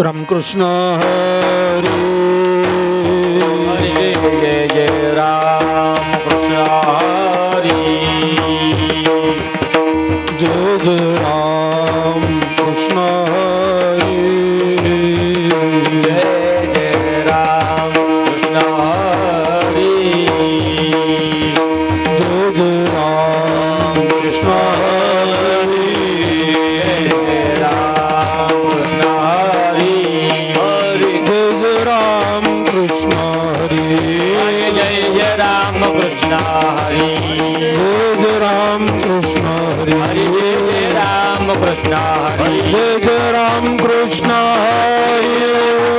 रामकृष्ण हरी हरे जय जय राम कृष्ण हरी जय जय राम कृष्ण हरी जय जय राम कृष्ण हरी जय जय राम कृष्ण हरी जय राम कृष्ण हरी जय जय राम कृष्ण हरी जय जय राम कृष्ण हरी जय जय राम कृष्ण हरी हरि जय राम कृष्ण हरि जय जय राम कृष्ण हरी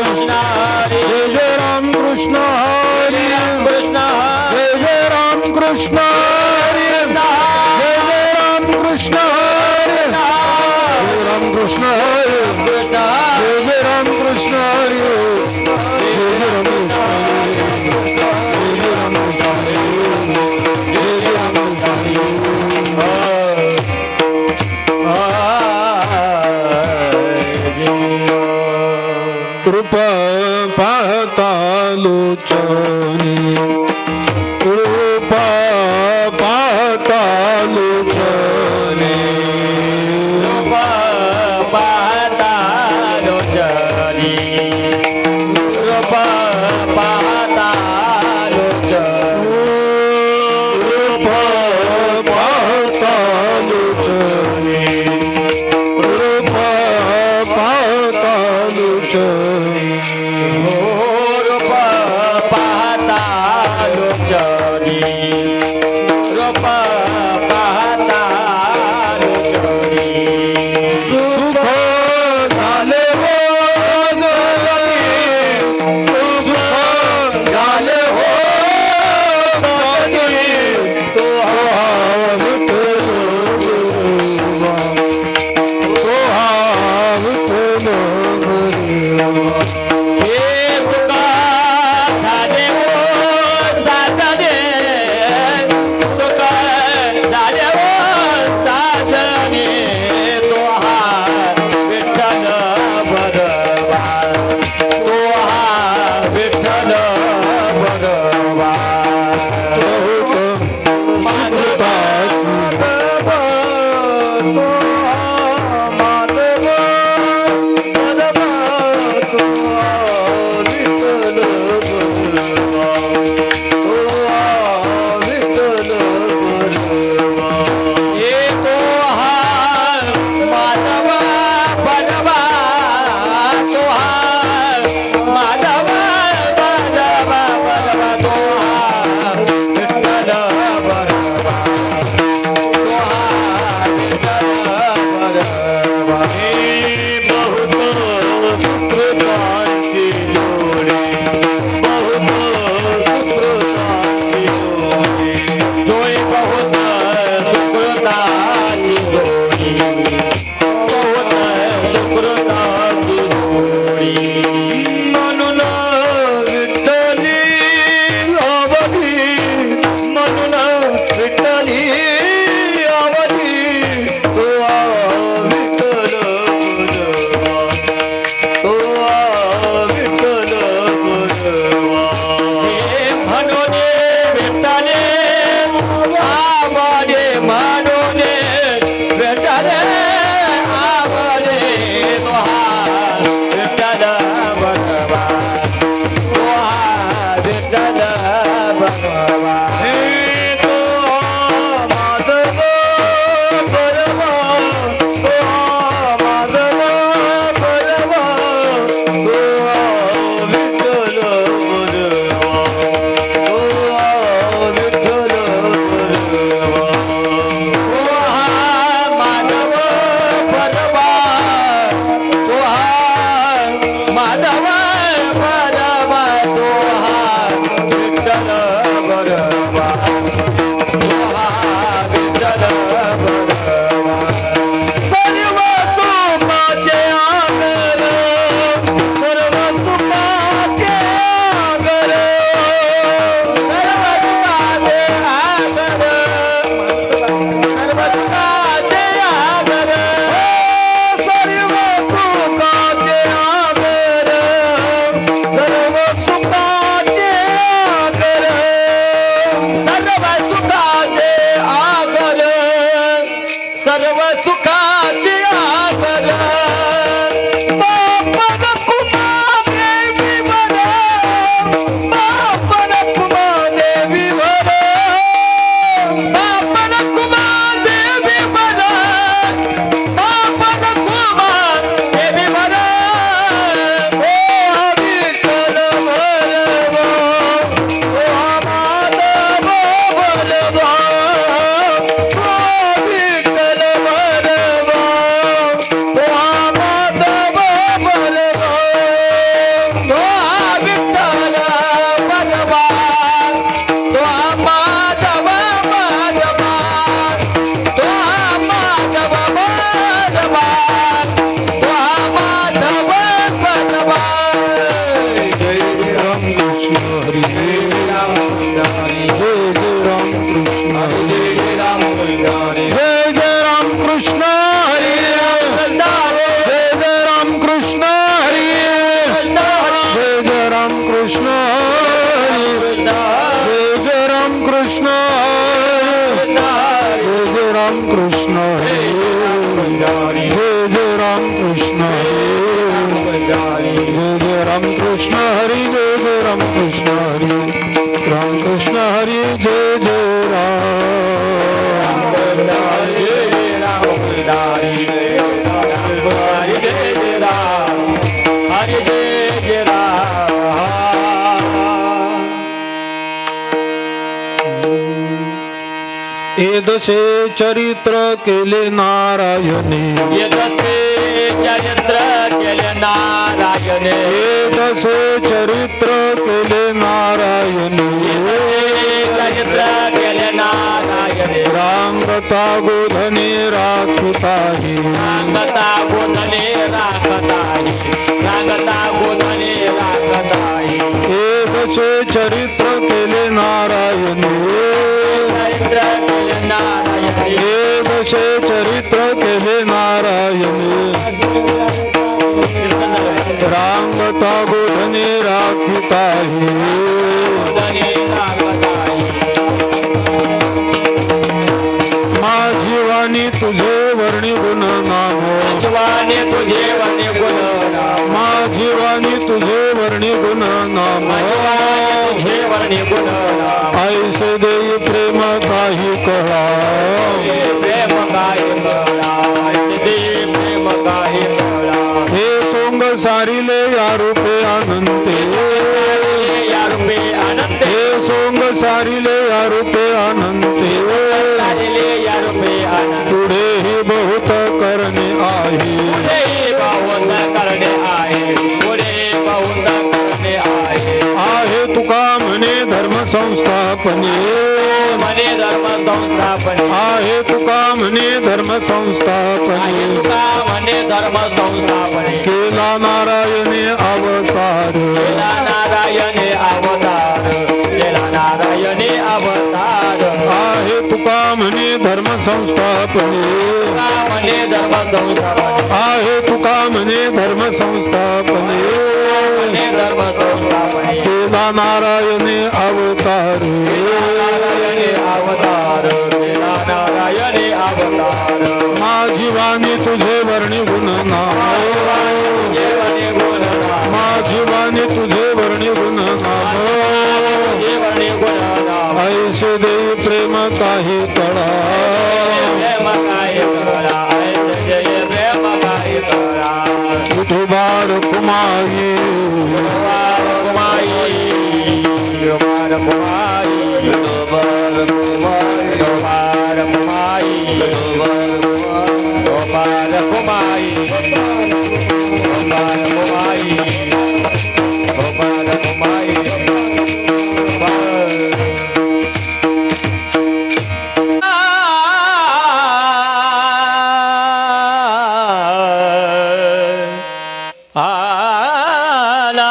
कृष्ण हरि जय जय राम कृष्ण हरी कृष्ण जय जय राम कृष्ण हरी जय जय राम कृष्ण हरी जय राम कृष्ण हरी जय जय राम कृष्ण हरी जय जय राम कृष्ण हरी जय जय राम कृष्ण हरी जय जय राम कृष्ण हरी रूप पाहता लोचनी रूप पाहता लोचनी पाहता लोचनी रूप पाहता लोचनी रूप पाहता लोचनी रूप पाहता लोचनी रूप पाहता लोचनी रूप पाहता लोचनी सुख झाले हो सुख झाले हो तो हे सुका झाले हो साधने सुका झाले हो साधने तो हा विठ्ठल भगवा तो हा विठ्ठल भगवा माधवा परवा हे तो माधव परवा, तो माधव परवा, तो विठ्ठल परवा, तो विठ्ठल परवा, तो माधव परवा, तो माधव परवा, तो विठ्ठल परवा, तो विठ्ठल परवा. सर्व सुखाचे आगर, सर्व सुखाचे आगर, सर्व सुखाचे आगर, सर्व सुखाचे आगर, सर्व सुखाचे आगर, सर्व सुखाचे आगर, सर्व सुखाचे आगर, सर्व सुखाचे आगर. बापन कुमादेवी वर, बापन कुमादेवी वर, बापन कुमादेवी वर, बापन कुमादेवी वर, ओ विठ्ठल वरवा, ओ माधव वरवा, ओ विठ्ठल वरवा, ओ माधव वरवा, तो विठ्ठल परवा, तो माधव परवा, तो माधव परवा, तो माधव परवा. जय राम कृष्ण हरी, राम हरी, जय जय राम कृष्ण हरी, जय राम हरी, जय जय राम कृष्ण हरी, जय जय राम कृष्ण हरी, जय जय राम कृष्ण हरी, जय जय राम कृष्ण हरी, जय जय राम कृष्ण हरी, जय जय राम कृष्ण हरी, जय जय राम कृष्ण हरी, जय जय राम कृष्ण हरी, राम कृष्ण हरी, जय जय राम. हरे जय राम. एदशे चरित्र केले नारायणे, यदसे चरित्र केले नारायणे, एदशे चरित्र केले नारायणे, चरित्र केले नारायणे. रांगता गोधने राखिताही, रांगता गोधने राखताई, रांगता गोधने राखताई. एदशे चरित्र केले नारायणे, चरित्र केले नारायणे, एदशे चरित्र केले नारायणे, रांगता गोधने राखिताही. गोधने राखताई. माझी वाणी तुझे वर्णी गुण नाम, जीवाने तुझे वर्णे गुण नाम, माझी वाणी तुझे वर्णी गुण नाम, तुझे वर्णे गुण नाम. ऐसे देई प्रेम काही कळा, प्रेम काय कळा, दे प्रेम काय कळा. हे सोंग सारिले या रूपे अनंते, या रूपे अनंत, हे सोंग सारिले या रूपे अनंते, सारिले या रूपे अनंत. पुढे ही बहुत करणे आहे, पुढे बहुत करणे आहे, पुढे बहुत करणे आहे. आहे तुका म्हणे धर्म संस्थापने, म्हणे धर्म संस्थापने, आहे तुका म्हणे धर्म आहे संस्थापने, तुका म्हणे धर्म संस्थापने. केला नारायणे अवतार, केला नारायणे अवतार, केला नारायणे अवतार. आहे तुका म्हणे धर्म संस्थापने, तुका म्हणे धर्म संस्थापने, आहे तुका म्हणे धर्म संस्थापने, म्हणे धर्म संस्थापने. केला नारायणे अवतार, नारायणे अवतार, केला नारायणे अवतार. माझी वाणी तुझे वर्णी गुण नाम, जेवणे गुण नाम, माझी वाणी तुझे वर्णी गुण नाम, जेवणे गुण ऐसे दे प्रेम काही कळा प्रेम काय करा ऐसे जय प्रेम काय करा विठोबार कुमाई कुमार कुमाई कुमार कुमाई विठोबार कुमाई कुमार कुमाई कुमार कुमाई कुमार कुमाई कुमार कुमाई आला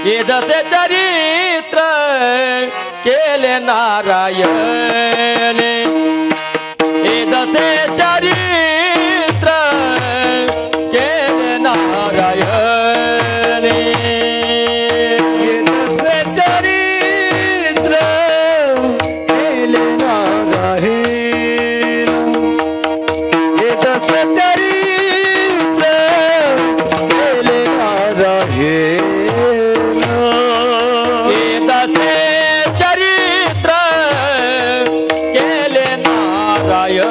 ये जसे चरित्र केले नारायणे ये जसे चरित्र केले नारायणे तसे चरित्र केले नारायण हे तसे चरित्र केले नारायण ये जसे चरित्र केले नारायणे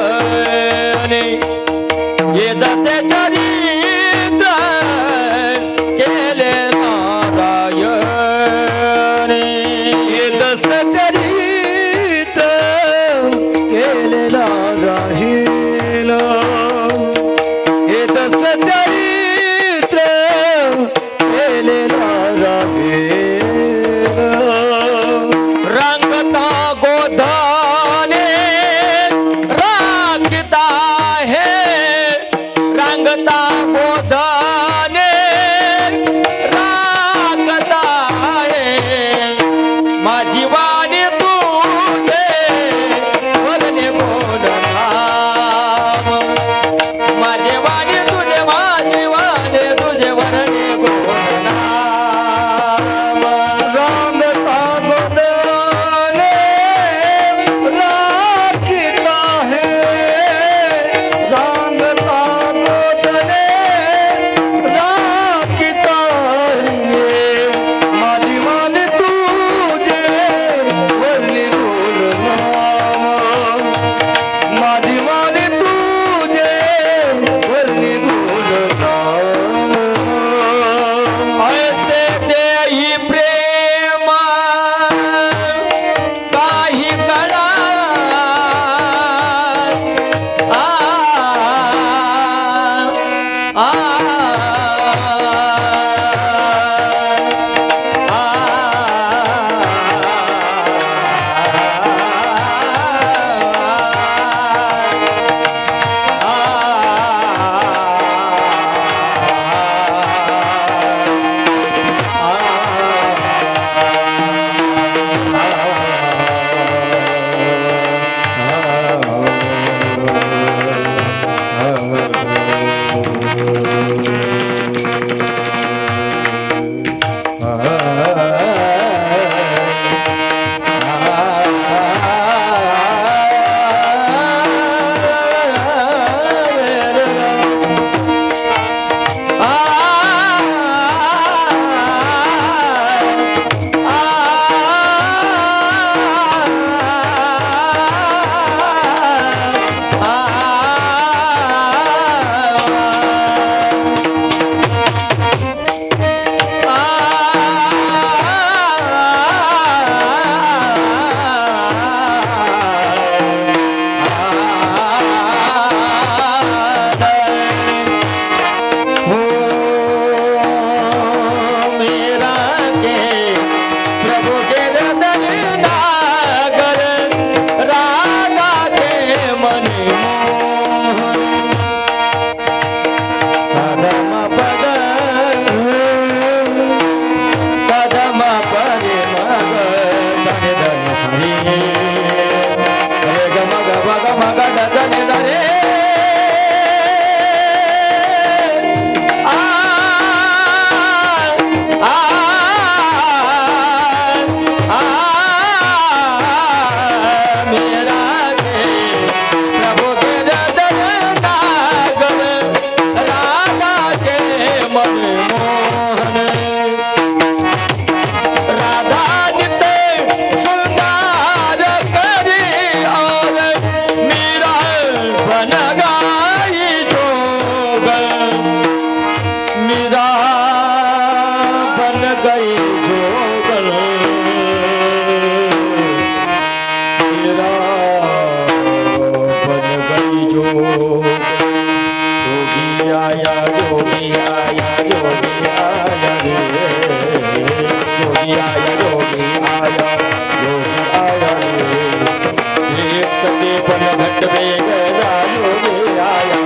वेग जाणू घे आया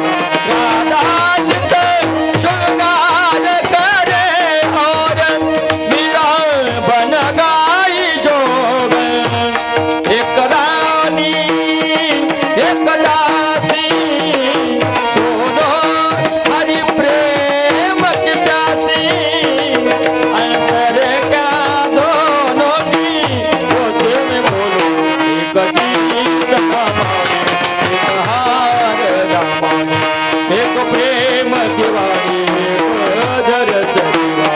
राधाचित शृंगार करे और मीरा बन गाई जोग एक रानी एक दासी दोनों हरि प्रेम की प्यासी अंतर क्या दोनों की होते में बोलो एक गीत गावाने एक हार जमाने एक प्रेम दीवानी एक जर सरीवा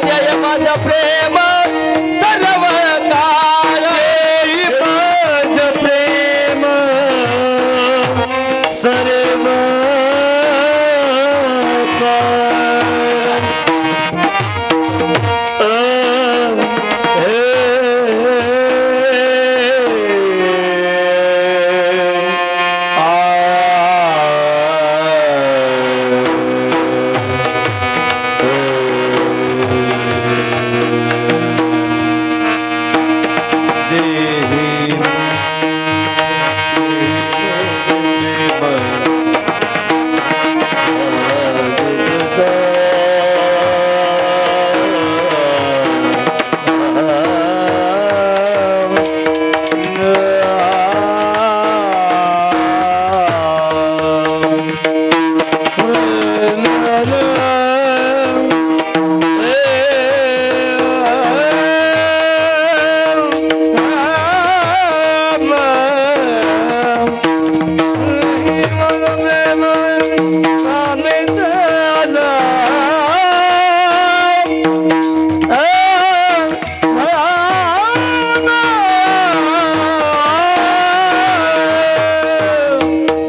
जय माझ प्रेम सर्व काळ माझ प्रेम सर्व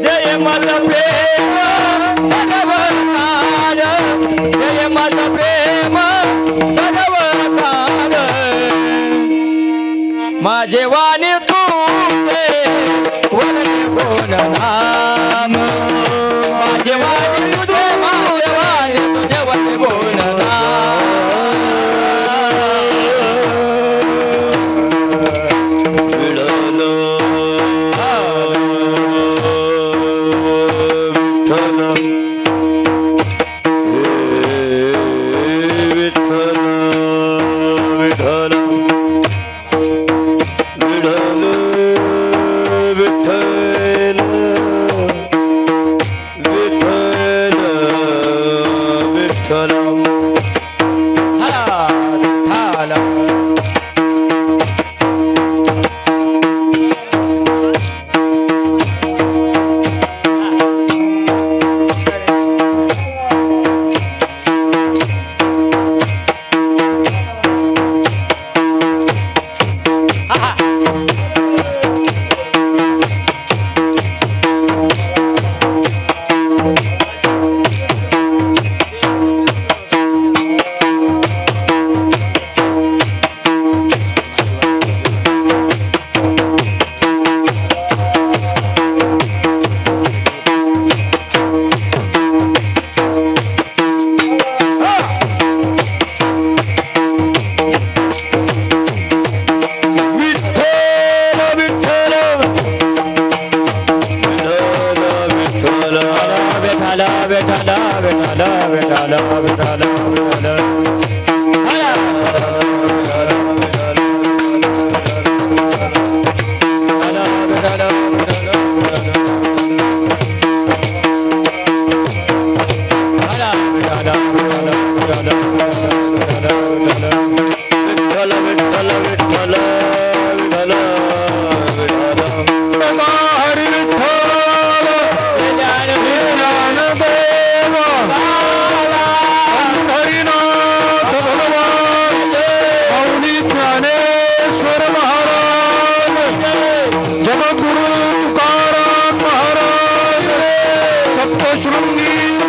जय माझ प्रेम सर्व काळ जय माझ प्रेम सर्व काळ माझे वाणी तुझे वरणे कोण नाम माझे वाणी तुझे माझे वाणी तुझे वरणे कोण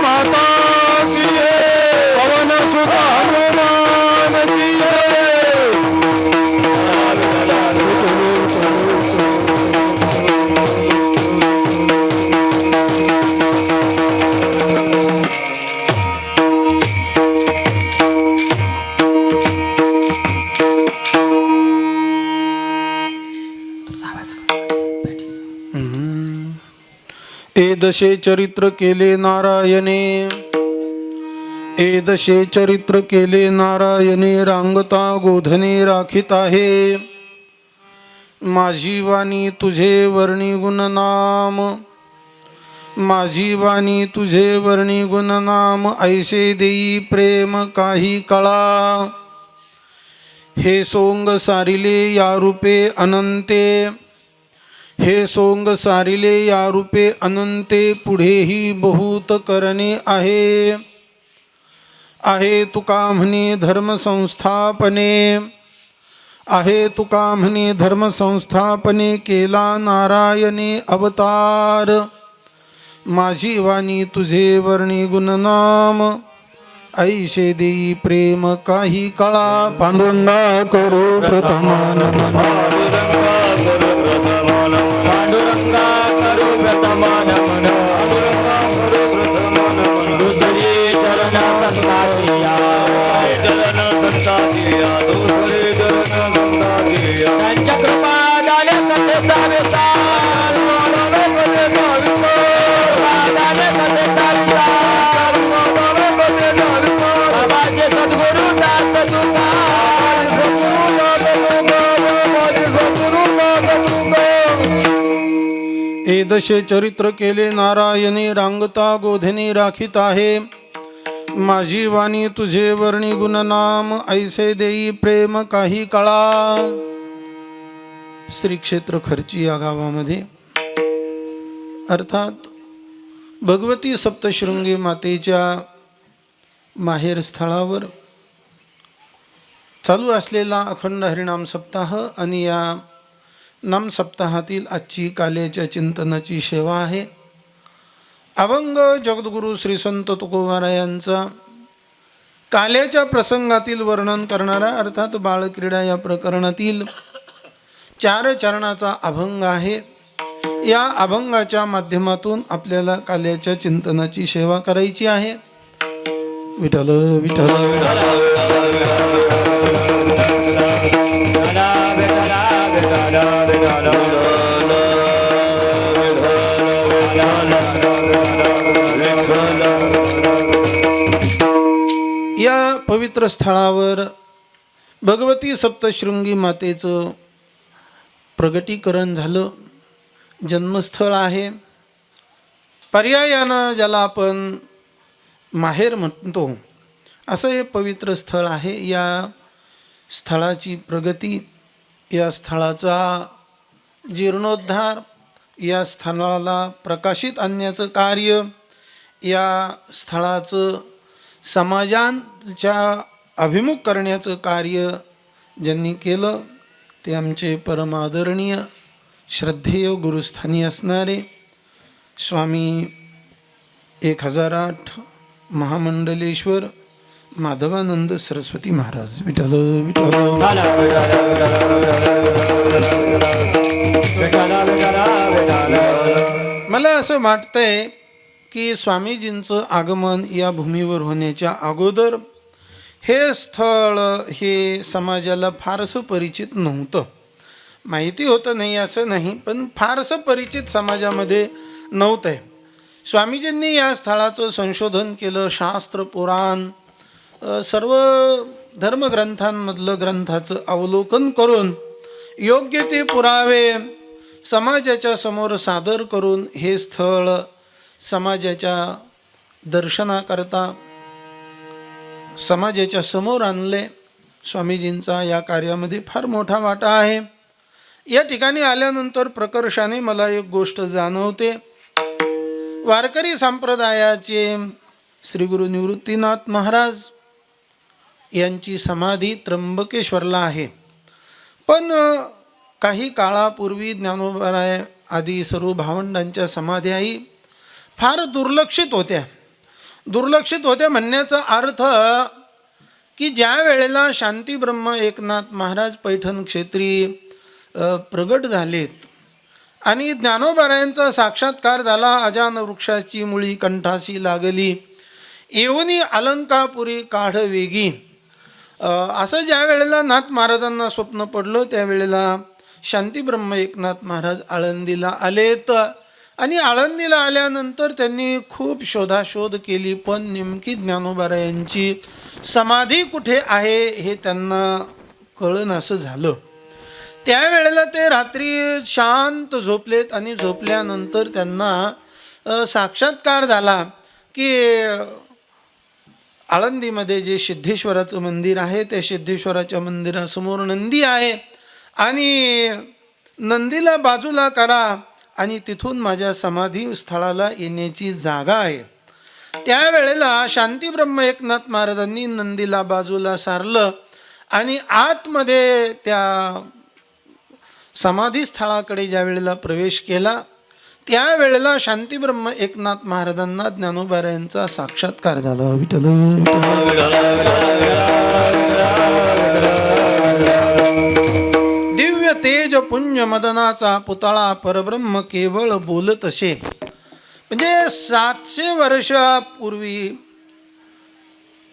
माता की जय, पवन सुत हनुमान की जय। एदशे चरित्र केले नारायणे, एदशे चरित्र केले नारायणे, रांगता गोधने राखीत आहे. माझी वाणी तुझे वर्णी गुणनाम, माझी वाणी तुझे वर्णी गुणनाम, ऐसे देई प्रेम काही कळा. हे सोंग सारिले या रूपे अनंते, हे सोंग सारिले या रूपे अनंते, पुढेही बहुत करणे आहे. आहे तुका म्हणे धर्म संस्थापने, आहे तुका म्हणे धर्म संस्थापने, केला नारायणे अवतार. माझी वाणी तुझे वर्णी गुणनाम, ऐशे देई प्रेम काही कळा. पांडुरंगा करो प्रथम नमन, पांडुरंगा करू प्रथम नमन, दुसरी चरण संताची या, त्यांच्या कृपा झाल्या कथेचा विस्तार, झाल्या कथेचा विस्तार. बाबाचे सद्गुरु दास एदशे चरित्र केले नारायणी, रांगता गोधनी राखीत आहे. माझी वाणी तुझे वर्णी गुणनाम, ऐसे देई प्रेम काही कळा. श्री क्षेत्र खर्ची या गावामध्ये अर्थात भगवती सप्तशृंगी मातेच्या माहेर स्थळावर चालू असलेला अखंड हरिनाम सप्ताह आणि या नाम सप्ताहातील आजची काल्याच्या चिंतनाची सेवा आहे. अभंग जगद्गुरु श्री संत तुकोबारायांचा काल्याच्या प्रसंगातील वर्णन करणारा अर्थात बाळक्रीडा या प्रकरणातील 4 चरणाचा अभंग आहे. या अभंगाच्या माध्यमातून आपल्याला काल्याच्या चिंतनाची सेवा करायची आहे. विठ्ठल विठ्ठल या पवित्र स्थळावर भगवती सप्तशृंगी मातेचं प्रगटीकरण झालं. जन्मस्थळ आहे, पर्यायानं ज्याला आपण माहेर म्हणतो असं हे पवित्र स्थळ आहे. या स्थळाची प्रगती, या स्थळाचा जीर्णोद्धार, या स्थळाला प्रकाशित आणण्याचं कार्य, या स्थळाचं समाजांच्या अभिमुख करण्याचं कार्य ज्यांनी केलं ते आमचे परमादरणीय श्रद्धेय गुरुस्थानी असणारे स्वामी 1008 महामंडलेश्वर माधवानंद सरस्वती महाराज. विठ्ठल विठ्ठल. मला असं वाटतंय की स्वामीजींचं आगमन या भूमीवर होण्याच्या अगोदर हे स्थळ हे समाजाला फारसं परिचित नव्हतं. माहिती होतं नाही असं नाही, पण फारसं परिचित समाजामध्ये नव्हतं. स्वामीजींनी या स्थळाचं संशोधन केलं. शास्त्र पुराण सर्व धर्मग्रंथांमधलं ग्रंथाचं अवलोकन करून योग्य ते पुरावे समाजाच्या समोर सादर करून हे स्थळ समाजाच्या दर्शनाकरता समाजाच्या समोर आणले. स्वामीजींचा या कार्यामध्ये फार मोठा वाटा आहे. या ठिकाणी आल्यानंतर प्रकर्षाने मला एक गोष्ट जाणवते. वारकरी संप्रदायाचे श्री गुरु निवृत्तीनाथ महाराज यांची समाधी त्र्यंबकेश्वरला आहे, पण काही काळापूर्वी ज्ञानोबाराय आदी सर्व भावंडांच्या समाध्याही फार दुर्लक्षित होत्या. दुर्लक्षित होत्या म्हणण्याचा अर्थ की ज्या वेळेला शांतीब्रह्म एकनाथ महाराज पैठण क्षेत्री प्रगट झालेत आणि ज्ञानोबारायांचा साक्षात्कार झाला, अजान वृक्षाची मुळी कंठाशी लागली, येऊनी अलंकापुरी काढ वेगी, असं ज्या वेळेला नाथ महाराजांना स्वप्न पडलं त्यावेळेला शांतीब्रह्म एकनाथ महाराज आळंदीला आलेत आणि आळंदीला आल्यानंतर त्यांनी खूप शोधाशोध केली, पण नेमकी ज्ञानोबारायांची समाधी कुठे आहे हे त्यांना कळेनासं झालं. त्यावेळेला ते रात्री शांत झोपलेत आणि झोपल्यानंतर त्यांना साक्षात्कार झाला की आळंदीमध्ये जे सिद्धेश्वराचं मंदिर आहे त्या सिद्धेश्वराच्या मंदिरासमोर नंदी आहे आणि नंदीला बाजूला करा आणि तिथून माझ्या समाधी स्थळाला येण्याची जागा आहे. त्यावेळेला शांतीब्रह्म एकनाथ महाराजांनी नंदीला बाजूला सारलं आणि आतमध्ये त्या समाधी स्थळाकडे ज्या वेळेला प्रवेश केला त्यावेळेला शांतीब्रह्म एकनाथ महाराजांना ज्ञानोबारायांचा साक्षात्कार झाला. विठ्ठल दिव्य तेज पुण्य मदनाचा पुतळा परब्रह्म केवळ बोलत असे. म्हणजे 700 वर्षापूर्वी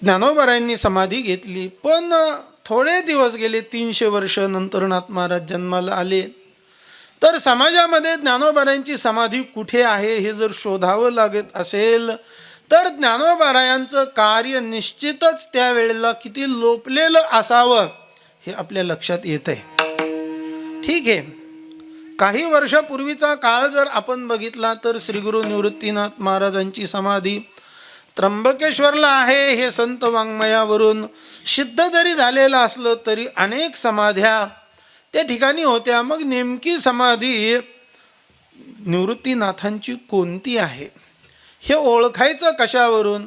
ज्ञानोबारायांनी समाधी घेतली, पण थोडे दिवस गेले, 300 वर्ष नंतर नाथ महाराज जन्माला आले. तर समाजामध्ये ज्ञानोबारायांची समाधी कुठे आहे हे जर शोधावं लागत असेल तर ज्ञानोबारायांचं कार्य निश्चितच त्यावेळेला किती लोपलेलं असावं हे आपल्या लक्षात येत आहे. ठीक आहे, काही वर्षापूर्वीचा काळ जर आपण बघितला तर श्रीगुरु निवृत्तीनाथ महाराजांची समाधी त्र्यंबकेश्वरला आहे हे संत वाङ्मयावरून सिद्ध जरी झालेलं असलं तरी अनेक समाध्या त्या ठिकाणी होत्या. मग नेमकी समाधी निवृत्तीनाथांची कोणती आहे हे ओळखायचं कशावरून?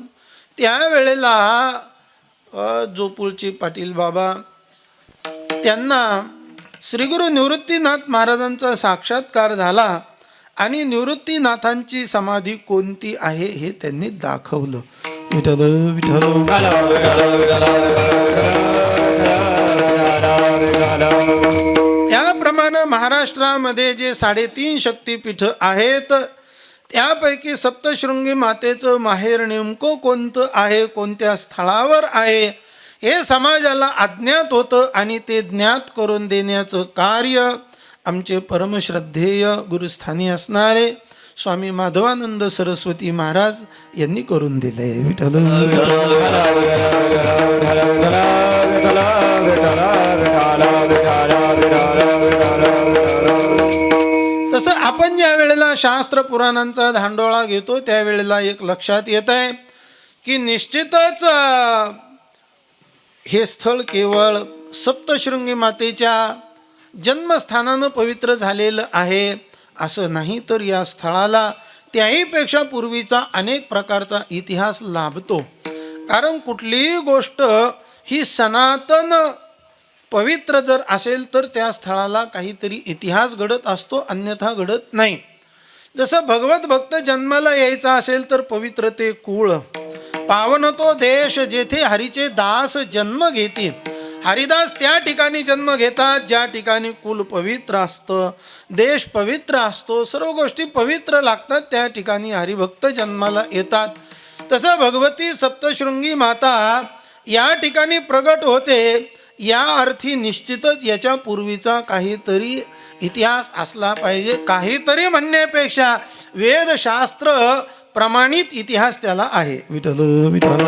त्यावेळेला जोपूरचे पाटील बाबा त्यांना श्रीगुरु निवृत्तीनाथ महाराजांचा साक्षात्कार झाला आणि निवृत्तीनाथांची समाधी कोणती आहे हे त्यांनी दाखवलं. विठ्ठल विठ्ठल. त्याप्रमाणे महाराष्ट्रामध्ये जे 3.5 शक्तिपीठ आहेत त्यापैकी सप्तशृंगी मातेचं माहेर नेमकं कोणतं आहे, कोणत्या स्थळावर आहे हे समाजाला अज्ञात होतं आणि ते ज्ञात करून देण्याचं कार्य आमचे परमश्रद्धेय गुरुस्थानी असणारे स्वामी माधवानंद सरस्वती महाराज यांनी करून दिले. विठ्ठल. तसं आपण ज्या वेळेला शास्त्र पुराणांचा धांडोळा घेतो त्यावेळेला एक लक्षात येत आहे की निश्चितच हे स्थळ केवळ सप्तशृंगी मातेच्या जन्मस्थानानं पवित्र झालेलं आहे असं नाही, तर या स्थळाला त्याहीपेक्षा पूर्वीचा अनेक प्रकारचा इतिहास लाभतो. कारण कुठलीही गोष्ट ही सनातन पवित्र जर असेल तर त्या स्थळाला काहीतरी इतिहास घडत असतो, अन्यथा घडत नाही. जसं भगवत भक्त जन्माला यायचा असेल तर पवित्र ते कुळ, पावन तो देश जेथे हरीचे दास जन्म घेतील. हरिदास त्या ठिकाणी जन्म घेतात ज्या ठिकाणी कुल पवित्र असतं, देश पवित्र असतो, सर्व गोष्टी पवित्र लागतात, त्या ठिकाणी हरिभक्त जन्माला येतात. तसं भगवती सप्तशृंगी माता या ठिकाणी प्रगट होते. या अर्थी निश्चितच याच्या पूर्वीचा काहीतरी इतिहास असला पाहिजे. काहीतरी म्हणण्यापेक्षा वेदशास्त्र प्रमाणित इतिहास त्याला आहे. विठ्ठल विठ्ठल.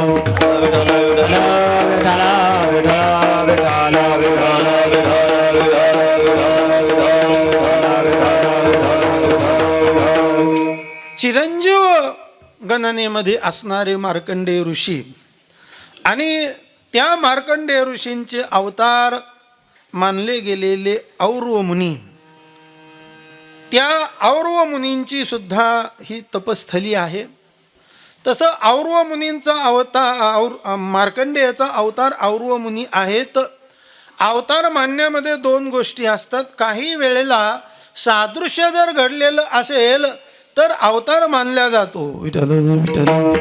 चिरंजीव गणनेमध्ये असणारे मार्कंडेय ऋषी आणि त्या मार्कंडेय ऋषींचे अवतार मानले गेलेले और्व मुनी, त्या और्व मुनींची सुद्धा ही तपस्थली आहे. तसं और्व मुनींचा अवतार मार्कंडेयाचा अवतार और्व मुनी आहेत. अवतार मानण्यामध्ये 2 गोष्टी असतात. काही वेळेला सादृश्य जर घडलेलं असेल तर अवतार मानला जातो. विठ्ठल विठ्ठल.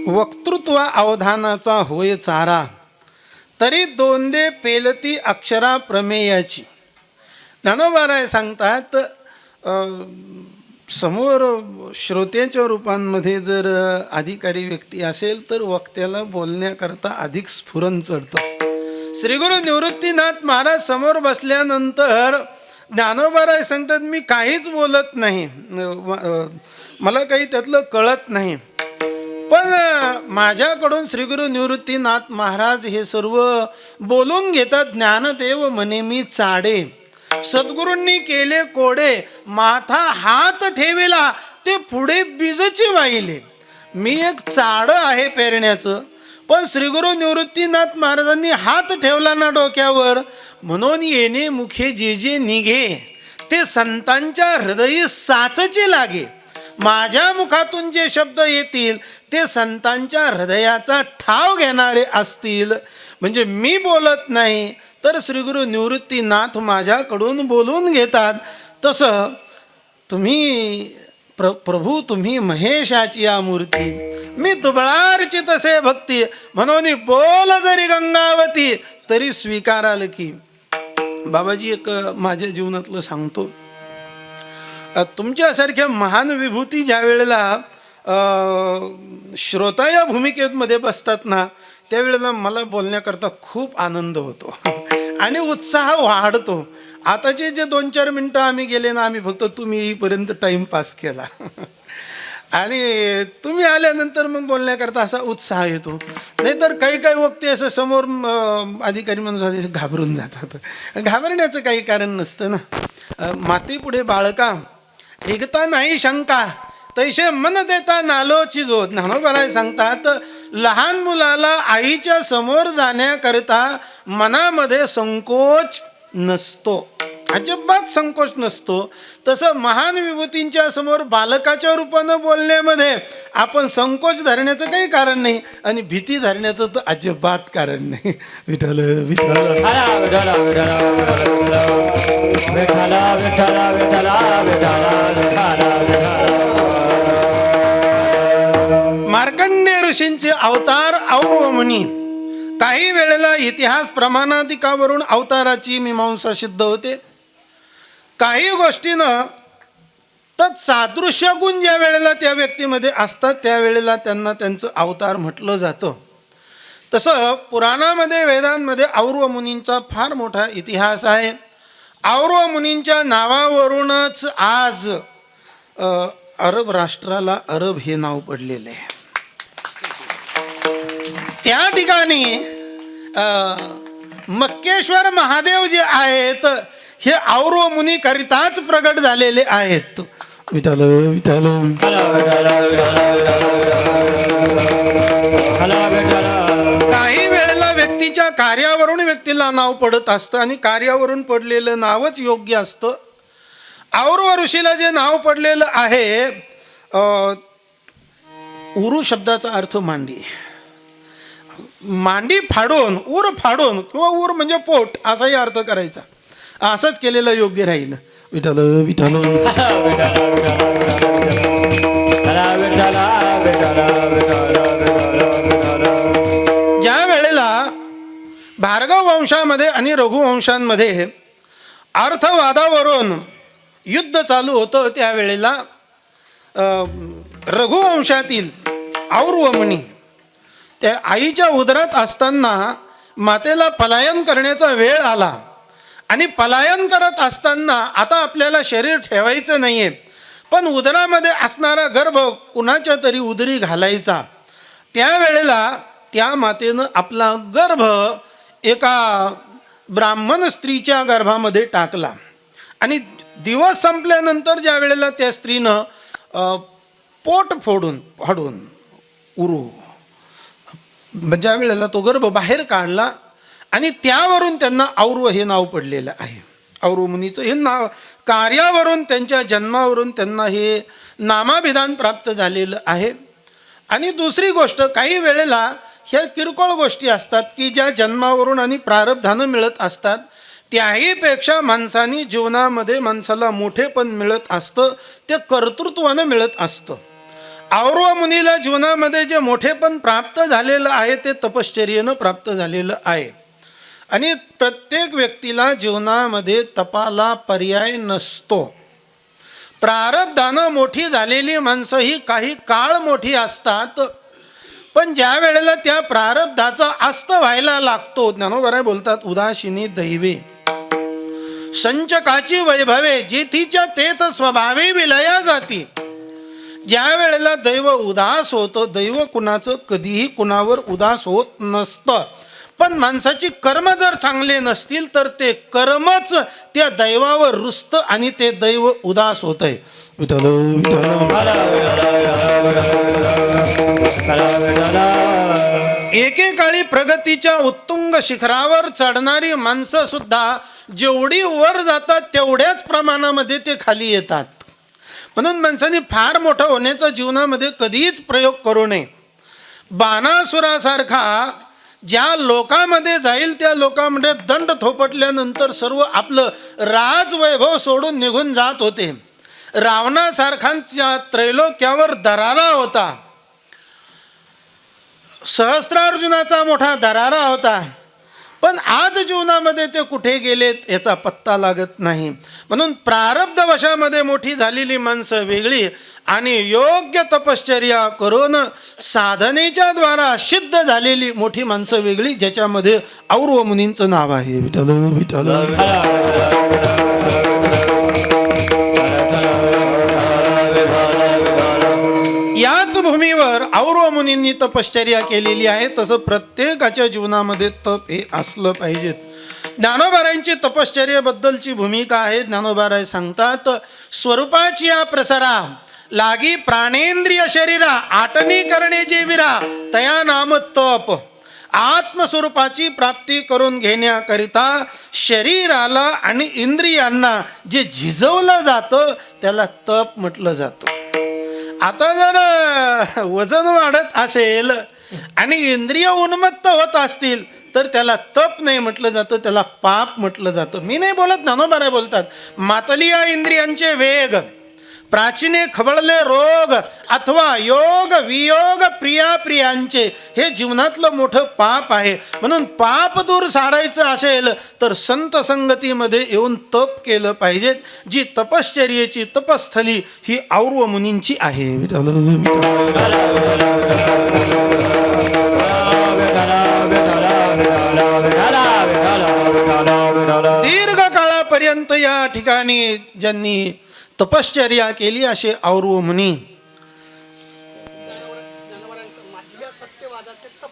वक्तृत्व अवधानाचा होय चारा, तरी दोंदे पेलती अक्षरा प्रमेयाची. ज्ञानोबाराय सांगतात समोर श्रोत्याच्या रूपांमध्ये जर अधिकारी व्यक्ती असेल तर वक्त्याला बोलण्याकरता अधिक स्फुरण चढतं. श्रीगुरु निवृत्तीनाथ महाराज समोर बसल्यानंतर ज्ञानोबाराय सांगतात मी काहीच बोलत नाही, मला काही त्यातलं कळत नाही, पण माझ्याकडून श्रीगुरु निवृत्तीनाथ महाराज हे सर्व बोलून घेतात. ज्ञानदेव म्हणे मी चाडे, सद्गुरूंनी केले कोडे, माथा हात ठेविला ते पुढे बीजची वाहिले. मी एक चाडं आहे पेरण्याचं, पण श्रीगुरु निवृत्तीनाथ महाराजांनी हात ठेवला ना डोक्यावर, म्हणून येणे मुखे जे जे निघे ते संतांच्या हृदयी साचचे लागे. माझ्या मुखातून जे शब्द येतील ते संतांच्या हृदयाचा ठाव घेणारे असतील. म्हणजे मी बोलत नाही तर श्रीगुरु निवृत्तीनाथ माझ्याकडून बोलून घेतात. तसं तुम्ही प्रभू तुम्ही महेशाची या मूर्ती, मी दुबळारची तसे भक्ती, म्हणून बोल जरी गंगावती तरी स्वीकाराल की. बाबाजी एक माझ्या जीवनातलं सांगतो. तुमच्यासारख्या महान विभूती ज्या वेळेला श्रोता या भूमिकेमध्ये बसतात ना, त्यावेळेला मला बोलण्याकरता खूप आनंद होतो आणि उत्साह वाढतो. आताचे जे 2-4 मिनटं आम्ही गेले ना, आम्ही फक्त तुम्ही येईपर्यंत टाईमपास केला आणि तुम्ही आल्यानंतर मग बोलण्याकरता असा उत्साह येतो. नाहीतर काही काही वक्ते असं समोर अधिकारी माणूस घाबरून जातात. घाबरण्याचं काही कारण नसतं ना. मातेपुढे बाळका रिगता नाही शंका, तैसे मन देता नालोची जोत. ज्ञानोबाराय सांगतात लहान मुलाला आईच्या समोर जाण्याकरिता मनामध्ये संकोच नसतो, अजिबात संकोच नसतो. तसं महान विभूतींच्या समोर बालकाच्या रूपानं बोलण्यामध्ये आपण संकोच धरण्याचं काही कारण नाही आणि भीती धरण्याचं तर अजिबात कारण नाही. विठ्ठल विठ्ठल मार्कंडेय ऋषींचे अवतार और्व मुनी. काही वेळेला इतिहास प्रमाणाधिकावरून अवताराची मीमांसा सिद्ध होते. काही गोष्टीनं तत्सादृश्य गुण ज्या वेळेला त्या व्यक्तीमध्ये असतात त्यावेळेला त्यांना त्यांचं अवतार म्हटलं जातं. तसं पुराणामध्ये वेदांमध्ये और्व मुनींचा फार मोठा इतिहास आहे. और्व मुनींच्या नावावरूनच आज अरब राष्ट्राला अरब हे नाव पडलेले आहे. त्या ठिकाणी मक्केश्वर महादेव जे आहेत हे और्व मुनी करिताच प्रगट झालेले आहेत. विठ्ठल विठ्ठल काही वेळेला व्यक्तीच्या कार्यावरून व्यक्तीला नाव पडत असतं आणि कार्यावरून पडलेलं नावच योग्य असतं. और्व ऋषीला जे नाव पडलेलं आहे, उरू शब्दाचा अर्थ मांडी, मांडी फाडून उर फाडून किंवा उर म्हणजे पोट असाही अर्थ करायचा. असंच केलेलं योग्य राहील. विठ्ठल विठ्ठल ज्या वेळेला भार्गव वंशामध्ये आणि रघुवंशांमध्ये अर्थवादावरून युद्ध चालू होतं त्यावेळेला रघुवंशातील और्व मुनी त्या आईच्या उदरात असताना मातेला पलायन करण्याचा वेळ आला आणि पलायन करत असताना आता आपल्याला शरीर ठेवायचं नाही आहे, पण उदरामध्ये असणारा गर्भ कुणाच्या तरी उदरी घालायचा. त्यावेळेला त्या मातेनं आपला गर्भ एका ब्राह्मण स्त्रीच्या गर्भामध्ये टाकला आणि दिवस संपल्यानंतर ज्या वेळेला त्या स्त्रीनं पोट फाडून उरू ज्या वेळेला तो गर्भ बाहेर काढला आणि त्यावरून त्यांना और्व हे नाव पडलेलं आहे. और्व मुनीचं हे नाव कार्यावरून त्यांच्या जन्मावरून त्यांना हे नामाभिधान प्राप्त झालेलं आहे. आणि दुसरी गोष्ट, काही वेळेला ह्या किरकोळ गोष्टी असतात की ज्या जन्मावरून आणि प्रारब्धानं मिळत असतात. त्याहीपेक्षा माणसानी जीवनामध्ये माणसाला मोठेपण मिळत असतं, ते कर्तृत्वानं मिळत असतं. औरव मुनीला जीवनामध्ये जे मोठेपण प्राप्त झालेलं आहे ते तपश्चर्येनं प्राप्त झालेलं आहे. आणि प्रत्येक व्यक्तीला जीवनामध्ये तपाला पर्याय नसतो. प्रारब्धानं मोठी झालेली माणसं ही काही काळ मोठी असतात, पण ज्या वेळेला त्या प्रारब्धाचा अस्त व्हायला लागतो, ज्ञानोबराय बोलतात उदासीनी दैवे संचकाची वैभवे जेथीच्या तेथ स्वभावे विलया जाती. ज्या वेळेला दैव उदास होतं, दैव कुणाचं कधीही कुणावर उदास होत नसतं, पण माणसाची कर्म जर चांगले नसतील तर ते कर्मच त्या दैवावर रुजतं आणि ते दैव उदास होतंय. विठ्ठल एकेकाळी प्रगतीच्या उत्तुंग शिखरावर चढणारी माणसं सुद्धा जेवढी वर जातात तेवढ्याच प्रमाणामध्ये ते खाली येतात. म्हणून माणसाने फार मोठं होण्याचा जीवनामध्ये कधीच प्रयोग करू नये. बाणासुरासारखा ज्या लोकांमध्ये जाईल त्या लोकांमध्ये दंड थोपटल्यानंतर सर्व आपलं राजवैभव सोडून निघून जात होते. रावणासारखांच्या त्रैलोक्यावर दरारा होता, सहस्त्रार्जुनाचा मोठा दरारा होता, पण आज जीवनामध्ये ते कुठे गेलेत याचा पत्ता लागत नाही. म्हणून प्रारब्ध वशामध्ये मोठी झालेली माणसं वेगळी आणि योग्य तपश्चर्या करून साधनेच्या द्वारा सिद्ध झालेली मोठी माणसं वेगळी, ज्याच्यामध्ये औरव मुनींचं नाव आहे. विठ्ठल विठ्ठल. याच भूमीवर औरव मुनींनी तपश्चर्या केलेली आहे. तसं प्रत्येकाच्या जीवनामध्ये तप हे असलं पाहिजे. ज्ञानोबारायांची तपश्चर्येबद्दलची भूमिका आहे. ज्ञानोबाराय सांगतात, स्वरूपाची या प्रसरा लागी प्राणेंद्रिय शरीरा आटणी करणे जे विरा तया नाम तप. आत्मस्वरूपाची प्राप्ती करून घेण्याकरिता शरीराला आणि इंद्रियांना जे झिजवलं जातं त्याला तप म्हटलं जातं. आता जर वजन वाढत असेल आणि इंद्रिय उन्मत्त होत असतील तर त्याला तप नाही म्हटलं जातं, त्याला पाप म्हटलं जातं. मी नाही बोलत, ज्ञानोबाराय बोलतात. मातलिया इंद्रियांचे वेग, प्राचीने खवळले रोग अथवा योग वियोग प्रिया प्रियांचे हे जीवनातलं मोठं पाप आहे. म्हणून पाप दूर सारायचं असेल तर संत संगतीमध्ये येऊन तप केलं पाहिजे. जी तपश्चर्येची तपस्थली ही औरव मुनींची आहे. दीर्घ काळापर्यंत या ठिकाणी ज्यांनी तपश्चर्या केली असे औरव मुनी.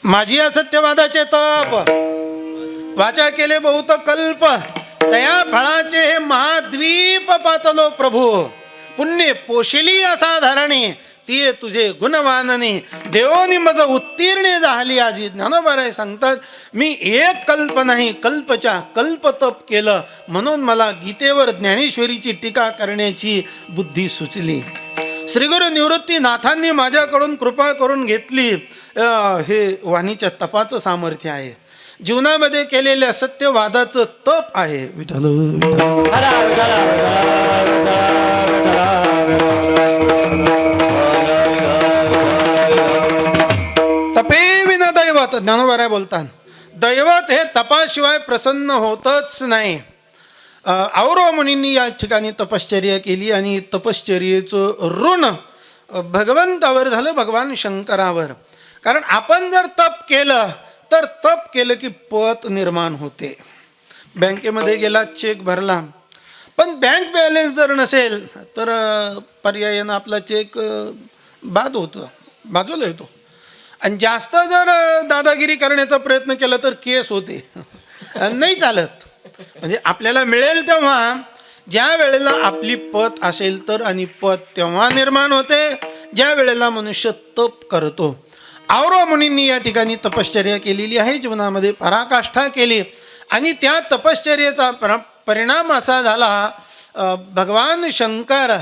माझी या सत्यवादाचे तप वाचा केले बहुत कल्प तया फळाचे हे महाद्वीप पातलो प्रभू. पुण्य पोशिली असाधारणे ती तुझे गुणवानने देवोनी मज उत्तीर्ण झाली आजी. ज्ञानोबाराय सांगतात, मी एक कल्प नाही कल्पच्या कल्प तप केलं म्हणून मला गीतेवर ज्ञानेश्वरीची टीका करण्याची बुद्धी सुचली. श्रीगुरु निवृत्तीनाथांनी माझ्याकडून कृपा करून घेतली. हे वाणीच्या तपाचं सामर्थ्य आहे, जीवनामध्ये केलेल्या सत्यवादाचं तप आहे. विठ्ठल तपे विना दैवत. ज्ञानोबाराय बोलतात, दैवत हे तपाशिवाय प्रसन्न होतच नाही. औरव मुनींनी या ठिकाणी तपश्चर्या केली आणि तपश्चर्येचं ऋण भगवंतावर झालं, भगवान शंकरावर. कारण आपण जर तप केलं तर तप केलं की पत निर्माण होते. बँकेमध्ये गेला, चेक भरला, पण बँक बॅलन्स जर नसेल तर पर्यायानं आपला चेक बाद होतो, बाजूला येतो. आणि जास्त जर दादागिरी करण्याचा प्रयत्न केला तर केस होते, नाही चालत. म्हणजे आपल्याला मिळेल तेव्हा, ज्या वेळेला आपली पत असेल तर, आणि पत तेव्हा निर्माण होते ज्या वेळेला मनुष्य तप करतो. औरव मुनींनी या ठिकाणी तपश्चर्या केलेली आहे, जीवनामध्ये पराकाष्ठा केली आणि त्या तपश्चर्येचा परिणाम असा झाला, भगवान शंकर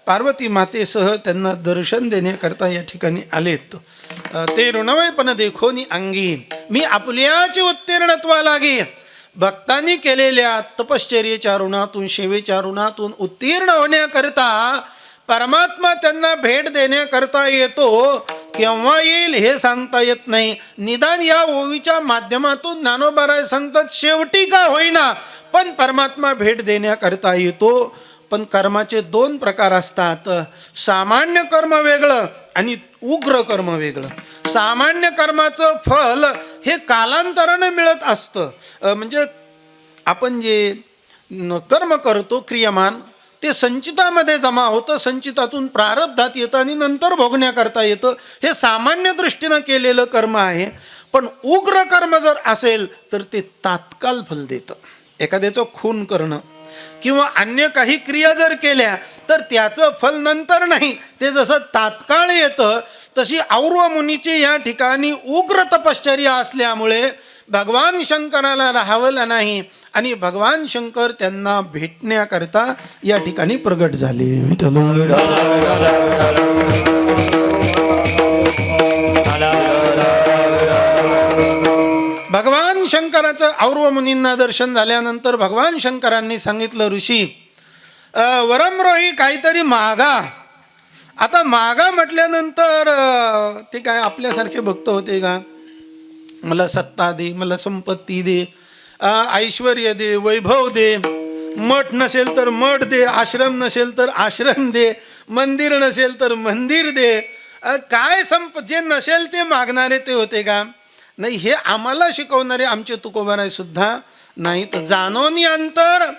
पार्वती मातेसह त्यांना दर्शन देण्याकरता या ठिकाणी आलेत. ते ऋणवयपण देखोनी अंगी मी आपल्याच उत्तीर्णत्वा लागे. भक्तांनी केलेल्या तपश्चर्येच्या ऋणातून सेवेच्या ऋणातून उत्तीर्ण होण्याकरता परमात्मा त्यांना भेट देण्याकरता येतो. केव्हा येईल हे सांगता येत नाही. निदान या ओवीच्या माध्यमातून ज्ञानोबाराय सांगतात शेवटी का होईना पण परमात्मा भेट देण्याकरता येतो. पण कर्माचे दोन प्रकार असतात. सामान्य कर्म वेगळं आणि उग्र कर्म वेगळं. सामान्य कर्माचं फल हे कालांतरानं मिळत असतं. म्हणजे आपण जे कर्म करतो क्रियमान ते संचितामध्ये जमा होतं, संचितातून प्रारब्धात येतं आणि नंतर भोगण्याकरता येतं. हे सामान्य दृष्टीनं केलेलं कर्म आहे. पण उग्र कर्म जर असेल तर ते तात्काळ फल देतं. एखाद्याचं खून करणं किंवा अन्य काही क्रिया जर केल्या तर त्याचं फल नंतर नाही, ते जसं तात्काळ येतं. तशी और्व मुनीची या ठिकाणी उग्र तपश्चर्या असल्यामुळे भगवान शंकराला राहावलं नाही आणि भगवान शंकर त्यांना भेटण्याकरता या ठिकाणी प्रगट झाले. भगवान शंकराचं और्व मुनींना दर्शन झाल्यानंतर भगवान शंकरांनी सांगितलं, ऋषी वरमरोही काहीतरी मागा. आता मागा म्हटल्यानंतर ते काय आपल्यासारखे भक्त होते का? मला सत्ता दे, मला संपत्ती दे, ऐश्वर्य दे, वैभव दे, मठ नसेल तर मठ दे, आश्रम नसेल तर आश्रम दे, मंदिर नसेल तर मंदिर दे. काय जे नसेल ते मागणारे ते होते का? नाही, हे आम्हाला शिकवणारे आमचे तुकोबाराय सुद्धा नाही. तर जाणोनी अंतर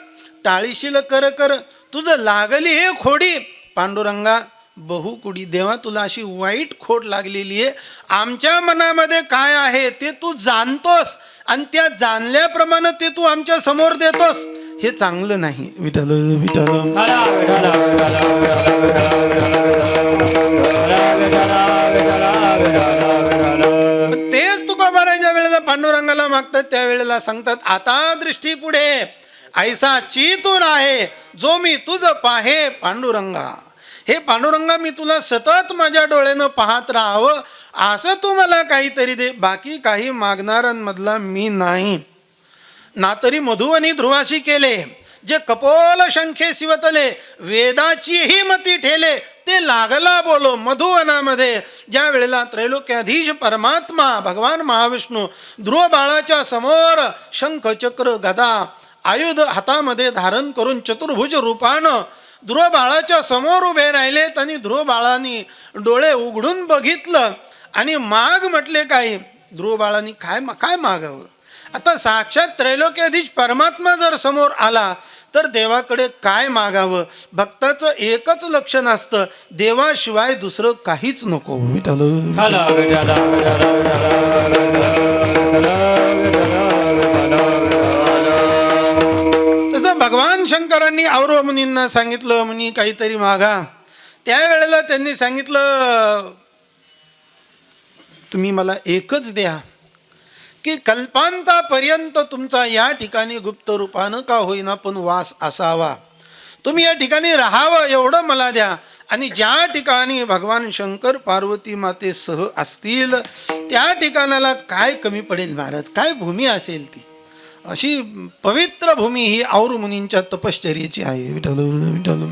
टाळीशील कर कर तुझं लागली हे खोडी. पांडुरंगा बहुकुडी, देवा तुला अशी वाईट खोड लागलेली आहे. आमच्या मनामध्ये काय आहे ते तू जाणतोस आणि त्या जाणल्याप्रमाणे ते तू आमच्या समोर देतोस. हे चांगलं नाही. विठ्ठल विठ्ठल तेच तुकोबाराय ज्या वेळेला पांडुरंगाला मागतात त्यावेळेला सांगतात, आता दृष्टी पुढे ऐसा चितून आहे जो मी तुझ पाहे पांडुरंगा. हे पांडुरंगा, मी तुला सतत माझ्या डोळ्यानं पाहत राहावं असं तू मला काहीतरी दे. बाकी काही मागणाऱ्यांमधला मी नाही. ना तरी मधुवनी ध्रुवाशी केले, जे कपोल शंखे शिवतले, वेदाचीही मती ठेले, ते लागला बोलो मधुवनामध्ये. ज्या वेळेला त्रैलोक्याधीश परमात्मा भगवान महाविष्णू ध्रुव बाळाच्या समोर शंख चक्र गदा आयुध हातामध्ये धारण करून चतुर्भुज रूपानं ध्रुव बाळाच्या समोर उभे राहिलेत आणि ध्रुव बाळांनी डोळे उघडून बघितलं आणि माग म्हटले काय? ध्रुव बाळांनी काय मागावं? आता साक्षात त्रैलोक्याधीश परमात्मा जर समोर आला तर देवाकडे काय मागावं? भक्ताचं एकच लक्षण असतं, देवाशिवाय दुसरं काहीच नको. तसं भगवान शंकरांनी औरव मुनींना सांगितलं, मुनी काहीतरी मागा. त्यावेळेला त्यांनी सांगितलं, तुम्ही मला एकच द्या की कल्पांतापर्यंत तुमचा या ठिकाणी गुप्त रूपानं का होईना पण वास असावा. तुम्ही या ठिकाणी राहावं एवढं मला द्या. आणि ज्या ठिकाणी भगवान शंकर पार्वती मातेसह असतील त्या ठिकाणाला काय कमी पडेल महाराज? काय भूमी असेल ती? अशी पवित्र भूमी ही और मुनींच्या तपश्चर्येची आहे. विठ्ठल विठ्ठल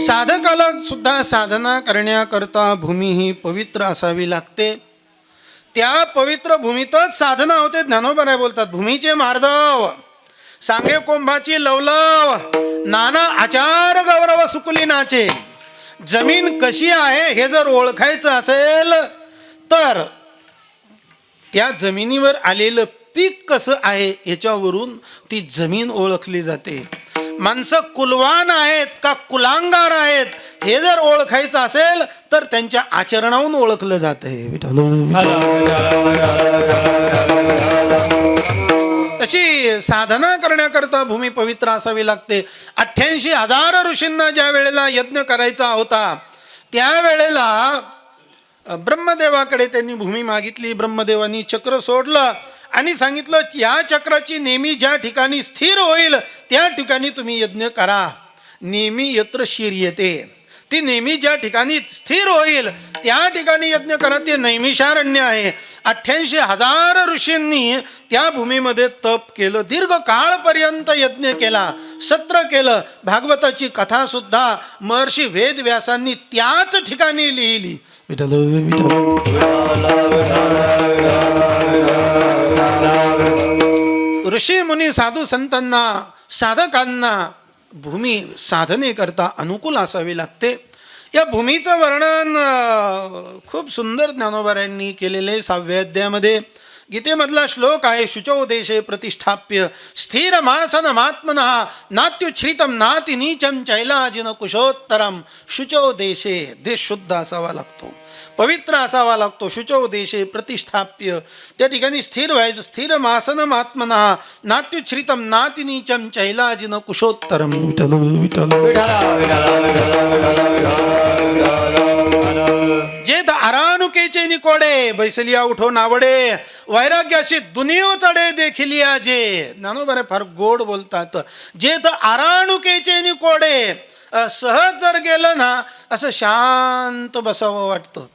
साधकाला सुद्धा साधना करण्याकरता भूमी ही पवित्र असावी लागते. त्या पवित्र भूमीतच साधना होते. ज्ञानोबाराय बोलतात, भूमीचे मार्दव सांगे कोंभाची लवलव, नाना आचार गौरव सुकुली नाचे. जमीन कशी आहे हे जर ओळखायचं असेल तर त्या जमिनीवर आलेलं पीक कसं आहे याच्यावरून ती जमीन ओळखली जाते. माणसं कुलवान आहेत का कुलांगार आहेत हे जर ओळखायचं असेल तर त्यांच्या आचरणावरून ओळखलं जाते. तशी साधना करण्याकरता भूमी पवित्र असावी लागते. 88,000 ऋषींना ज्या वेळेला यज्ञ करायचा होता त्यावेळेला ब्रह्मदेवाकडे त्यांनी भूमी मागितली. ब्रह्मदेवानी चक्र सोडलं आणि सांगितलं या चक्राची नेहमी ज्या ठिकाणी स्थिर होईल त्या ठिकाणी तुम्ही यज्ञ करा. नेहमी यत्र शीर्यते, ती नेहमी ज्या ठिकाणी स्थिर होईल त्या ठिकाणी यज्ञ करा. ते नैमिषारण्य आहे. 88,000 ऋषींनी त्या भूमीमध्ये तप केलं, दीर्घ काळपर्यंत यज्ञ केला, सत्र केलं. भागवताची कथा सुद्धा महर्षी वेदव्यासांनी त्याच ठिकाणी लिहिली. विठ्ठल ऋषी मुनी साधू संतांना साधकांना भूमी साधनेकरता अनुकूल असावी लागते. या भूमीचं वर्णन खूप सुंदर ज्ञानोबारायांनी केलेले 6व्या अध्यायामध्ये. गीतेमधला श्लोक आहे, शुचौ देशे प्रतिष्ठाप्य स्थिरमासनमात्मनः नात्युच्छ्रितं नाति नीचम चैलाजिन कुशोत्तरम. शुचौ देशे, देश शुद्ध असावा लागतो, पवित्र असावा लागतो. शुचौ देशे प्रतिष्ठाप्य, त्या ठिकाणी स्थिर व्हायचं. स्थिरमासनमात्मनः नात्युच्छ्रितं नाति नीचम चैलाजिन कुशोत्तरम. विठ्ठल जे आरानुकेचे निकोडे बैसलिया उठो नावडे वैराग्याशी दुनियो चढे देखिलिया जे. ज्ञानोबा फार गोड बोलतात. जे आरानुकेचे निकोडे, सहज जर गेलं ना असं शांत बसावं वाटतं.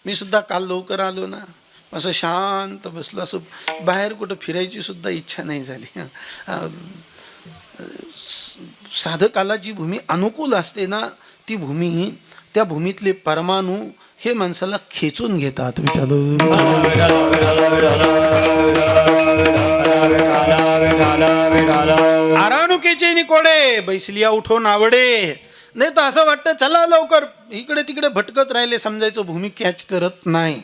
मी सुद्धा काल लवकर आलो ना, असं शांत बसलो, असं बाहेर कुठं फिरायची सुद्धा इच्छा नाही झाली. साधकाला जी भूमी अनुकूल असते ना, ती भूमी, त्या भूमीतले परमाणू हे माणसाला खेचून घेतात. आरानुकेचे निकोडे बैसलिया उठो नावडे. नाही तर असं वाटतं चला लवकर, इकडे तिकडे भटकत राहिले, समजायचं भूमी कॅच करत नाही.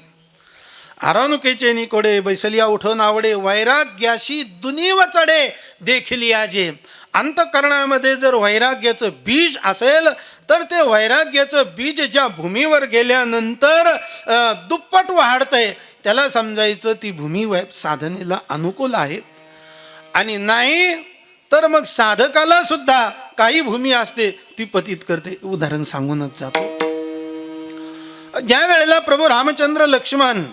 आरानुकेचे निकोडे बैसलिया उठो नावडे वैराग्याशी दुनिव चढे देखिलिया जे. अंतःकरणामध्ये जर वैराग्याचं बीज असेल तर ते वैराग्याचं बीज ज्या भूमीवर गेल्यानंतर दुप्पट वाढतंय, त्याला समजायचं ती भूमी साधनेला अनुकूल आहे. आणि नाही तर मग साधकाला सुद्धा काही भूमी असते ती पतित करते. उदाहरण सांगूनच जातो. ज्या वेळेला प्रभू रामचंद्र, लक्ष्मण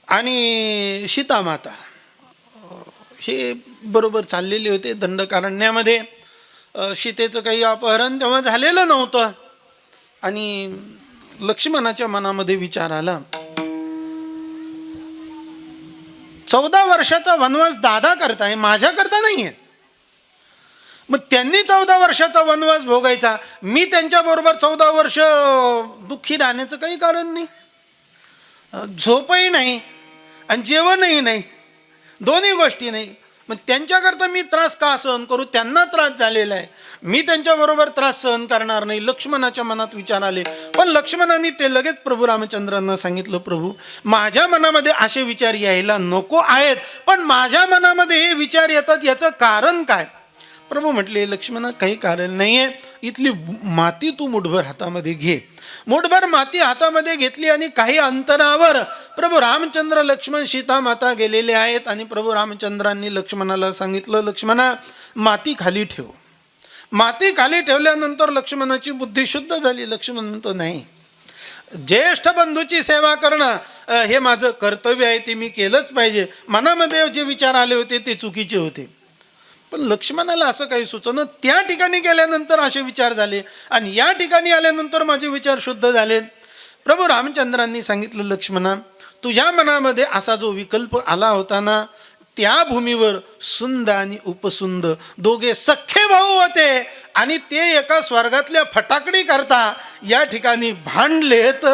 आणि सीतामाता हे बरोबर चाललेले होते दंडकारण्यामध्ये. सीतेचं काही अपहरण तेव्हा झालेलं नव्हतं आणि लक्ष्मणाच्या मनामध्ये विचार आला, 14 वर्षाचा वनवास दादा करताय, माझ्या करता नाहीये. मग त्यांनी 14 वर्षाचा वनवास भोगायचा, मी त्यांच्याबरोबर 14 वर्ष दुःखी राहण्याचं काही कारण नाही. झोपही नाही आणि जेवणही नाही, दोन्ही गोष्टी नाही. मग त्यांच्याकरता मी त्रास का सहन करू? त्यांना त्रास झालेला आहे, मी त्यांच्याबरोबर त्रास सहन करणार नाही. लक्ष्मणाच्या मनात विचार आले. पण लक्ष्मणाने ते लगेच प्रभू रामचंद्रांना सांगितलं, प्रभू माझ्या मनामध्ये असे विचार यायला नको आहेत, पण माझ्या मनामध्ये हे विचार येतात, याचं कारण काय? प्रभू म्हटले, लक्ष्मणा काही कारण नाही आहे. इथली माती तू मुठभर हातामध्ये घे. मुठभर माती हातामध्ये घेतली आणि काही अंतरावर प्रभू रामचंद्र, लक्ष्मण, सीता माता गेलेले आहेत. आणि प्रभू रामचंद्रांनी लक्ष्मणाला सांगितलं, लक्ष्मणा माती खाली ठेव. माती खाली ठेवल्यानंतर लक्ष्मणाची बुद्धी शुद्ध झाली. लक्ष्मण म्हणतो, नाही, ज्येष्ठ बंधूची सेवा करणं हे माझं कर्तव्य आहे, ते मी केलंच पाहिजे. मनामध्ये जे विचार आले होते ते चुकीचे होते. पण लक्ष्मणाला असं काही सुचना. त्या ठिकाणी गेल्यानंतर असे विचार झाले आणि या ठिकाणी आल्यानंतर माझे विचार शुद्ध झाले. प्रभू रामचंद्रांनी सांगितलं, लक्ष्मणा तुझ्या मनामध्ये असा जो विकल्प आला होता ना, त्या भूमीवर सुंद आणि उपसुंद दोघे सख्खे भाऊ होते आणि ते एका स्वर्गातल्या फटाकडी करता या ठिकाणी भांडलेत.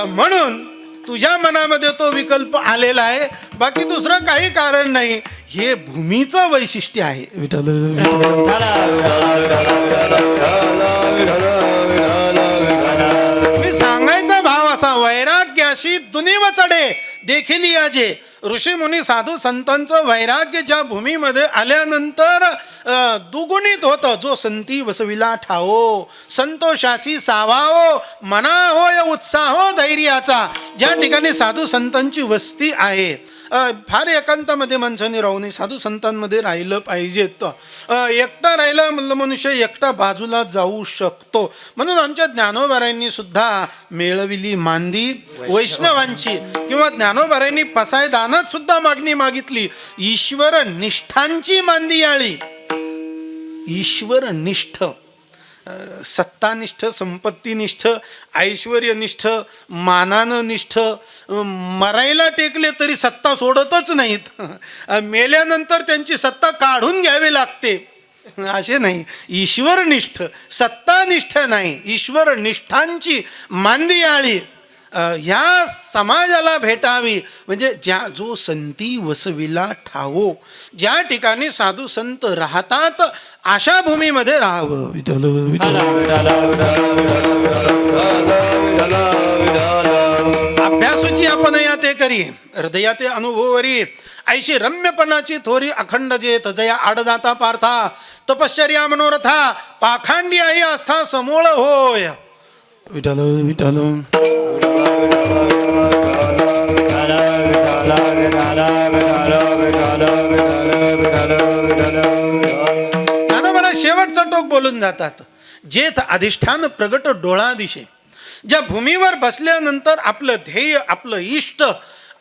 म्हणून तुझ्या मनामध्ये तो विकल्प आलेला आहे, बाकी दुसरं काही कारण नाही. हे भूमीचं वैशिष्ट्य आहे. विठ्ठल मी सांगायचा भाव असा, वैराग्याशी दुनिव चढे देखील जे. ऋषी मुनी साधू संतांचं वैराग्य ज्या भूमीमध्ये आल्यानंतर दुगुणित होतं. जो संती वसविला ठाओ संतोषाशी सावाओ मना होय उत्साहो धैर्याचा. ज्या ठिकाणी साधू संतांची वस्ती आहे, फार एकांतामध्ये माणसाने राहू नये, साधू संतांमध्ये राहिलं पाहिजेत. एकटा राहिला मनुष्य एकटा बाजूला जाऊ शकतो. म्हणून आमच्या ज्ञानोबारायांनी सुद्धा मेळविली मांदी वैष्णवांची, किंवा ज्ञानोबारायांनी पसायदान ध्यानात सुद्धा मागणी मागितली, ईश्वर निष्ठांची मांदियाळी. ईश्वर निष्ठ, सत्तानिष्ठ, संपत्तीनिष्ठ, ऐश्वर्यनिष्ठ, मानानं निष्ठ, मरायला टेकले तरी सत्ता सोडतच नाहीत, मेल्यानंतर त्यांची सत्ता काढून घ्यावी लागते असे नाही. ईश्वरनिष्ठ, सत्तानिष्ठ नाही, ईश्वर निष्ठांची मांदियाळी ह्या समाजाला भेटावी. म्हणजे जो संती वसविला ठावो, ज्या ठिकाणी साधू संत राहतात अशा भूमीमध्ये राहावं. विठ्ठल विठ्ठल. अभ्यासूची आपण या ते करी, हृदयाते अनुभवरी, ऐशी रम्यपणाची थोरी अखंड जेत जया आडदाता पार्था, तपश्चर्या मनोरथा पाखांडी आई आस्था समूळ होय. विठ्ठल विठ्ठल. ज्ञानोबा शेवटचं टोक बोलून जातात. जेथ अधिष्ठान प्रगट डोळा दिशे, ज्या भूमीवर बसल्यानंतर आपलं ध्येय, आपलं इष्ट,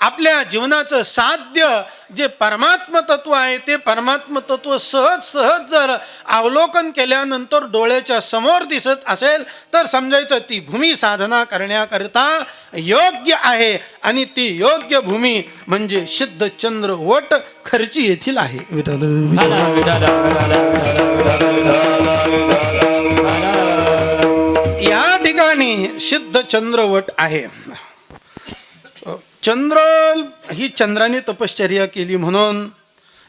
आपल्या जीवनाचं साध्य जे परमात्म तत्व आहे, ते परमात्म तत्व सहज सहज जर अवलोकन केल्यानंतर डोळ्याच्या समोर दिसत असेल तर समजायचं ती भूमी साधना करण्याकरता योग्य आहे. आणि ती योग्य भूमी म्हणजे सिद्धचंद्र वट खर्ची येथील आहे. या ठिकाणी सिद्धचंद्र वट आहे. चंद्र ही चंद्राने तपश्चर्या केली म्हणून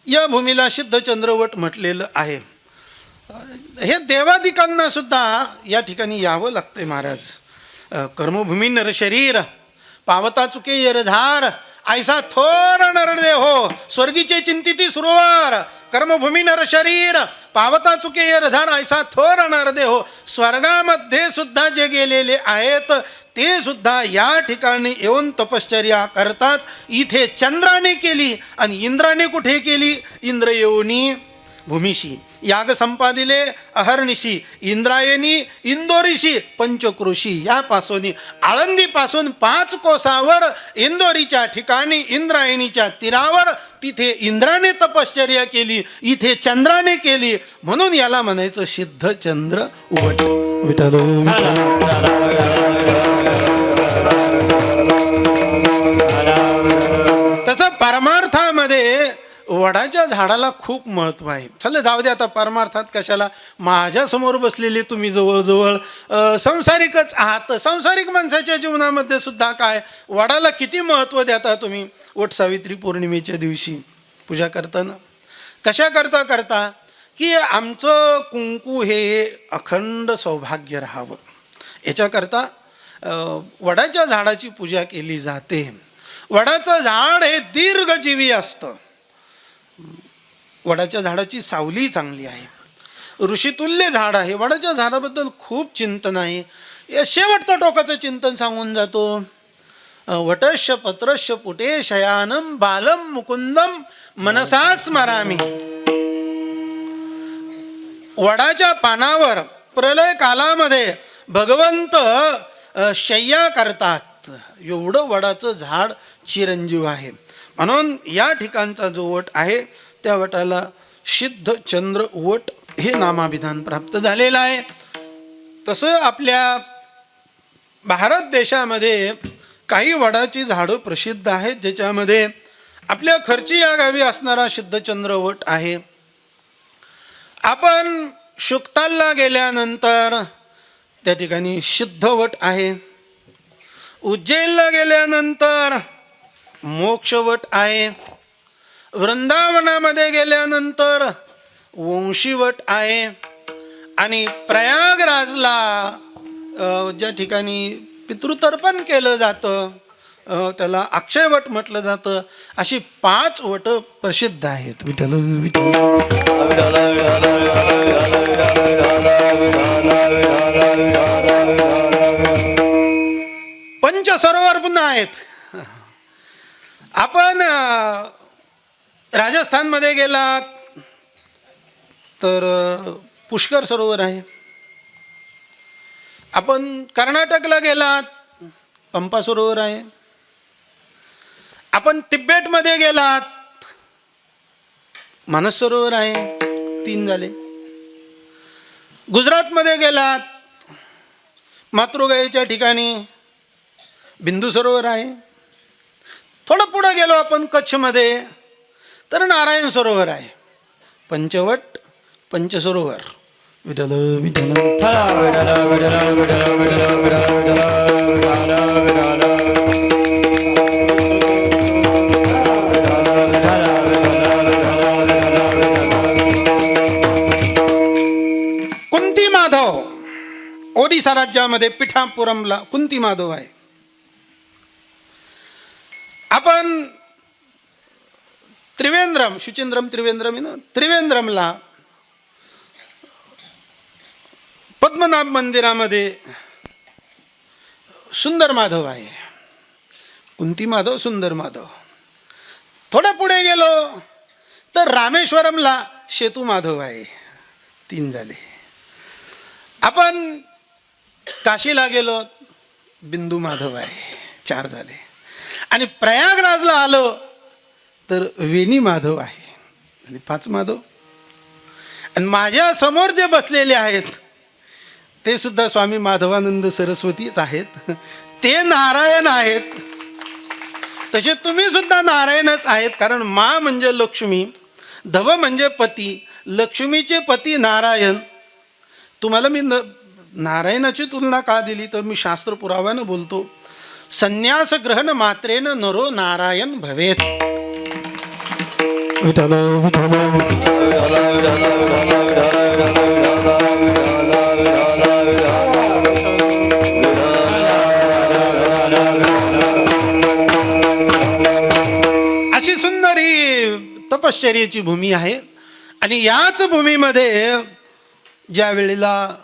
या भूमीला सिद्धचंद्रवट म्हटलेलं आहे. हे देवादिकांना सुद्धा या ठिकाणी यावं लागतंय महाराज. कर्मभूमी नर शरीर पावता चुके यरधार, ऐसा थोर नरदेहो स्वर्गीचे चिंतिती सुरवार. कर्मभूमी नर शरीर पावता चुके यरधार, ऐसा थोर नरदेहो. स्वर्गामध्ये सुद्धा जे गेलेले आहेत ते सुद्धा या ठिकाणी येऊन तपश्चर्या करतात. इथे चंद्राने केली आणि इंद्राने कुठे केली? इंद्र येऊनी भूमीशी याग संपादिले अहर्निशी, इंद्रायणी इंदोरीशी पंचक्रोशी. यापासून आळंदीपासून 5 कोसावर इंदोरीच्या ठिकाणी इंद्रायणीच्या तीरावर तिथे इंद्राने तपश्चर्या केली, इथे चंद्राने केली म्हणून याला म्हणायचं सिद्धचंद्र वट. विठ्ठल. तसं परमार्थामध्ये वडाच्या झाडाला खूप महत्त्व आहे. चला जाऊ दे आता परमार्थात कशाला. माझ्यासमोर बसलेले तुम्ही जवळजवळ संसारिकच आहात. संसारिक माणसाच्या जीवनामध्ये सुद्धा काय वडाला किती महत्त्व देता तुम्ही. वटसावित्री पौर्णिमेच्या दिवशी पूजा करताना कशा करता की आमचं कुंकू हे अखंड सौभाग्य राहावं याच्याकरता वडाच्या झाडाची पूजा केली जाते. वडाचं झाड हे दीर्घजीवी असतं. वडाच्या झाडाची सावली चांगली आहे, ऋषितुल्य झाड आहे. वडाच्या झाडाबद्दल खूप चिंतन आहे. या शेवटचं टोकाचं चिंतन सांगून जातो. वटस्य पत्रस्य पुटे शयानम बालम मुकुंदम मनसा स्मरामी. वडाच्या पानावर प्रलय कालामध्ये भगवंत शय्या करतात. एवढं वडाचं झाड चिरंजीव आहे. म्हणून या ठिकाणचा जो वट आहे त्या वटाला सिद्धचंद्र वट हे नामाभिधान प्राप्त झालेलं आहे. तसं आपल्या भारत देशामध्ये काही वडाची झाडं प्रसिद्ध आहेत, ज्याच्यामध्ये आपल्या खर्ची या गावी असणारा सिद्धचंद्र वट आहे. आपण शुक्तालला गेल्यानंतर त्या ठिकाणी सिद्धवट आहे. उज्जैनला गेल्यानंतर मोक्षवट आहे. वृंदावनामध्ये गेल्यानंतर वंशीवट आहे. आणि प्रयागराजला ज्या ठिकाणी पितृतर्पण केलं जातं त्याला अक्षयवट म्हटलं जातं. अशी 5 वट प्रसिद्ध आहेत. विठ्ठल विठ्ठल. पंचसरोवर पुन्हा आहेत. आपण राजस्थानमध्ये गेलात तर पुष्कर सरोवर आहे. आपण कर्नाटकला गेलात पंपा सरोवर आहे. आपण तिबेटमध्ये गेलात, मानस सरोवर आहे, 3 झाले. गुजरातमध्ये गेलात, मातृगयेच्या ठिकाणी बिंदू सरोवर आहे. थोडं पुढं गेलो आपण कच्छमध्ये तर नारायण सरोवर आहे. पंचवट पंचसरोवर. विठ्ठल विठ्ठल. कुंती माधव ओडिसा राज्यामध्ये पिठापुरमला कुंती माधव आहे. आपण त्रिवेंद्रम, शुचेंद्रम त्रिवेंद्रम आहे ना, त्रिवेंद्रमला पद्मनाभ मंदिरामध्ये सुंदर माधव आहे. कुंती माधव, सुंदर माधव. थोडं पुढे गेलो तर रामेश्वरमला शेतू माधव आहे. 3 झाले. आपण काशीला गेलो, बिंदू माधव आहे. 4 झाले. आणि प्रयागराजला आलो तर वेणी माधव आहे. आणि 5 माधव. आणि माझ्या समोर जे बसलेले आहेत ते सुद्धा स्वामी माधवानंद सरस्वतीच आहेत. ते नारायण आहेत. तसे तुम्ही सुद्धा नारायणच आहेत. कारण मा म्हणजे लक्ष्मी, धव म्हणजे पती, लक्ष्मीचे पती नारायण. तुम्हाला मी नारायणाची तुलना का दिली तर मी शास्त्र पुराव्यानं बोलतो. संन्यास ग्रहण मात्रेन नरो नारायण भवेत. विठ्ठल अशी सुंदर ही तपश्चर्याची भूमी आहे. आणि याच भूमीमध्ये ज्या वेळेला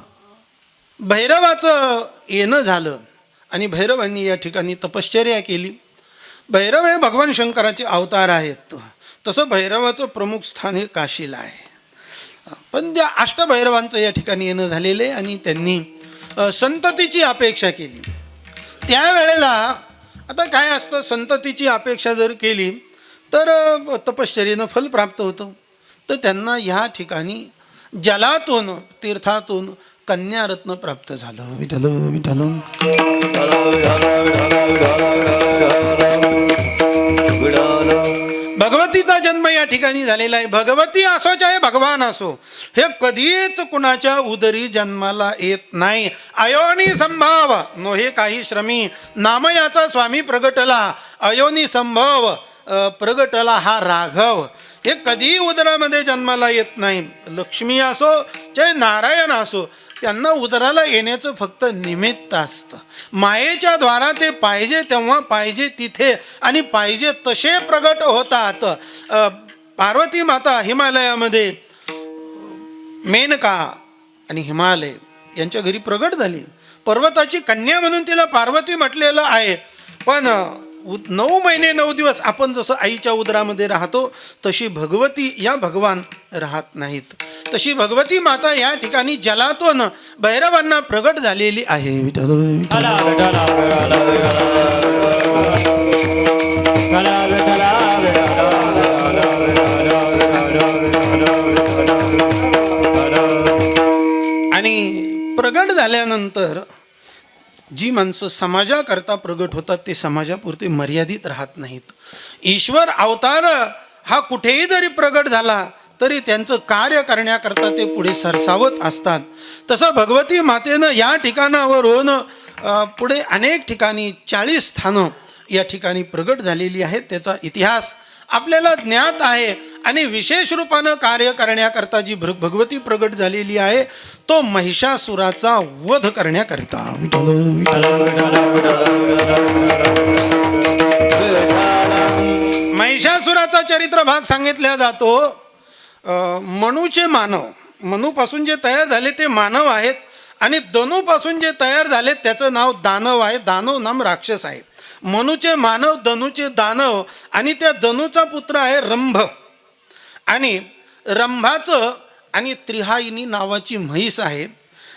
भैरवाचं येणं झालं आणि भैरवांनी या ठिकाणी तपश्चर्या केली. भैरव हे भगवान शंकराचे अवतार आहेत. तसं भैरवाचं प्रमुख स्थान हे काशीला आहे. पण त्या अष्टभैरवांचं या ठिकाणी येणं झालेलं आहे आणि त्यांनी संततीची अपेक्षा केली. त्यावेळेला आता काय असतं, संततीची अपेक्षा जर केली तर तपश्चर्येनं फल प्राप्त होतं. तर त्यांना ह्या ठिकाणी जलातून, तीर्थातून कन्यारत्न प्राप्त झालं. विठ्ठल विठ्ठल. भगवतीचा जन्म या ठिकाणी झालेला आहे. भगवती असो चाहे भगवान असो, हे कधीच कुणाच्या उदरी जन्माला येत नाही. अयोनी संभव नोहे काही श्रमी, नामयाचा स्वामी प्रगटला. अयोनी संभव प्रगटला हा राघव. हे कधीही उदरामध्ये जन्माला येत नाही. लक्ष्मी असो चाहे नारायण असो, त्यांना उदराला येण्याचं फक्त निमित्त असतं. मायेच्या द्वारा ते पाहिजे तेव्हा पाहिजे तिथे आणि पाहिजे तसे प्रगट होतात. पार्वती माता हिमालयामध्ये मेनका आणि हिमालय यांच्या घरी प्रगट झाली. पर्वताची कन्या म्हणून तिला पार्वती म्हटलेलं आहे. पण 9 महिने 9 दिवस आपण जसं आईच्या उदरामध्ये राहतो तशी भगवती या भगवान राहत नाहीत. तशी भगवती माता या ठिकाणी जलातून भैरवांना प्रगट झालेली आहे. आणि प्रगट झाल्यानंतर जी माणसं समाजाकरता प्रगट होतात ते समाजापुरते मर्यादित राहत नाहीत. ईश्वर अवतार हा कुठेही जरी प्रगट झाला तरी त्यांचं कार्य करण्याकरता ते पुढे सरसावत असतात. तसं भगवती मातेनं या ठिकाणावरून पुढे अनेक ठिकाणी 40 स्थानं या ठिकाणी प्रगट झालेली आहेत. त्याचा इतिहास आपल्याला ज्ञात आहे. आणि विशेष रूपानं कार्य करण्याकरता जी भगवती प्रगट झालेली आहे तो महिषासुराचा वध करण्याकरिता. महिषासुराचा चरित्र भाग सांगितला जातो. मनूचे मानव, मनूपासून जे तयार झाले ते मानव आहेत आणि धनूपासून जे तयार झाले त्याचं नाव दानव आहे. दानव नाम राक्षस आहे. मनूचे मानव, धनूचे दानव आणि त्या धनूचा पुत्र आहे रंभ. आणि रंभाचं आणि त्रिहायिनी नावाची म्हैस आहे.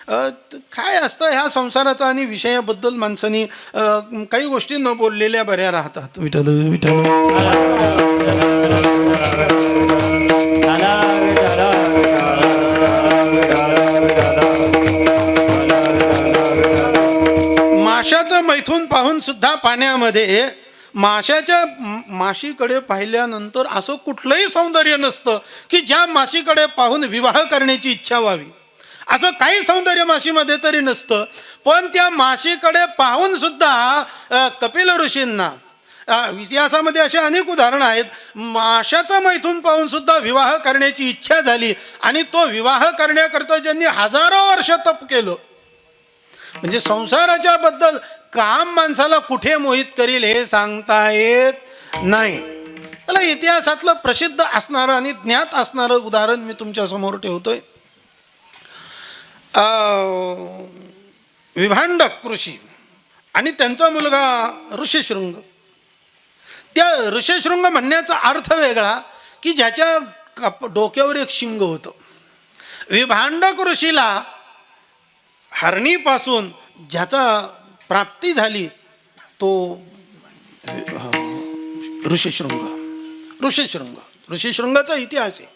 काय असतं ह्या संसाराचा आणि विषयाबद्दल माणसांनी काही गोष्टी न बोललेल्या बऱ्या राहतात. विठ्ठल विठ्ठल. माशाचं मैथून पाहून सुद्धा पाण्यामध्ये माशीकडे पाहिल्यानंतर असं कुठलंही सौंदर्य नसतं की ज्या माशीकडे पाहून विवाह करण्याची इच्छा व्हावी. असं काही सौंदर्य माशीमध्ये तरी नसतं. पण त्या माशीकडे पाहून सुद्धा कपिल ऋषींना इतिहासामध्ये असे अनेक उदाहरणं आहेत. माशाचा मैथून पाहून सुद्धा विवाह करण्याची इच्छा झाली आणि तो विवाह करण्याकरता ज्यांनी हजारो वर्ष तप केलं. म्हणजे संसाराच्या बद्दल काम माणसाला कुठे मोहित करील हे सांगता येत नाही. त्याला इतिहासातलं प्रसिद्ध असणारं आणि ज्ञात असणारं उदाहरण मी तुमच्या समोर ठेवतोय. विभांडक ऋषी आणि त्यांचा मुलगा ऋषिशृंग. त्या ऋषिशृंग म्हणण्याचा अर्थ वेगळा की ज्याच्या डोक्यावर एक शिंग होतं. विभांडक ऋषीला हरणीपासून ज्याचा प्राप्ती झाली तो ऋषिशृंगाचा इतिहास आहे.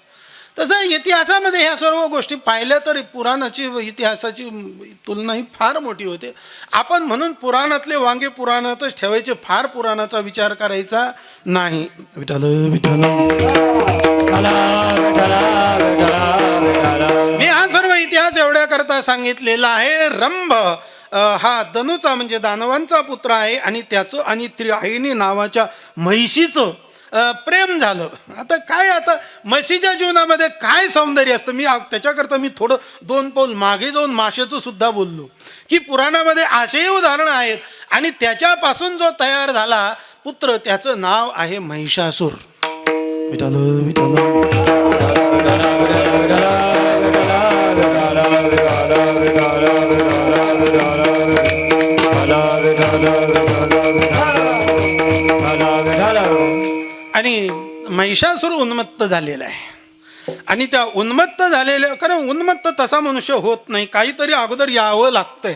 तसं इतिहासामध्ये ह्या सर्व गोष्टी पाहिल्या तरी पुराणाची व इतिहासाची तुलना ही फार मोठी होते. आपण म्हणून पुराणातले वांगे पुराणातच ठेवायचे, फार पुराणाचा विचार करायचा नाही. विठ्ठल विठ्ठल. मी हा सर्व इतिहास एवढ्या करता सांगितलेला आहे. रंभ हा धनुचा म्हणजे दानवांचा पुत्र आहे आणि त्याचं आणि त्रिआयनी नावाच्या म्हैशीचं प्रेम झालं. आता काय, आता म्हशीच्या जीवनामध्ये काय सौंदर्य असतं. त्याच्याकरता मी थोडं 2 पाऊल मागे जाऊन माशाचं सुद्धा बोललो की पुराणामध्ये असेही उदाहरणं आहेत. आणि त्याच्यापासून जो तयार झाला पुत्र त्याचं नाव आहे महिषासूर. विठ्ठल विठ्ठल. आणि महिषासूर उन्मत्त झालेला आहे. आणि त्या उन्मत्त झालेल्या, कारण उन्मत्त तसा मनुष्य होत नाही, काहीतरी अगोदर यावं लागतंय.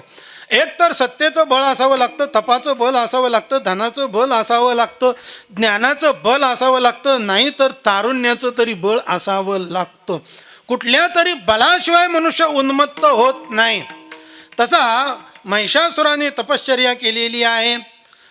एक तर सत्तेचं बळ असावं लागतं, तपाचं बल असावं लागतं, धनाचं बल असावं लागतं, ज्ञानाचं बल असावं लागतं, नाही तर तारुण्याचं तरी बळ असावं लागतं. कुठल्या तरी बलाशिवाय मनुष्य उन्मत्त होत नाही. तसा महिषासुराने तपश्चर्या केलेली आहे.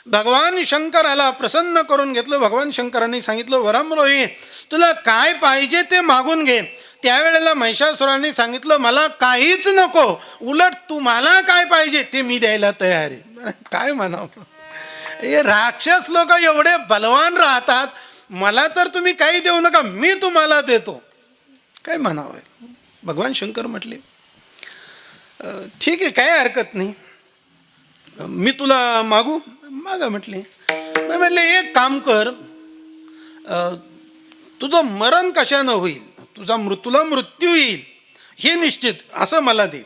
भगवान शंकराला प्रसन्न करून घेतलं. भगवान शंकरांनी सांगितलं, वरमरोही तुला काय पाहिजे ते मागून घे. त्यावेळेला महिषासुराने सांगितलं, मला काहीच नको, उलट तुम्हाला काय पाहिजे ते मी द्यायला तयार आहे. काय म्हणावं, हे राक्षस लोक एवढे बलवान राहतात, मला तर तुम्ही काही देऊ नका, मी तुम्हाला देतो. काय म्हणावं. भगवान शंकर म्हटले, ठीक आहे, काय हरकत नाही, मी तुला मागू. मागा म्हटले. मी म्हटले, एक काम कर, तुझं मरण कशानं होईल, तुला मृत्यू येईल हे निश्चित, असं मला दे.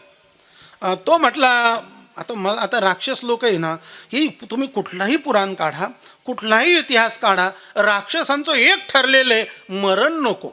तो म्हटला, आता राक्षस लोक आहे ना, ही तुम्ही कुठलाही पुराण काढा, कुठलाही इतिहास काढा, राक्षसांचं एक ठरलेलं आहे, मरण नको.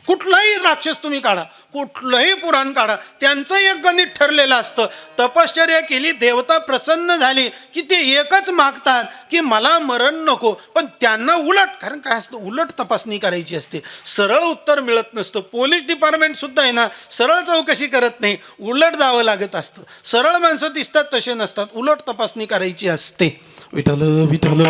कुठलाही राक्षस तुम्ही काढा, कुठलंही पुराण काढा, त्यांचं एक गणित ठरलेलं असतं. तपश्चर्या केली, देवता प्रसन्न झाली की ते एकच मागतात की मला मरण नको. पण त्यांना उलट, कारण काय असतं, उलट तपासणी करायची असते, सरळ उत्तर मिळत नसतं. पोलीस डिपार्टमेंट सुद्धा आहे ना, सरळ चौकशी करत नाही, उलट जावं लागत असतं. सरळ माणसं दिसतात तसे नसतात, उलट तपासणी करायची असते. विठ्ठल विठ्ठल.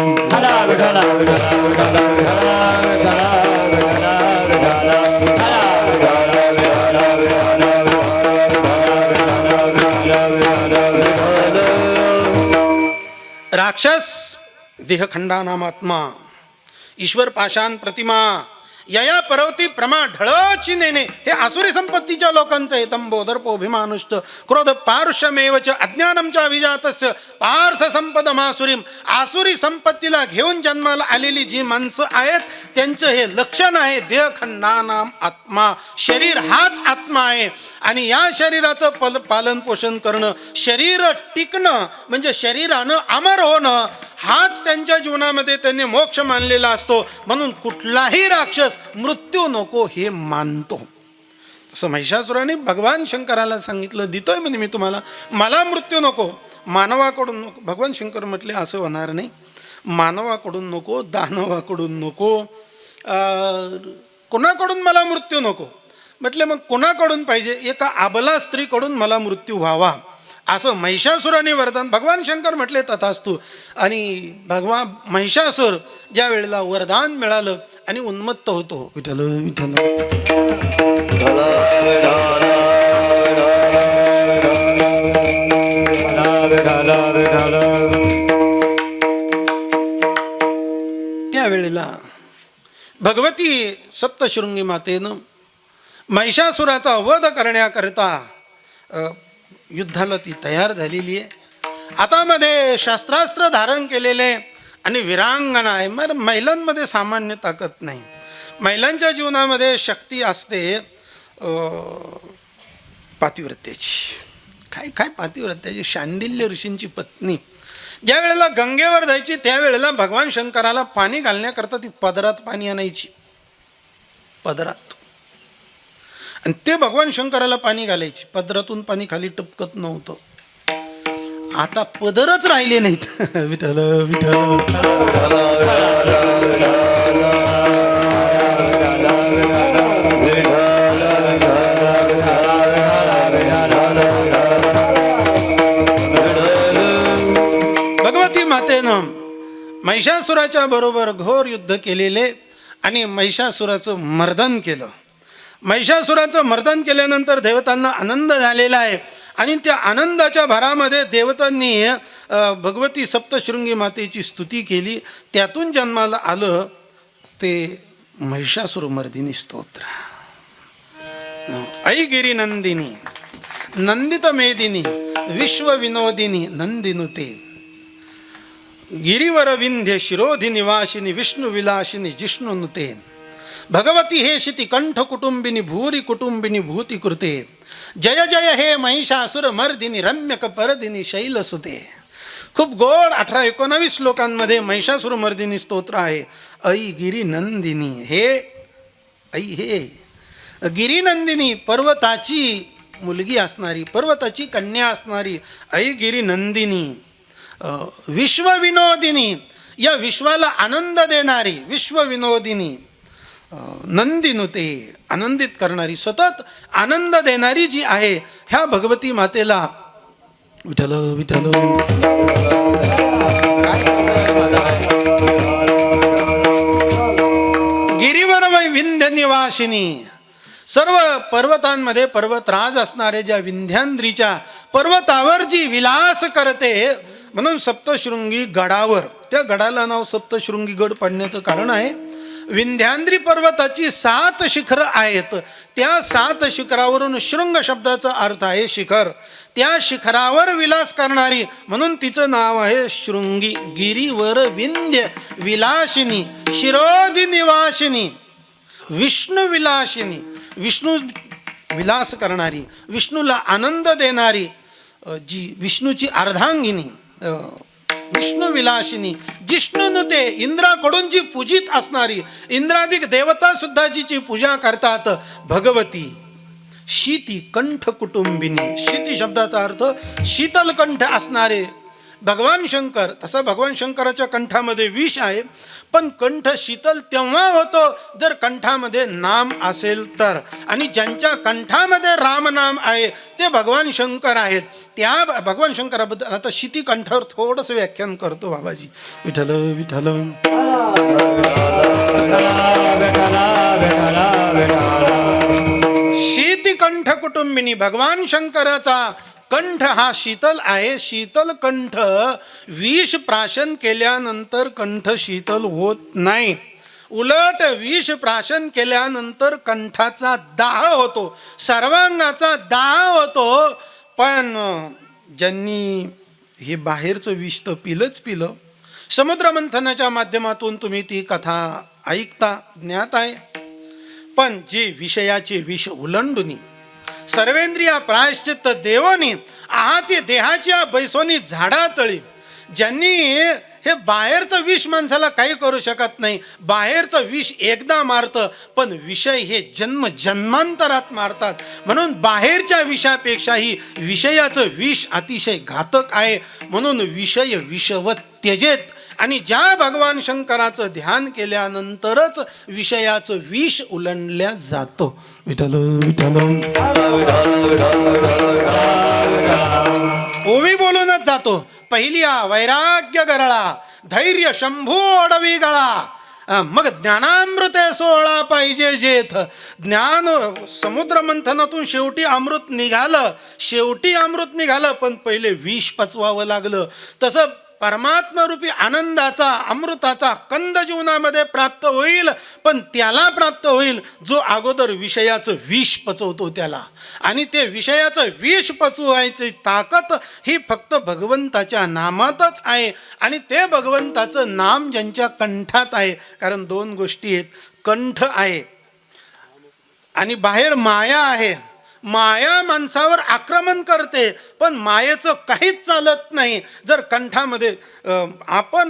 राक्षस देहखंडा नामात्मा, ईश्वर पाषाण प्रतिमा, यया पर्वती प्रमा ढळची नेणे, हे आसुरी संपत्तीच्या लोकांचं आहे. तंबो दर्पो भीमानुष्ट क्रोध पारुष्यमेवच अज्ञानमच्या विजातस्य पार्थ संपदमासुरीम. आसुरी संपत्तीला घेऊन जन्माला आलेली जी माणसं आहेत त्यांचं हे लक्षण आहे. देहखंडानाम आत्मा, शरीर हाच आत्मा आहे आणि या शरीराचं पालन पोषण करणं, शरीर टिकणं म्हणजे शरीरानं अमर होणं, हाच त्यांच्या जीवनामध्ये त्यांनी मोक्ष मानलेला असतो. म्हणून कुठलाही राक्षस मृत्यू नको हे मानतो. असं महिषासुराने भगवान शंकराला सांगितलं, देतोय म्हणे मी तुम्हाला, मला मृत्यू नको, मानवाकडून नको. भगवान शंकर म्हटले असं होणार नाही, मानवाकडून नको, दानवाकडून नको, कोणाकडून मला मृत्यू नको. म्हटले मग कोणाकडून पाहिजे, एका आबला स्त्रीकडून मला मृत्यू व्हावा, असं महिषासुराने वरदान. भगवान शंकर म्हटले तथास्तु. आणि महिषासुर ज्या वेळेला वरदान मिळालं आणि उन्मत्त होतो, विठ्ठल विठ्ठल त्यावेळेला भगवती सप्तशृंगी मातेनं महिषासुराचा वध करण्याकरता युद्धाला ती तयार झालेली आहे. हातामध्ये शस्त्रास्त्र धारण केलेले आणि वीरांगना आहे. मग महिलांमध्ये सामान्य ताकद नाही, महिलांच्या जीवनामध्ये शक्ती असते पातिव्रत्याची. काय काय पातिव्रत्याची, शांडिल्य ऋषींची पत्नी ज्या वेळेला गंगेवर जायची त्यावेळेला भगवान शंकराला पाणी घालण्याकरता ती पदरात पाणी आणायची, पदरात, आणि ते भगवान शंकराला पाणी घालायची. पदरातून पाणी खाली टपकत नव्हतं. आता पदरच राहिले नाहीत. विठ्ठल विठ्ठल भगवती मातेनं महिषासुराच्या बरोबर घोर युद्ध केलेले आणि महिषासुराचं मर्दन केलं. महिषासुराचं मर्दन केल्यानंतर देवतांना आनंद झालेला आहे आणि त्या आनंदाच्या भरामध्ये देवतांनी भगवती सप्तशृंगी मातेची स्तुती केली. त्यातून जन्माला आलं ते महिषासुरमर्दिनी स्तोत्र. ऐगिरी नंदिनी नंदित मेदिनी विश्वविनोदिनी नंदिनुते गिरिवर विंध्य शिरोधी निवासिनी विष्णु विलासिनी जिष्णुनुते भगवती हे शिती कंठ कुटुंबिनी भूरी कुटुंबिनी भूती कृते जय जय हे महिषासुर मर्दिनी रम्यक परदिनी शैलसुते. खूप गोड 18-19 श्लोकांमध्ये महिषासुर मर्दिनी स्तोत्र आहे. ऐ गिरिनंदिनी, हे ऐ हे गिरिनंदिनी, पर्वताची मुलगी असणारी, पर्वताची कन्या असणारी ऐ गिरिनंदिनी, विश्वविनोदिनी, या विश्वाला आनंद देणारी, विश्वविनोदिनी, नंदिनुते, आनंदित करणारी, सतत आनंद देणारी जी आहे, ह्या भगवती मातेला विठ्ठल विठ्ठल गिरीवर विंध्य निवासिनी, सर्व पर्वतांमध्ये पर्वतराज असणारे ज्या विंध्याद्रीच्या पर्वतावर जी विलास करते, म्हणून सप्तशृंगी गडावर, त्या गडाला नाव सप्तशृंगी गड पडण्याचं कारण आहे, विंध्याद्री पर्वताची 7 शिखरं आहेत. त्या 7 शिखरावरून शृंग शब्दाचा अर्थ आहे शिखर. त्या शिखरावर विलास करणारी म्हणून तिचं नाव आहे शृंगी. गिरीवर विंध्य विलासिनी, शिरोधी निवासिनी, विष्णू विलासिनी, विष्णू विलास करणारी, विष्णूला आनंद देणारी, जी विष्णूची अर्धांगिनी, विष्णू विलासिनी, जिष्णुनुते, इंद्राकडून जी पूजित असणारी, इंद्रादिक देवता सुद्धा जिची पूजा करतात, भगवती. शीती कंठ कुटुंबिनी, शीती शब्दाचा अर्थ शीतल कंठ असणारे भगवान शंकर. तसं भगवान शंकराच्या कंठामध्ये विष आहे, पण कंठ शीतल तेव्हा होतो जर कंठामध्ये नाम असेल तर. आणि ज्यांच्या कंठामध्ये रामनाम आहे ते भगवान शंकर आहेत. त्या भगवान शंकराबद्दल आता शीती कंठावर थोडंसं व्याख्यान करतो बाबाजी. विठ्ठल विठ्ठल शीती कंठ कुटुंबिनी, भगवान शंकराचा कंठ हा शीतल आहे. शीतल कंठ, विष प्राशन केल्यानंतर कंठ शीतल होत नाही, उलट विष प्राशन केल्यानंतर कंठाचा दाह होतो, सर्वांगाचा दाह होतो. पण ज्यांनी हे बाहेरचं विष तर पिलं, समुद्रमंथनाच्या माध्यमातून तुम्ही ती कथा ऐकता, ज्ञात आहे. पण जे विषयाचे विष उलंडुनी सर्वेंद्रिया प्रायश्चित्त देवोनी आहाती देहाच्या बैसोनी झाडातळी, ज्यांनी हे बाहेरचं विष माणसाला काही करू शकत नाही. बाहेरचं विष एकदा मारतं, पण विषय हे जन्मांतरात मारतात. म्हणून बाहेरच्या विषापेक्षाही विषयाचं विष अतिशय घातक आहे. म्हणून विषय विषवत त्यजेत. आणि ज्या भगवान शंकराचं ध्यान केल्यानंतरच विषयाचं विष उलंडल्या जातं. विठ्ठल विठ्ठल ओवी बोलूनच जातो. पहिली वैराग्य गरळा, धैर्य शंभू ओढवी गळा, मग ज्ञानामृते सोहळा पाहिजे जेथ. ज्ञान समुद्र मंथनातून शेवटी अमृत निघालं, पण पहिले विष पचवावं लागलं. तसं परमात्मरूपी आनंदाचा अमृताचा कंद जीवनामध्ये प्राप्त होईल, पण त्याला प्राप्त होईल जो अगोदर विषयाचं विष पचवतो त्याला. आणि ते विषयाचं विष पचवायची ताकद ही फक्त भगवंताच्या नामातच आहे. आणि ते भगवंताचं नाम ज्यांच्या कंठात आहे, कारण दोन गोष्टी आहेत, कंठ आहे आणि बाहेर माया आहे. माया माणसावर आक्रमण करते, पण मायेचं काहीच चालत नाही. जर कंठामध्ये आपण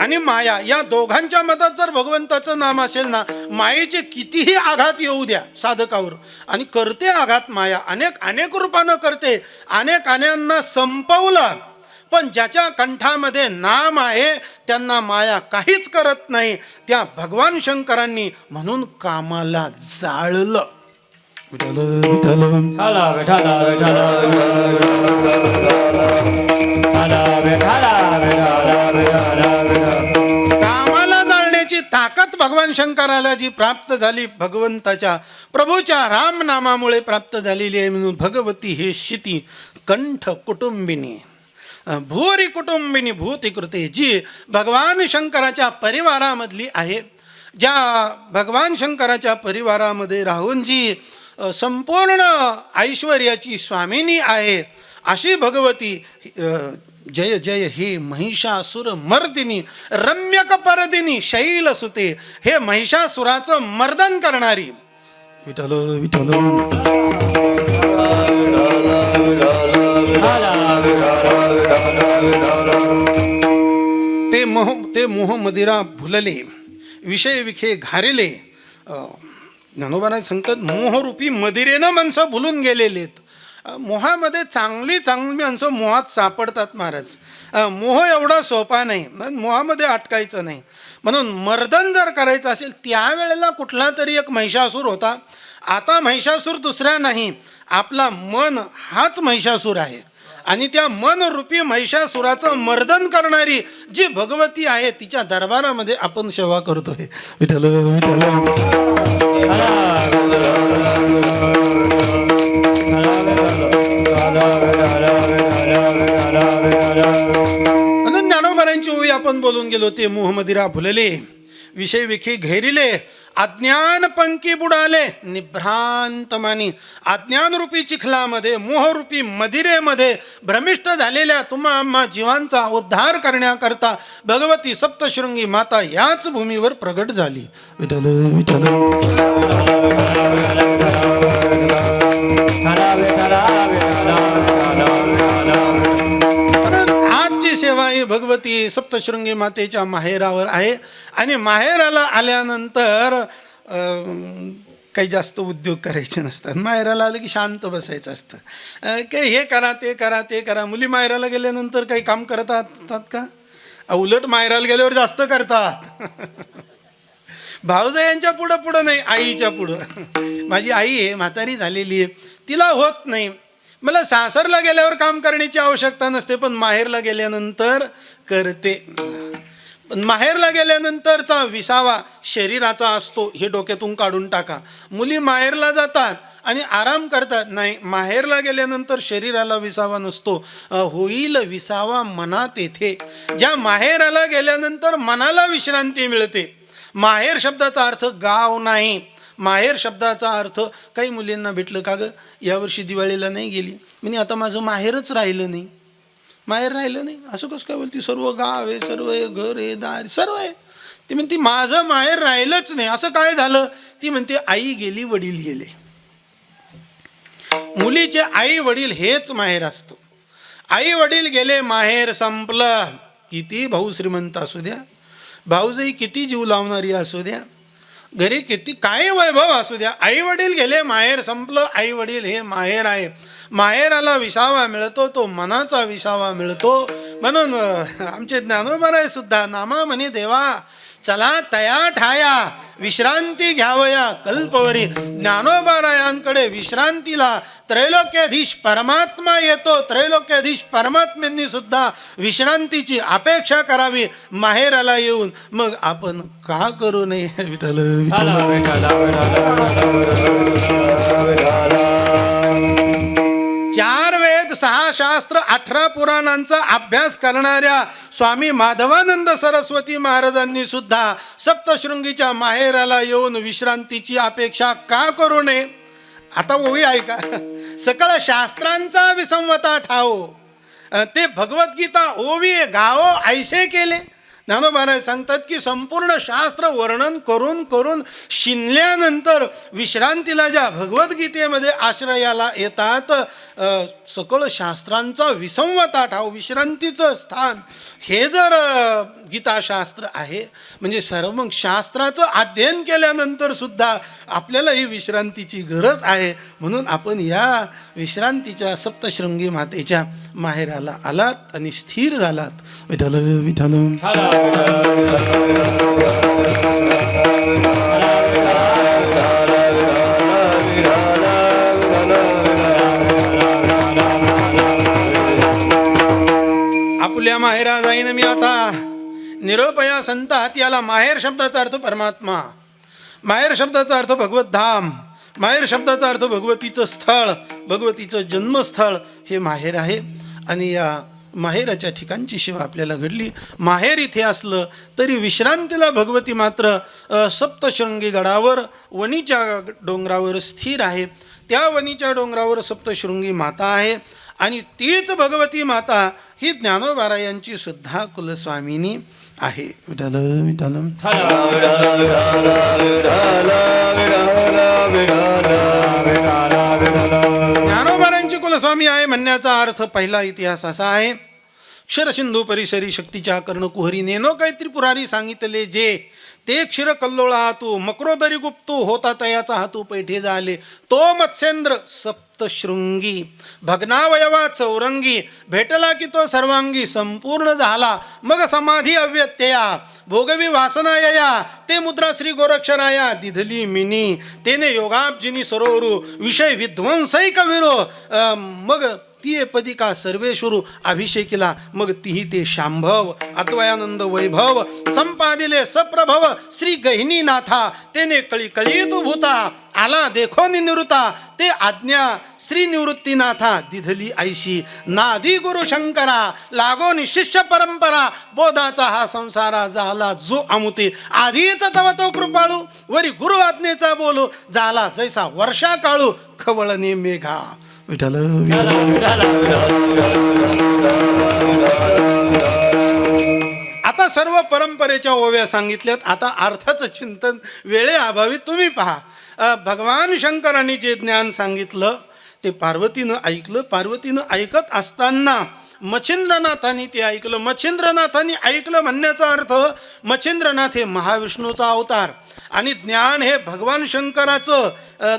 आणि माया या दोघांच्या मधात जर भगवंताचं नाम असेल ना, मायेचे कितीही आघात येऊ द्या साधकावर, आणि करते आघात माया, अनेक रूपानं करते, अनेकांना संपवलं, पण ज्याच्या कंठामध्ये नाम आहे त्यांना माया काहीच करत नाही. त्या भगवान शंकरांनी म्हणून कामाला जाळलं. विठ्ठल विठ्ठल विठाला विठाला विठाला कामाला जाळण्याची ताकद भगवान शंकराला जी प्राप्त झाली, भगवंताच्या प्रभूच्या राम नामामुळे प्राप्त झालेली आहे. म्हणून भगवती हे शिती कंठ कुटुंबिनी भूरी कुटुंबिनी भूतिकृते, जी भगवान शंकराच्या परिवारामधली आहे, ज्या भगवान शंकराच्या परिवारामध्ये राहून जी संपूर्ण ऐश्वर्याची स्वामिनी आहे, अशी भगवती जय जय हे महिषासुर मर्दिनी रम्यक परदिनी शैलसुते, हे महिषासुराचं मर्दन करणारी. विठ्ठल विठ्ठल ते मोह मदिरा भुलले, विषय विखे घारिले. ज्ञानोबाराज सांगतात, मोहरूपी मदिरेनं माणसं भुलून गेलेलेत. मोहामध्ये चांगली माणसं मोहात सापडतात महाराज. मोह एवढा सोपा नाही, मोहामध्ये अटकायचं नाही. म्हणून मर्दन जर करायचं असेल, त्यावेळेला कुठला तरी एक महिषासूर होता. आता महिषासूर दुसरा नाही, आपला मन हाच महिषासूर आहे. आणि त्या मनरूपी महिषासुराचं मर्दन करणारी जी भगवती आहे, तिच्या दरबारामध्ये आपण सेवा करतोय. विठ्ठल विठ्ठल म्हणून ज्ञानोबारांची ओवी आपण बोलून गेलो. ते मोहमदिरा भुलले, विषय विखे घेरिले, अज्ञान पंकी बुडाले निभ्रांत मानी. अज्ञानरूपी चिखलामध्ये, मोहरूपी मदिरेमध्ये भ्रमिष्ट झालेल्या तुम्हा आम्हा जीवांचा उद्धार करण्याकरता भगवती सप्तशृंगी माता याच भूमीवर प्रगट झाली. विठ्ठल विठ्ठल आजची सेवा ही भगवती सप्तशृंगी मातेच्या माहेरावर आहे. आणि माहेराला आल्यानंतर काही जास्त उद्योग करायचे नसतात. माहेराला आलं की शांत बसायचं असतं. काही हे करा ते करा ते करा. मुली माहेराला गेल्यानंतर काही काम करतात का? उलट माहेराला गेल्यावर जास्त करतात. भाऊजायांच्या पुढं नाही, आईच्या पुढं. माझी आई आहे, म्हातारी झालेली आहे, तिला होत नाही. मला सासरला गेल्यावर काम करण्याची आवश्यकता नसते, पण माहेरला गेल्यानंतर करते. पण माहेरला गेल्यानंतरचा विसावा शरीराचा असतो, हे डोक्यातून काढून टाका. मुली माहेरला जातात आणि आराम करतात. नाही, माहेरला गेल्यानंतर शरीराला विसावा नसतो, होईल विसावा मनात येथे. ज्या माहेराला गेल्यानंतर मनाला विश्रांती मिळते. माहेर शब्दाचा अर्थ गाव नाही. माहेर शब्दाचा अर्थ, काही मुलींना भेटलं, का गं यावर्षी दिवाळीला नाही गेली? म्हणजे आता माझं माहेरच राहिलं नाही. माहेर राहिलं नाही असं कसं काय बोलती? सर्व गाव आहे, सर्व आहे, घर आहे, दार सर्व आहे. ती म्हणते माझं माहेर राहिलंच नाही. असं काय झालं? ती म्हणते आई गेली, वडील गेले. मुलीचे आई वडील हेच माहेर असतं. आई वडील गेले, माहेर संपलं. किती भाऊ श्रीमंत असू द्या, भाऊजाई किती जीव लावणारी असू द्या, घरी किती काय वैभव असू द्या, आई वडील गेले माहेर संपलं. आई वडील हे माहेर आहे. माहेराला विसावा मिळतो तो मनाचा विसावा मिळतो. म्हणून आमचे ज्ञानोबराय सुद्धा नामा म्हणे देवा चला तया ठाया विश्रांती घ्यावया कल्पवरी. ज्ञानोबरायांकडे विश्रांतीला त्रैलोक्याधीश परमात्मा येतो. त्रैलोक्याधीश परमात्म्यांनी सुद्धा विश्रांतीची अपेक्षा करावी माहेराला येऊन. मग आपण का करू नये? विठ्ठल विठ्ठला, विठ्ठला, चार वेद 6 शास्त्र 18 पुराणांचा अभ्यास करणाऱ्या स्वामी माधवानंद सरस्वती महाराजांनी सुद्धा सप्तशृंगीच्या माहेराला येऊन विश्रांतीची अपेक्षा का करू नये? आता ओवी ऐका. सकळ शास्त्रांचा विसंवता ठाओ ते भगवद्गीता ओवी गावो ऐसे केले. ज्ञानोबा सांगतात की संपूर्ण शास्त्र वर्णन करून करून शिनल्यानंतर विश्रांतीला ज्या भगवद्गीतेमध्ये आश्रयाला येतात, सकळ शास्त्रांचा विसंवता ठाव विश्रांतीचं स्थान हे जर गीताशास्त्र आहे म्हणजे सर्व मग शास्त्राचं अध्ययन केल्यानंतर सुद्धा आपल्याला ही विश्रांतीची गरज आहे. म्हणून आपण या विश्रांतीच्या सप्तशृंगी मातेच्या माहेराला आलात आणि स्थिर झालात. विठ्ठल विठ्ठल. आपल्या माहेरा जाईन मी आता. निरोपया संतात याला माहेर शब्दाचा अर्थ परमात्मा, माहेर शब्दाचा अर्थ भगवत धाम, माहेर शब्दाचा अर्थ भगवतीचं स्थळ, भगवतीचं जन्मस्थळ हे माहेर आहे. आणि या माहेराच्या ठिकाणची शिवा आपल्याला घडली. माहेर इथे असलं तरी विश्रांतीला भगवती मात्र सप्तशृंगी गडावर वणीच्या डोंगरावर स्थिर आहे. त्या वणीच्या डोंगरावर सप्तशृंगी माता आहे आणि तीच भगवती माता ही ज्ञानोबारायांची सुद्धा कुलस्वामिनी आहे. विठ्ठल विठ्ठल. ज्ञानोबारायांची कुलस्वामी आहे म्हणण्याचा अर्थ पहिला इतिहास असा आहे. क्षरसिंधू परिसरी शक्तीच्या कर्णकुहरी नेनो काही त्रिपुरारी सांगितले जे ते क्षीर कल्लोळा हातू मकरोदरी गुप्तू होता तयाचा हातू पैठे झाले. तो मत्स्येंद्र सप्तशृंगी भग्नावयवा चौरंगी भेटला की तो सर्वांगी संपूर्ण झाला. मग समाधी अव्यत्यया भोगवी वासना यया ते मुद्रा श्री गोरक्षराया दिधली मिनी तेने योगाब्जिनी सरोवरू विषय विध्वंसैक विरो. मग ती पदिका सर्वेश्वरू अभिषेकिला मग तीही ते शांभव अद्वयानंद वैभव संपादिले सप्रभव श्री गहिनीनाथा तेने कळी कळीतू भूता आला देखो निवृत्ता ते आज्ञा श्री निवृत्तीनाथा दिधली ऐशी नादी गुरु शंकरा लागो शिष्य परंपरा बोधाचा हा संसारा झाला जो अमुते आधीच तव तो कृपाळू वरी गुरु आज्ञेचा बोलू झाला जैसा वर्षा काळू खवळणे मेघा. विठ्ठल. आता सर्व परंपरेच्या ओव्या सांगितल्यात. आता अर्थाचं चिंतन वेळेअभावी तुम्ही पहा. भगवान शंकरांनी जे ज्ञान सांगितलं ते पार्वतीनं ऐकलं. पार्वतीनं ऐकत असताना मच्छिंद्रनाथांनी ते ऐकलं. मच्छिंद्रनाथांनी ऐकलं म्हणण्याचा अर्थ मच्छिंद्रनाथ हे महाविष्णूचा अवतार आणि ज्ञान हे भगवान शंकराचं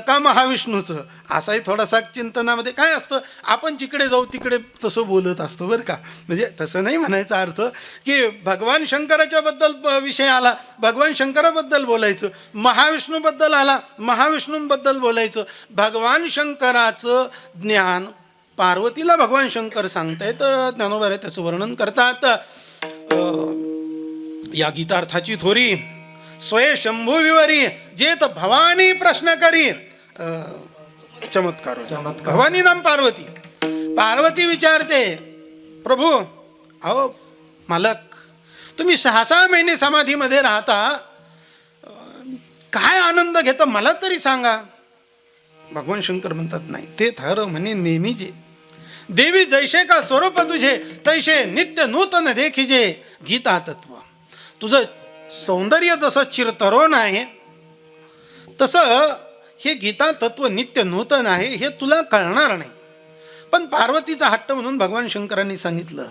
का महाविष्णूचं असाही थोडासा चिंतनामध्ये काय असतं. आपण जिकडे जाऊ तिकडे तसं बोलत असतो बरं का. म्हणजे तसं नाही म्हणायचा अर्थ की भगवान शंकराच्या बद्दल विषय आला भगवान शंकराबद्दल बोलायचं, महाविष्णूबद्दल आला महाविष्णूंबद्दल बोलायचं. भगवान शंकराचं ज्ञान पार्वतीला भगवान शंकर सांगतायत. ज्ञानोबा त्याचं वर्णन करतात. या गीतार्थाची थोरी स्वय शंभू विवरी जेत भवानी प्रश्न करी. चमत्कार भवानी नाम पार्वती. पार्वती विचारते प्रभू अहो मालक तुम्ही 6 महिने समाधीमध्ये राहता काय आनंद घेता मला तरी सांगा. भगवान शंकर म्हणतात नाही ते ठर म्हणे नेहमीचे देवी जैसे का स्वरूप तुझे तैसे नित्य नूतन देखिजे गीता तत्व. तुझं सौंदर्य जसं चिरतरोण आहे तसं हे गीता तत्व नित्य नूतन आहे हे तुला कळणार नाही. पण पार्वतीचा हट्ट म्हणून भगवान शंकरांनी सांगितलं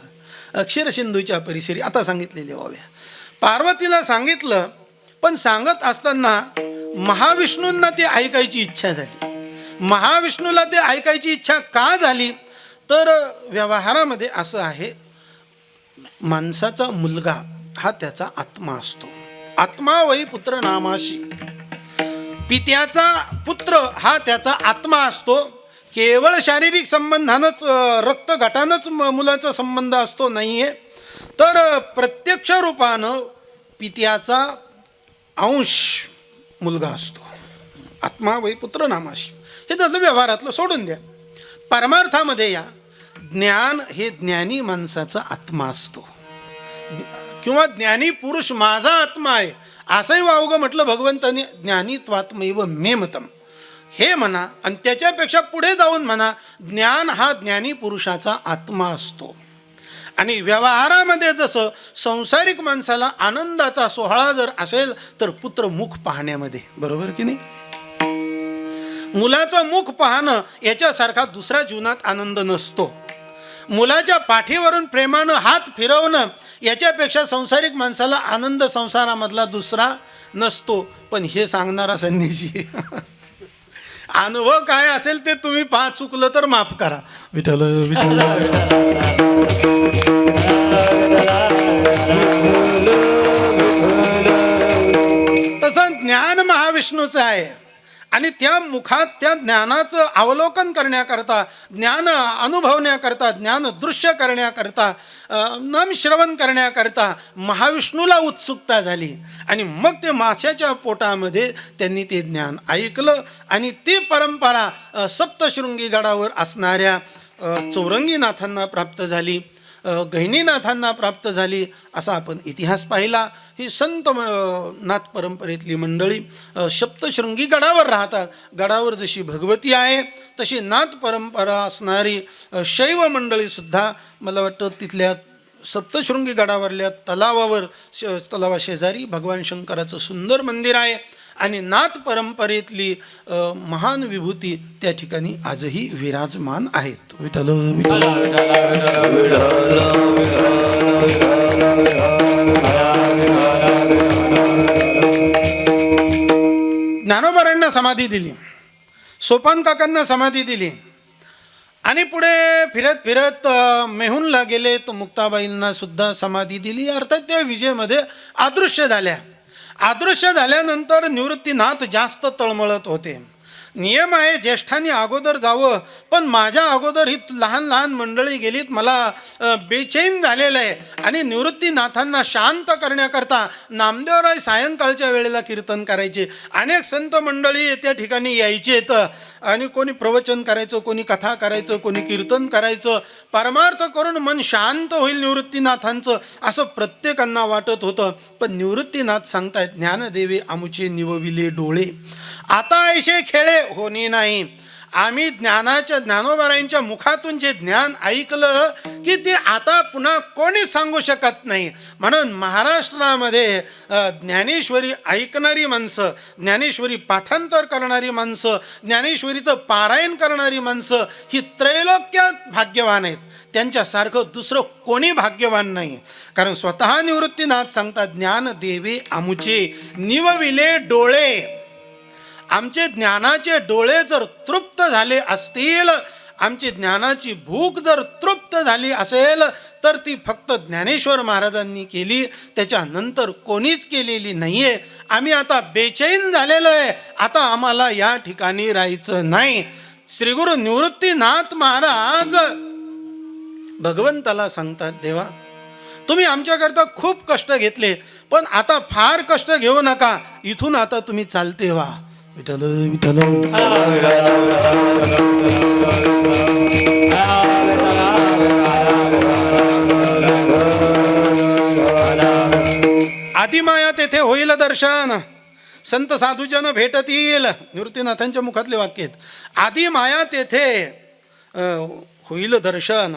क्षीरसिंधूच्या परिसरी आता सांगितलेली ओव्या. पार्वतीला सांगितलं, पण सांगत असताना महाविष्णूंना ते ऐकायची इच्छा झाली. महाविष्णूला ते ऐकायची इच्छा का झाली, तर व्यवहारामध्ये असं आहे, माणसाचा मुलगा हा त्याचा आत्मा असतो. आत्मा वै पुत्र नामाशी, पित्याचा पुत्र हा त्याचा आत्मा असतो. केवळ शारीरिक संबंधानंच रक्तगटानंच मुलाचा संबंध असतो नाही आहे, तर प्रत्यक्ष रूपानं पित्याचा अंश मुलगा असतो. आत्मा वै पुत्र नामाशी, हे त्यातलं व्यवहारातलं सोडून द्या. परमार्थामध्ये या, ज्ञान हे ज्ञानी माणसाचा आत्मा असतो, किंवा ज्ञानी पुरुष माझा आत्मा आहे असंही वावगं म्हटलं भगवंताने. ज्ञानीत्वात्मैव मे मतम हे म्हणा, आणि त्याच्यापेक्षा पुढे जाऊन म्हणा, ज्ञान हा ज्ञानी पुरुषाचा आत्मा असतो. आणि व्यवहारामध्ये जसं सांसारिक माणसाला आनंदाचा सोहळा जर असेल तर पुत्र मुख पाहण्यामध्ये, बरोबर की नाही? मुलाचं मुख पाहणं याच्यासारखा दुसऱ्या जीवनात आनंद नसतो. मुलाच्या पाठीवरून प्रेमानं हात फिरवणं याच्यापेक्षा सांसारिक माणसाला आनंद संसारामधला दुसरा नसतो. पण हे सांगणारा संन्यासी अनुभव काय असेल ते तुम्ही चुकलं तर माफ करा. विठ्ठल विठ्ठल तसं ज्ञान महाविष्णूचं आहे, आणि त्या मुखात त्या ज्ञानाचं अवलोकन करण्याकरता, ज्ञान अनुभवण्याकरता, ज्ञान दृश्य करण्याकरता, नाम श्रवण करण्याकरता महाविष्णूला उत्सुकता झाली. आणि मग ते माशाच्या पोटामध्ये त्यांनी ते ज्ञान ऐकलं, आणि ती परंपरा सप्तशृंगी गडावर असणाऱ्या चौरंगीनाथांना प्राप्त झाली, गहिनीनाथांना प्राप्त झाली, असा आपण इतिहास पाहिला. ही संत नाथ परंपरेतली मंडळी सप्तशृंगी गडावर राहतात. गडावर जशी भगवती आहे तशी नाथ परंपरा असणारी शैव मंडळीसुद्धा, मला वाटतं तिथल्या सप्तशृंगी गडावरल्या तलावाशेजारी भगवान शंकराचं सुंदर मंदिर आहे. आणि नाथ परंपरेतली महान विभूती त्या ठिकाणी आजही विराजमान आहेत. विठ्ठल विठ्ठल ज्ञानोबारांना समाधी दिली, सोपान काकांना समाधी दिली, आणि पुढे फिरत फिरत मेहुणला गेले तर मुक्ताबाईंना सुद्धा समाधी दिली. अर्थात त्या विजेमध्ये अदृश्य झाल्या. अदृश्य झाल्यानंतर निवृत्तीनाथ जास्त तळमळत होते. नियम आहे ज्येष्ठांनी अगोदर जावं, पण माझ्या अगोदर ही लहान लहान मंडळी गेलीत, मला बेचैन झालेलं आहे. आणि निवृत्तीनाथांना शांत करण्याकरता नामदेवराय सायंकाळच्या वेळेला कीर्तन करायचे. अनेक संत मंडळी त्या ठिकाणी यायचे, आणि कोणी प्रवचन करायचं, कोणी कथा करायचं, कोणी कीर्तन करायचं. परमार्थ करून मन शांत होईल निवृत्तीनाथांचं, असं प्रत्येकांना वाटत होतं. पण निवृत्तीनाथ सांगतायत, ज्ञानदेवे आमुचे निवविले डोळे, आता ऐशे खेळे होणी नाही. आम्ही ज्ञानोबारायांच्या मुखातून जे ज्ञान ऐकलं की ते आता पुन्हा कोणीच सांगू शकत नाही. म्हणून महाराष्ट्रामध्ये ज्ञानेश्वरी ऐकणारी माणसं, ज्ञानेश्वरी पाठांतर करणारी माणसं, ज्ञानेश्वरीचं पारायण करणारी माणसं ही त्रैलोक्यात भाग्यवान आहेत. त्यांच्यासारखं दुसरं कोणी भाग्यवान नाही. कारण स्वतः निवृत्तीनाथ सांगतात, ज्ञान देवे आमुचे निवविले डोळे. आमचे ज्ञानाचे डोळे जर तृप्त झाले असतील, आमची ज्ञानाची भूक जर तृप्त झाली असेल, तर ती फक्त ज्ञानेश्वर महाराजांनी केली, त्याच्यानंतर कोणीच केलेली नाही आहे. आम्ही आता बेचैन झालेलो आहे, आता आम्हाला या ठिकाणी राहायचं नाही. श्रीगुरु निवृत्तीनाथ महाराज भगवंताला सांगतात, देवा तुम्ही आमच्याकरता खूप कष्ट घेतले, पण आता फार कष्ट घेऊ नका, इथून आता तुम्ही चालते व्हा. विठ्ठल विठ्ठल आदिमाया तेथे होईल दर्शन, संत साधूजन भेटतील. निवृत्तीनाथांच्या मुखातले वाक्य आहेत. आदिमाया तेथे होईल दर्शन.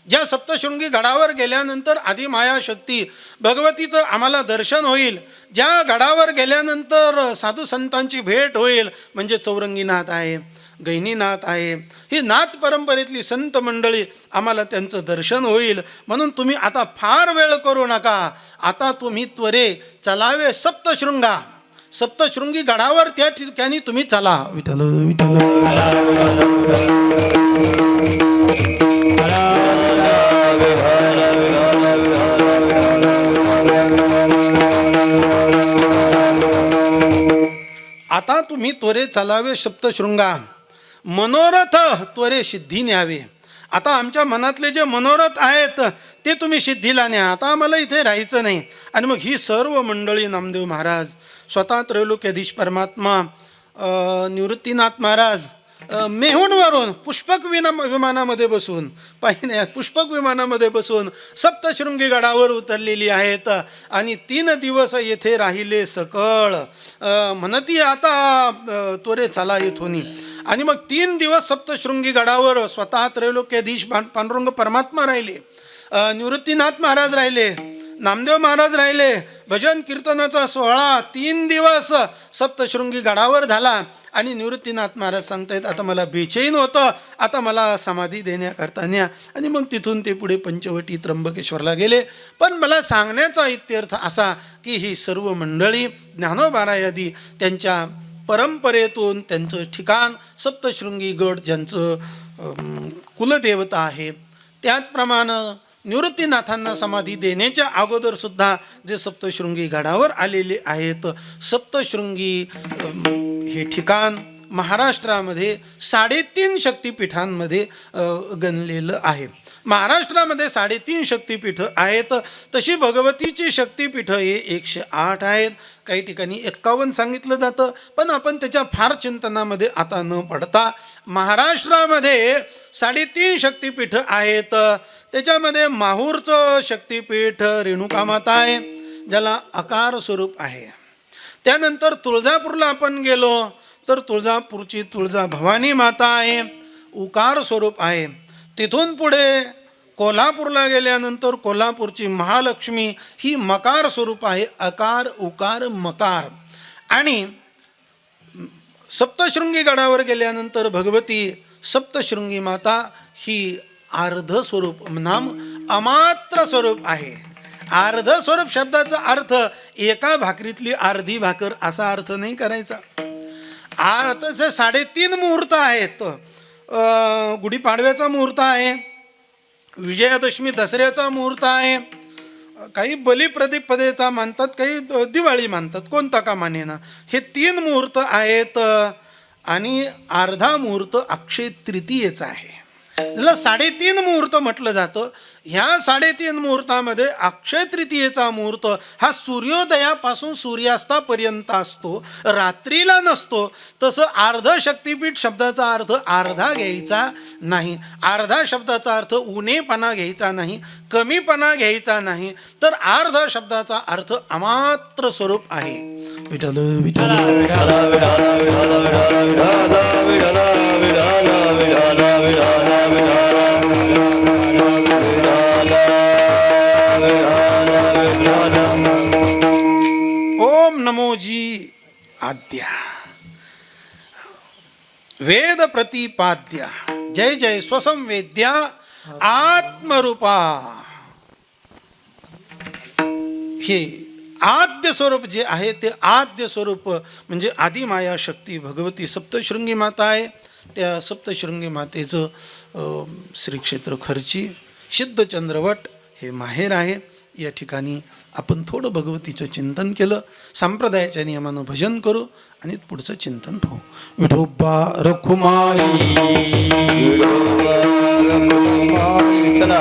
ज्या सप्तशृंगी गडावर गेल्यानंतर आदिमाया शक्ती भगवतीचं आम्हाला दर्शन होईल, ज्या गडावर गेल्यानंतर साधू संतांची भेट होईल, म्हणजे चौरंगीनाथ आहे, गहिनीनाथ आहे. ही नाथ परंपरेतली संत मंडळी, आम्हाला त्यांचं दर्शन होईल. म्हणून तुम्ही आता फार वेळ करू नका. आता तुम्ही त्वरे चलावे सप्तशृंगा. सप्तशृंगी गडावर त्या ठिकाणी तुम्ही चला. विठ्ठल विठ्ठल. आता तुम्ही त्वरे चालावे सप्तशृंगा. मनोरथ त्वरे सिद्धी न्यावे. आता आमच्या मनातले जे मनोरथ आहेत ते तुम्ही सिद्धीला न्या. आता आम्हाला इथे राहायचं नाही. आणि मग ही सर्व मंडळी, नामदेव महाराज, स्वतः त्रैलोक्याधीश परमात्मा, निवृत्तीनाथ महाराज, मेहुणवरून पुष्पक विमानामध्ये बसून, पाहिजे पुष्पक विमानामध्ये बसून सप्तशृंगी गडावर उतरलेली आहेत. आणि 3 दिवस येथे राहिले सकळ. म्हणती आता त्वरे चला येथोनी. आणि मग 3 दिवस सप्तशृंगी गडावर स्वतः त्रैलोक्याधीश पांडुरंग परमात्मा राहिले, निवृत्तीनाथ महाराज राहिले, नामदेव महाराज राहिले. भजन कीर्तनाचा सोहळा 3 दिवस सप्तशृंगी गडावर झाला. आणि निवृत्तीनाथ महाराज सांगतायत, आता मला बेचैन होतं, आता मला समाधी देण्याकरता न्या. आणि मग तिथून ते पुढे पंचवटी त्र्यंबकेश्वरला गेले. पण मला सांगण्याचा इत्यर्थ असा की ही सर्व मंडळी ज्ञानोबारायादी त्यांच्या परंपरेतून त्यांचं ठिकाण सप्तशृंगी गड ज्यांचं कुलदेवता आहे, त्याचप्रमाणे निवृत्तीनाथांना समाधी देण्याच्या अगोदरसुद्धा जे सप्तशृंगी गडावर आलेले आहेत, सप्तशृंगी हे ठिकाण महाराष्ट्रामध्ये 3.5 शक्तिपीठांमध्ये गणलेलं आहे. महाराष्ट्रामध्ये 3.5 शक्तिपीठं आहेत. तशी भगवतीची शक्तिपीठं हे 108 आहेत. काही ठिकाणी 51 सांगितलं जातं. पण आपण त्याच्या फार चिंतनामध्ये आता न पडता महाराष्ट्रामध्ये 3.5 शक्तिपीठं आहेत. त्याच्यामध्ये माहूरचं शक्तिपीठ रेणुकामाता आहे, ज्याला आकार स्वरूप आहे. त्यानंतर तुळजापूरला आपण गेलो तर तुळजापूरची तुळजा भवानी माता आहे, उकार स्वरूप आहे. तिथून पुढे कोल्हापूरला गेल्यानंतर कोल्हापूरची महालक्ष्मी ही मकार स्वरूप आहे, अकार उकार मकार. आणि सप्तशृंगी गडावर गेल्यानंतर भगवती सप्तशृंगी माता ही अर्ध स्वरूप नाम अमात्र स्वरूप आहे. अर्ध स्वरूप शब्दाचा अर्थ एका भाकरीतली अर्धी भाकर असा अर्थ नाही करायचा. अर्थाचे 3.5 मुहूर्त आहेत. गुढीपाडव्याचा मुहूर्त आहे, विजयादशमी दसऱ्याचा मुहूर्त आहे, काही बलिप्रतिपदेचा मानतात, काही दिवाळी मानतात, कोणता का मानेना. हे 3 मुहूर्त आहेत. आणि अर्धा मुहूर्त अक्षय तृतीयेचा आहे, ज्याला 3.5 मुहूर्त म्हटलं जातं. ह्या 3.5 मुहूर्तामध्ये अक्षय तृतीयेचा मुहूर्त हा सूर्योदयापासून सूर्यास्तापर्यंत असतो, रात्रीला नसतो. तसं अर्ध शक्तिपीठ शब्दाचा अर्थ अर्धा घ्यायचा नाही. अर्धा शब्दाचा अर्थ उणेपणा घ्यायचा नाही, कमीपणा घ्यायचा नाही, तर अर्ध शब्दाचा अर्थ अमात्र स्वरूप आहे. विठ्ठल ओम नमोजी आद्या वेद प्रतिपाद्या जय जय स्वसंवेद्या आत्मरूपा. हे आद्य स्वरूप जे आहे ते आद्य स्वरूप म्हणजे आदिमाया शक्ती भगवती सप्तशृंगी माता आहे. त्या सप्तशृंगी मातेचं श्री क्षेत्र खर्ची सिद्धचंद्रवट हे माहेर आहे. या ठिकाणी आपण थोडं भगवतीचं चिंतन केलं, संप्रदायाच्या नियमानं भजन करू आणि पुढचं चिंतन पाहू. विठोबा रखुमाई चला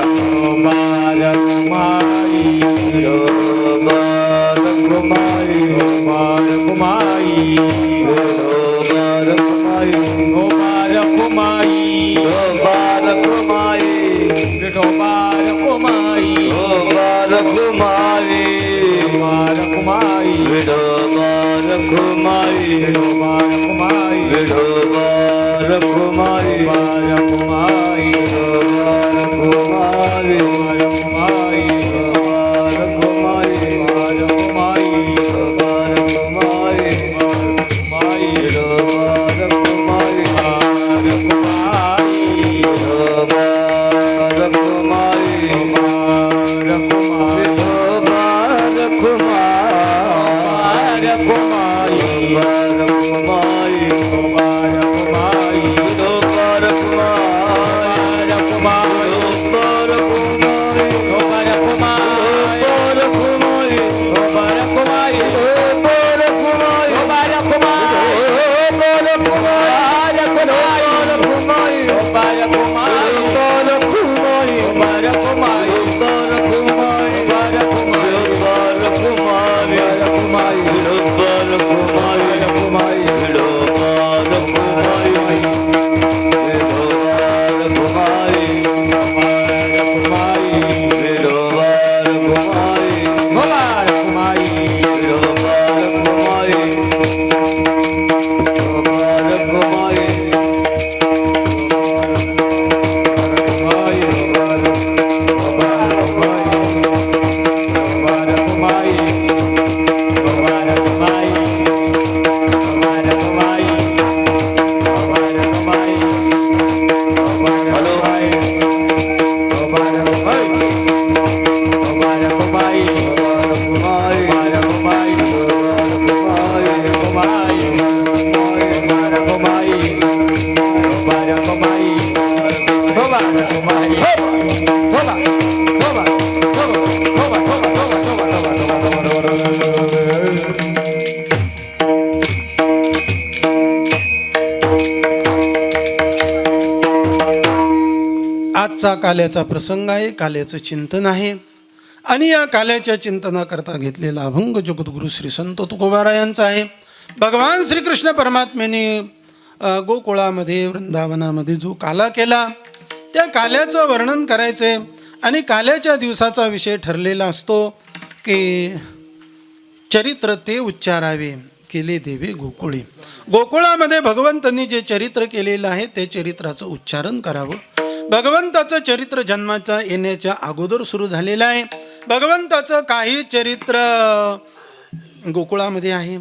आजचा काल्याचा प्रसंग आहे, काल्याचं चिंतन आहे. आणि या काल्याच्या चिंतनाकरता घेतलेला अभंग जगद्गुरु श्री संत तुकोबारा यांचा आहे. भगवान श्रीकृष्ण परमात्म्याने गोकुळामध्ये वृंदावनामध्ये जो काला केला त्या काल्याचं वर्णन करायचं आहे. आणि काल्याच्या दिवसाचा विषय ठरलेला असतो की चरित्र ते उच्चारावे केले देवे गोकुळे. गोकुळामध्ये भगवंतांनी जे चरित्र केलेलं आहे ते चरित्राचं उच्चारण करावं. भगवंताचं चरित्र जन्माच्या येण्याच्या अगोदर सुरू झालेलं आहे. भगवंताचं काही चरित्र गोकुळामध्ये आहे,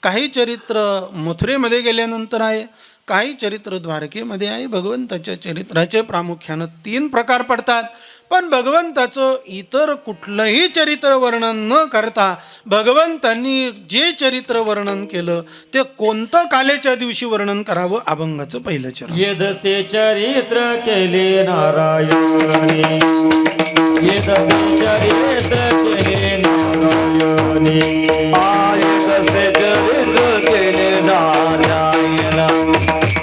काही चरित्र मथुरेमध्ये गेल्यानंतर आहे, काही चरित्र द्वारकेमध्ये आहे. भगवंताच्या चरित्राचे प्रामुख्यानं 3 प्रकार पडतात. पण भगवंताचं इतर कुठलंही चरित्र वर्णन न करता भगवंतांनी जे चरित्र वर्णन केलं ते कोणतं कालेच्या दिवशी वर्णन करावं, अभंगाचं पहिलं चरण. येदसे चरित्र केले नारायणी, येदसे चरित्र केले नारायणी, येदसे चरित्र केले नारायण,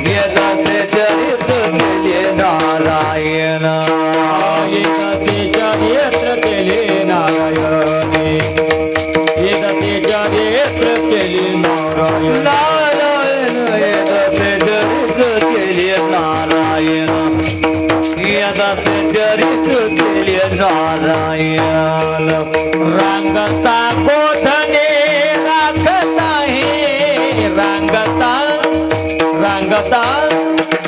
येदसे चरित्र केले नारायण, येदसे चरित्र केले नारायणी, येदसे चरित्र केले नारायण, नारायण येदसे चरित्र केले नारायण, येदसे चरित्र केले नारायण. रांगता गोधने राखता हे, रांगता रांगता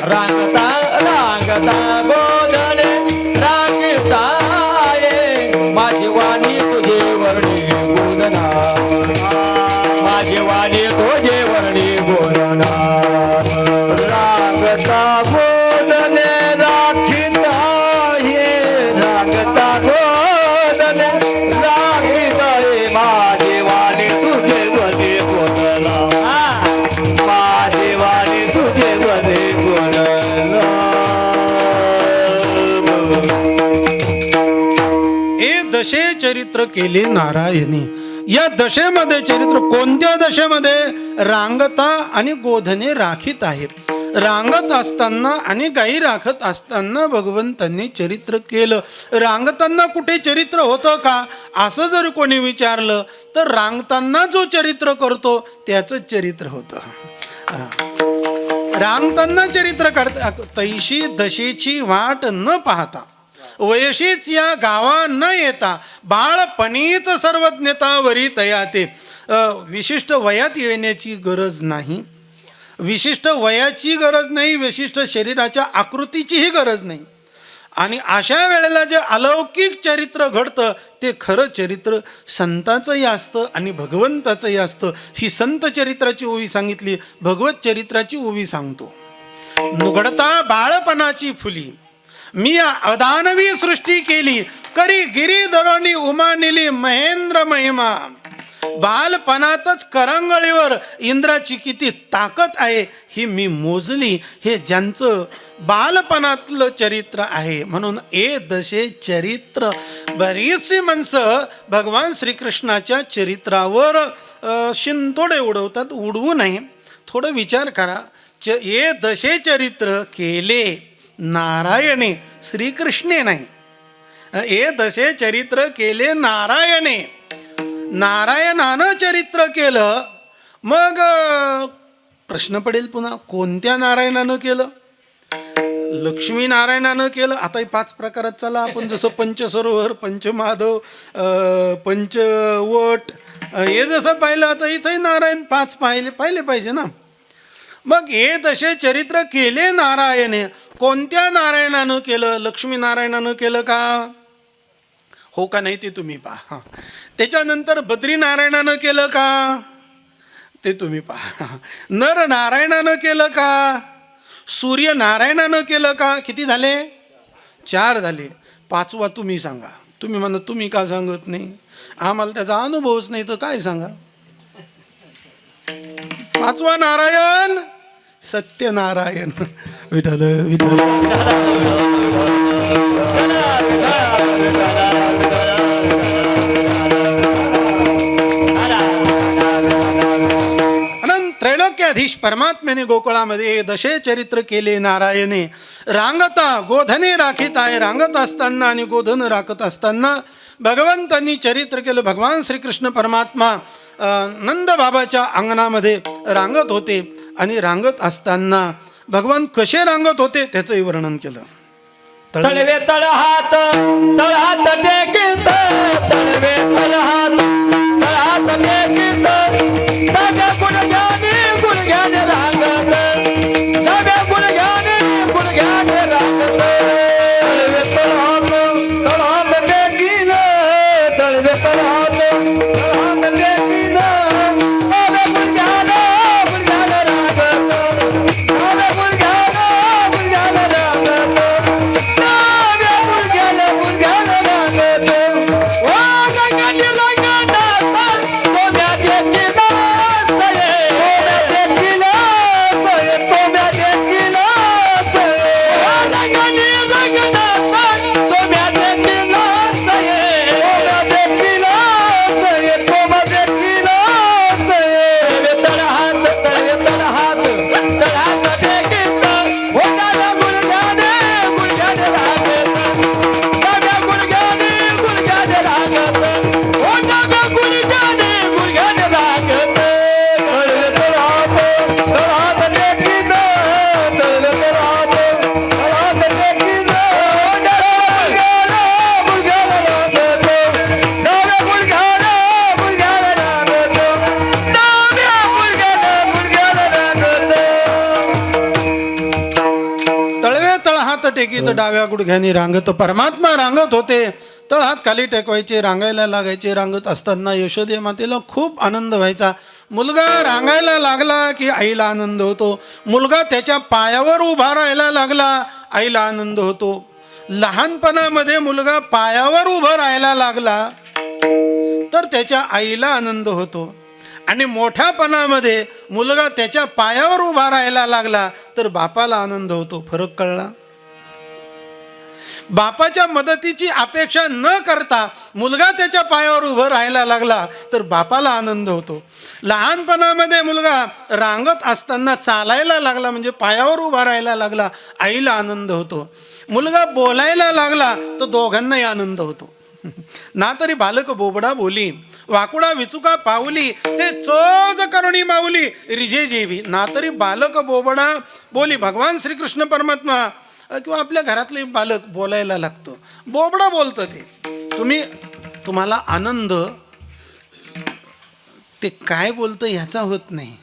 रांगता रांगता गोधने राखता ये, माझी वाणी तुझे वर्णी बोलना, माझी वाणी तुझे वर्णी बोलना. रागता गोदने राखिता हे, रागता गोदने राखिता हे, माझी वाणी तुझे वने बोलला, माझी वाणी तुझे वने बोलला. हे दशे चरित्र केले नारायणी. या दशेमध्ये चरित्र कोणत्या दशेमध्ये? रांगता आणि गोधने राखीत आहेत. रांगत असताना आणि गाई राखत असताना भगवंतांनी चरित्र केलं. रांगताना कुठे चरित्र होतं का असं जर कोणी विचारलं तर रांगताना जो चरित्र करतो त्याचं चरित्र होतं. रांगताना चरित्र करता तैशी दशेची वाट न पाहता, वयशीच या गावा न येता, बाळपणीच सर्वज्ञता वरी तयाते. विशिष्ट वयात येण्याची गरज नाही, विशिष्ट वयाची गरज नाही, विशिष्ट शरीराच्या आकृतीचीही गरज नाही. आणि अशा वेळेला जे अलौकिक चरित्र घडतं ते खरं चरित्र संताचंही असतं आणि भगवंताचंही असतं. ही संत चरित्राची ओवी सांगितली, भगवत चरित्राची ओवी सांगतो. नुगडता बाळपणाची फुली, मी अदानवी सृष्टी केली, करी गिरीधरोनी उमा निली महेंद्र महिमा. बालपणातच करंगळीवर इंद्राची किती ताकद आहे ही मी मोजली. हे ज्यांचं बालपणातलं चरित्र आहे. म्हणून दशे चरित्र. बरीचशी माणसं भगवान श्रीकृष्णाच्या चरित्रावर शिंतोडे उडवतात. उडवू नये, थोडं विचार करा. दशे चरित्र केले नारायणे, श्रीकृष्णे नाही. दशे चरित्र केले नारायणे, नारायणानं चरित्र केलं. मग प्रश्न पडेल पुन्हा, कोणत्या नारायणानं केलं? लक्ष्मी नारायणानं केलं. आता हे 5 प्रकारात चला आपण, जसं पंचसरोवर, पंचमाधव, पंचवट हे जसं पाहिलं, आता इथंही नारायण 5 पाहिले पाहिजे ना. मग दशे चरित्र केले नारायणे, कोणत्या नारायणानं केलं? लक्ष्मी नारायणानं केलं का? हो का नाही ते तुम्ही पहा. त्याच्यानंतर बद्रीनारायणानं केलं का? ते तुम्ही पहा. नर नारायणानं केलं का? सूर्यनारायणानं केलं का? किती झाले? 4 झाले. 5वा तुम्ही सांगा. तुम्ही म्हणा तुम्ही का सांगत नाही, आम्हाला त्याचा अनुभवच नाही, तर काय सांगा. 5वा नारायण सत्यनारायण. विठ्ठल विठ्ठल. त्रैलोक्याधीश परमात्म्याने गोकुळामध्ये दशे चरित्र केले नारायणे. रांगता गोधने राखीत आहे. रांगत असताना आणि गोधन राखत असताना भगवंतांनी चरित्र केलं. भगवान श्रीकृष्ण परमात्मा नंद बाबाच्या अंगणामध्ये रांगत होते आणि रांगत असताना भगवान कसे रांगत होते त्याचंही वर्णन केलं. तळवे तळहात तळहात टेकित, तळवे तळहात तळहात टेकित, डाव्या गुडघ्याने रांगत, डाव्या गुडघ्याने रांगत. तळवे तळहात तळहात टेकिन, तळवे तळहात तळहात टेकिन, डाव्या गुडघ्याने रांगत, डाव्या गुडघ्याने रांगत. टेकीत डाव्या गुडघ्याने रांगत. परमात्मा रांगत होते, तळहात खाली टेकवायचे, रांगायला लागायचे. रांगत असताना यशोदे मातेला खूप आनंद व्हायचा. मुलगा रांगायला लागला की आईला आनंद होतो. मुलगा त्याच्या पायावर उभा राहायला लागला, आईला आनंद होतो. लहानपणामध्ये मुलगा पायावर उभा राहायला लागला तर त्याच्या आईला आनंद होतो. आणि मोठ्यापणामध्ये मुलगा त्याच्या पायावर उभा राहायला लागला तर बापाला आनंद होतो. फरक कळला? बापाच्या मदतीची अपेक्षा न करता मुलगा त्याच्या पायावर उभं राहायला लागला तर बापाला आनंद होतो. लहानपणामध्ये मुलगा रांगत असताना चालायला लागला म्हणजे पायावर उभा राहायला लागला, आईला आनंद होतो. मुलगा बोलायला लागला तर दोघांनाही आनंद होतो. ना तरी बालक बोबडा बोली, वाकुडा विचुका पावली, ते चोज करुणी माऊली रिजे जेवी. ना तरी बालक बोबडा बोली. भगवान श्रीकृष्ण परमात्मा किंवा आपल्या घरातले बालक बोलायला लागतं, बोबडा बोलतं. ते तुम्हाला आनंद ते काय बोलतं ह्याचा होत नाही,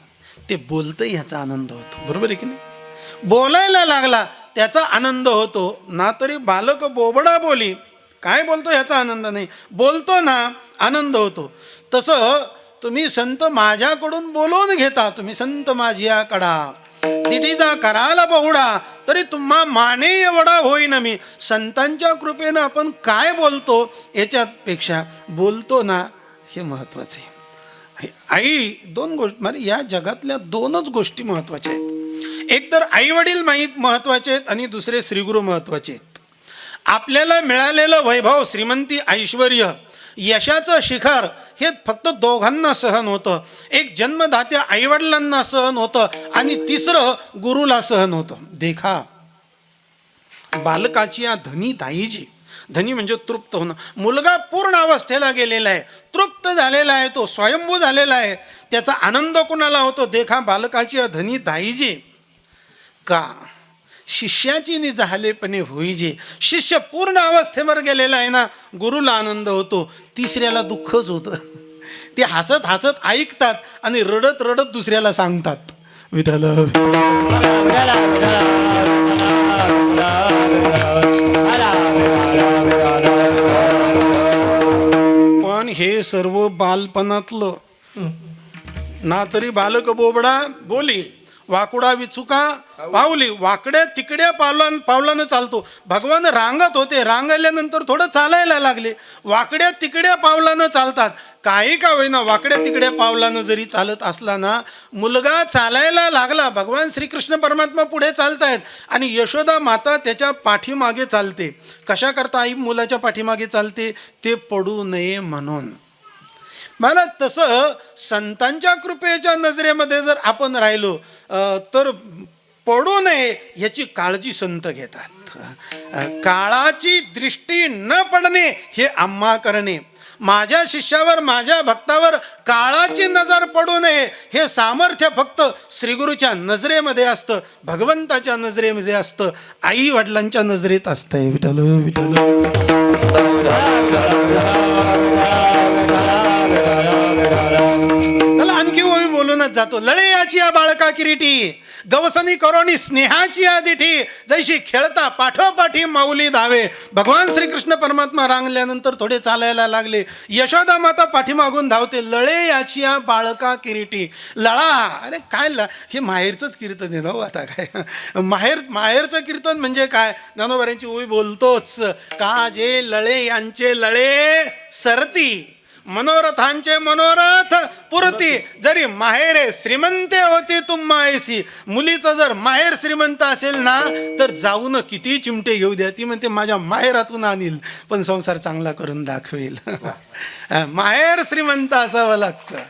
ते बोलतं ह्याचा आनंद होतो. बरोबर आहे की नाही? बोलायला लागला त्याचा आनंद होतो. ना तरी बालक बोबडा बोली, काय बोलतो ह्याचा आनंद नाही, बोलतो ना आनंद होतो. तसं तुम्ही संत माझ्याकडून बोलवून घेता. तुम्ही संत माझिया कडा दिठीचा कराला बहुडा, तरी तुम्हा माने एवढा होईन मी. संतांच्या कृपेनं आपण काय बोलतो याच्यापेक्षा बोलतो ना हे महत्त्वाचं आहे. आई दोन गोष्टी म्हणजे या जगातल्या दोनच गोष्टी महत्त्वाच्या आहेत. एक तर आई वडील महत्त्वाचे आहेत आणि दुसरे श्रीगुरु महत्त्वाचे आहेत. आपल्याला मिळालेलं वैभव, श्रीमंती, ऐश्वर, यशाचं शिखर हे फक्त दोघांना सहन होतं. एक जन्मदात्या आईवडिलांना सहन होतं आणि तिसरं गुरुला सहन होतं. देखा बालकाची या धनी ताईची, धनी म्हणजे तृप्त होणं. मुलगा पूर्ण अवस्थेला गेलेला आहे, तृप्त झालेला आहे, तो स्वयंभू झालेला आहे. त्याचा आनंद कुणाला होतो? देखा बालकाची या धनी ताईची. का शिष्याची नि झालेपणे होईजे. शिष्य पूर्ण अवस्थेवर गेलेला आहे ना, गुरुला आनंद होतो, तिसऱ्याला दुःखच होतं. ते हसत हसत ऐकतात आणि रडत रडत दुसऱ्याला सांगतात विठ्ठल. पण हे सर्व बालपणातलं ना. तरी बालक बोबडा बोली, वाकुडा विचुका पावली. वाकड्या तिकड्या पावलानं चालतो. भगवान रांगत होते, रांगल्यानंतर थोडं चालायला लागले. वाकड्या तिकड्या पावलानं चालतात. काही का होईना वाकड्या तिकड्या पावलानं जरी चालत असला ना, मुलगा चालायला लागला. भगवान श्रीकृष्ण परमात्मा पुढे चालतायत आणि यशोदा माता त्याच्या पाठीमागे चालते. कशा करता आई मुलाच्या पाठीमागे चालते? ते पडू नये म्हणून. मला तसं संतांच्या कृपेच्या नजरेमध्ये जर आपण राहिलो तर पडू नये ह्याची काळजी संत घेतात. काळाची दृष्टी न पडणे हे आम्हा करणे. माझ्या शिष्यावर, माझ्या भक्तावर काळाची नजर पडू नये हे सामर्थ्य फक्त श्रीगुरूच्या नजरेमध्ये असतं, भगवंताच्या नजरेमध्ये असतं, आई वडिलांच्या नजरेत असतंय. विठ्ठल विठ्ठल. चला आणखी ओवी बोलूनच जातो. लळे याची या बाळका किरीटी, गवसनी करोनी स्नेहाची या दिठी, जैशी खेळता पाठोपाठी माऊली धावे. भगवान श्रीकृष्ण परमात्मा रांगल्यानंतर थोडे चालायला लागले. यशोदा माता पाठीमागून धावते. लळे याची या बाळका किरीटी. लळा, अरे काय हे माहेरचंच कीर्तन आहे ना. आता काय माहेरचं कीर्तन म्हणजे काय? ज्ञानोबाऱ्यांची ओवी बोलतोच. का जे लळे यांचे लळे सरती, मनोरथांचे मनोरथ पुरती. जरी माहेरे श्रीमंते होती तुम्हा ऐसी. मुलीचं जर माहेर श्रीमंत असेल ना तर जाऊन किती चिमटे घेऊ द्या, ती म्हणते माझ्या माहेरातून आणील पण संसार चांगला करून दाखवेल. माहेर श्रीमंत असावं लागतं,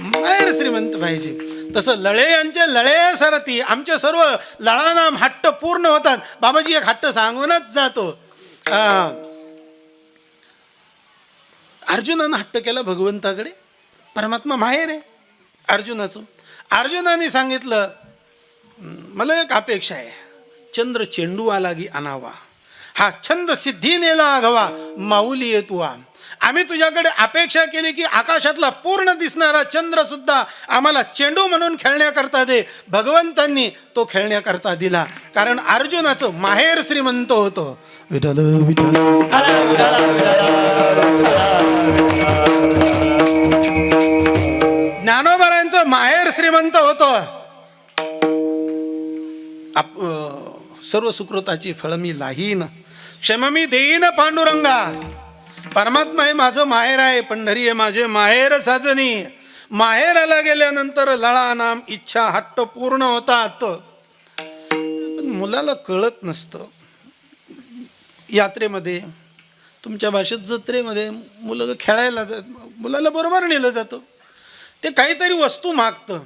माहेर श्रीमंत पाहिजे. तसं लळे यांचे लळे सरती. आमचे सर्व लळानाम हट्ट पूर्ण होतात. बाबाजी एक हट्ट सांगूनच जातो. अर्जुनानं हट्ट केला भगवंताकडे. परमात्मा माहेर आहे अर्जुनाचं. अर्जुनाने सांगितलं मला एक अपेक्षा आहे, चंद्र चेंडू लागी आणावा, हा छंद सिद्धी नेला आघवा, माऊली ये तुआ. आम्ही तुझ्याकडे अपेक्षा केली की आकाशातला पूर्ण दिसणारा चंद्र सुद्धा आम्हाला चेंडू म्हणून खेळण्याकरता दे. भगवंतांनी तो खेळण्याकरता दिला, कारण अर्जुनाचं माहेर श्रीमंत होतं. विठ्ठल विठ्ठल. ज्ञानोबारांचं माहेर श्रीमंत होतं. सर्व सुकृताची फळ मी लाहीन, क्षम मी देईन पांडुरंगा. परमात्मा हे माझं माहेर आहे, पंढरी हे माझे माहेर साजनी. माहेराला गेल्यानंतर लळा नाम इच्छा हट्ट पूर्ण होतात. पण मुलाला कळत नसतं. यात्रेमध्ये, तुमच्या भाषेत जत्रेमध्ये मुलं खेळायला मुलाला बरोबर नेलं जातं. ते काहीतरी वस्तू मागतं,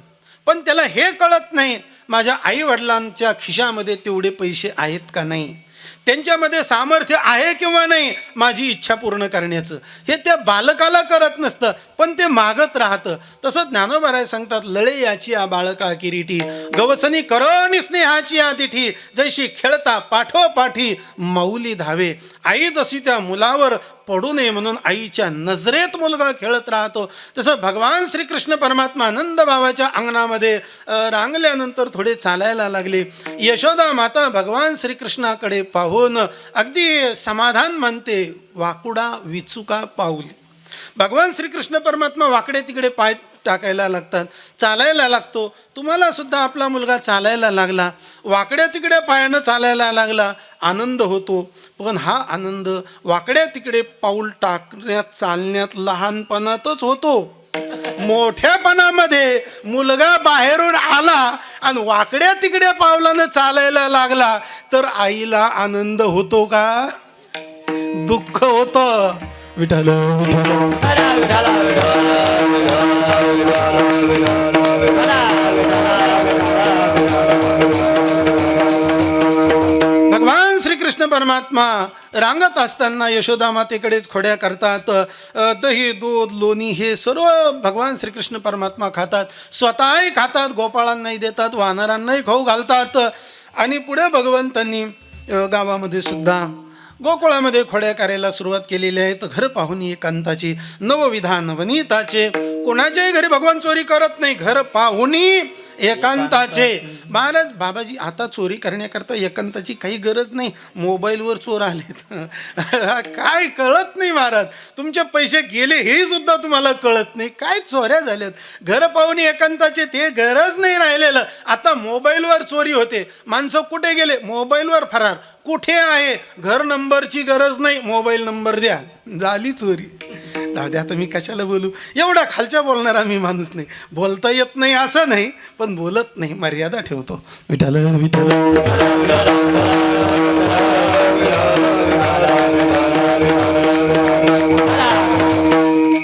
पण त्याला हे कळत नाही माझ्या आईवडिलांच्या खिशामध्ये तेवढे पैसे आहेत का नाही, त्यांच्यामध्ये सामर्थ्य आहे किंवा नाही माझी इच्छा पूर्ण करण्याचं. हे त्या बालकाला करत नसतं, पण ते मागत राहतं. तसं ज्ञानोबाराय सांगतात, लळे याची या बाळका किरीटी, गवसनी करोनी स्नेहाची या तिठी, जैशी खेळता पाठोपाठी माऊली धावे. आई जशी त्या मुलावर पडू नये म्हणून आईच्या नजरेत मुलगा खेळत राहतो, तसं भगवान श्रीकृष्ण परमात्मा आनंद भावाच्या अंगणामध्ये रांगल्यानंतर थोडे चालायला लागले. यशोदा माता भगवान श्रीकृष्णाकडे पाहून अगदी समाधान मानते, वाकुडा विचुका पाऊल. भगवान श्रीकृष्ण परमात्मा वाकडे तिकडे पाय टाकायला लागतात, चालायला लागतो. तुम्हाला सुद्धा आपला मुलगा चालायला लागला, वाकड्या तिकडे पायानं चालायला लागला, आनंद होतो. पण हा आनंद वाकड्या तिकडे पाऊल टाकण्यात चालण्यात लहानपणातच होतो. मोठ्यापणामध्ये मुलगा बाहेरून आला आणि वाकड्या तिकड्या पावलानं चालायला लागला तर आईला आनंद होतो का? दुःख होतं. विठ्ठल विठ्ठल भगवान श्रीकृष्ण परमात्मा रांगत असताना यशोदा मातेकडेच खोड्या करतात. दही दूध लोणी हे सर्व भगवान श्रीकृष्ण परमात्मा खातात, स्वतःही खातात, गोपाळांनाही देतात, वानरांनाही खाऊ घालतात. आणि पुढे भगवंतांनी गावामध्ये सुद्धा गोकुळामध्ये खोड्या करायला सुरुवात केलेली आहे. तर घर पाहुणी एकांताची नवविधान नवनीताचे. कोणाच्याही घरी भगवान चोरी करत नाही, घर पाहुणी एकांताचे. महाराज बाबाजी आता चोरी करण्याकरता एकांताची काही गरज नाही, मोबाईलवर चोर आलेत. काय कळत नाही महाराज, तुमचे पैसे गेले हे सुद्धा तुम्हाला कळत नाही, काय चोऱ्या झाल्यात. घर पाहुणी एकांताचे ते गरज नाही राहिलेलं. आता मोबाईलवर चोरी होते. माणसं कुठे गेले? मोबाईलवर फरार. कुठे आहे? घर नंबरची गरज नाही, मोबाईल नंबर द्या, झाली चोरी. जाऊ द्या, आता मी कशाला बोलू, एवढा खालच्या बोलणारा मी माणूस नाही. बोलता येत नाही असं नाही, पण बोलत नाही, मर्यादा ठेवतो. विठ्ठल विठ्ठल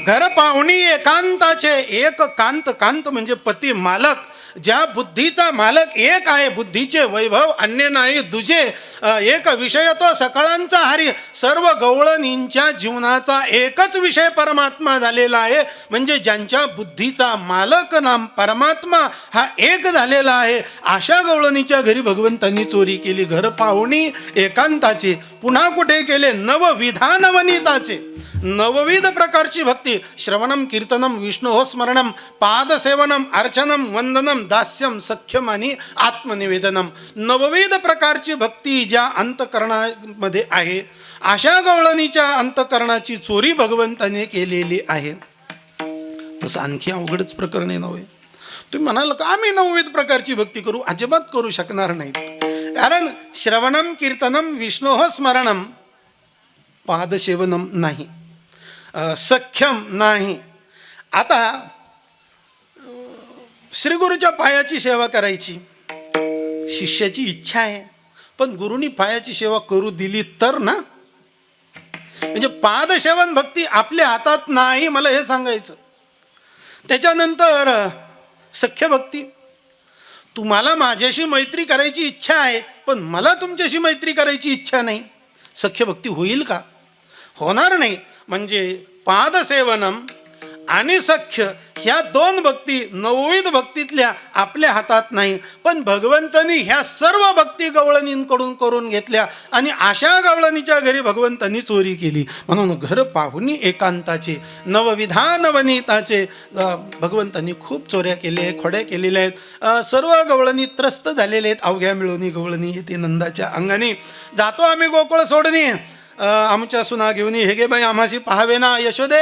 घर पाहुणी एकांताचे. एक कांत, कांत म्हणजे पती मालक. ज्या बुद्धीचा मालक एक आहे, बुद्धीचे वैभव अन्य नाही दुजे. एक विषय तो सकळांचा हरी. सर्व गवळणींच्या जीवनाचा एकच विषय परमात्मा झालेला आहे. म्हणजे ज्यांच्या बुद्धीचा मालक नाम परमात्मा हा एक झालेला आहे. अशा गवळणीच्या घरी भगवंतांनी चोरी केली. घर पाहुणी एकांताचे. पुन्हा कुठे केले? नवविधान वनिताचे. नवविध प्रकारची भक्ती. श्रवणम कीर्तनम विष्णु स्मरणम पादसेवनम अर्चनम वंदनम दास्यम सख्यम आणि आत्मनिवेदनम. नवविध प्रकारची भक्ती ज्या अंतकरणामध्ये आहे, अशा गवळणीच्या अंतकरणाची चोरी भगवंताने केलेली आहे. तसं आणखी अवघडच प्रकरण आहे नव्हे. तुम्ही म्हणाल का आम्ही नवविध प्रकारची भक्ती करू? अजिबात करू शकणार नाहीत. कारण श्रवणम कीर्तनम विष्णु स्मरणम पादसेवनम नाही, सख्यम नाही. आता श्रीगुरूच्या पायाची सेवा करायची शिष्याची इच्छा आहे, पण गुरुनी पायाची सेवा करू दिली तर ना. म्हणजे पादसेवन भक्ती आपल्या हातात नाही, मला हे सांगायचं. त्याच्यानंतर सख्य भक्ती. तुम्हाला माझ्याशी मैत्री करायची इच्छा आहे, पण मला तुमच्याशी मैत्री करायची इच्छा नाही. सख्य भक्ती होईल का? होणार नाही. म्हणजे पादसेवनम आणि सख्य ह्या दोन भक्ती नवविध भक्तीतल्या आपल्या हातात नाही. पण भगवंतांनी ह्या सर्व भक्ती गवळणींकडून करून घेतल्या आणि अशा गवळणीच्या घरी भगवंतांनी चोरी केली. म्हणून घर पाहुणी एकांताचे, नवविधान वनिताचे. भगवंतांनी खूप चोऱ्या केल्या आहेत, खोड्या केलेल्या आहेत. सर्व गवळणी त्रस्त झालेले आहेत. अवघ्या मिळवणी गवळणी येते नंदाच्या अंगाने. जातो आम्ही गोकुळ सोडणी, आमच्या सुना घेऊन हे गे बाई आम्हाशी पाहावे ना. यशोदे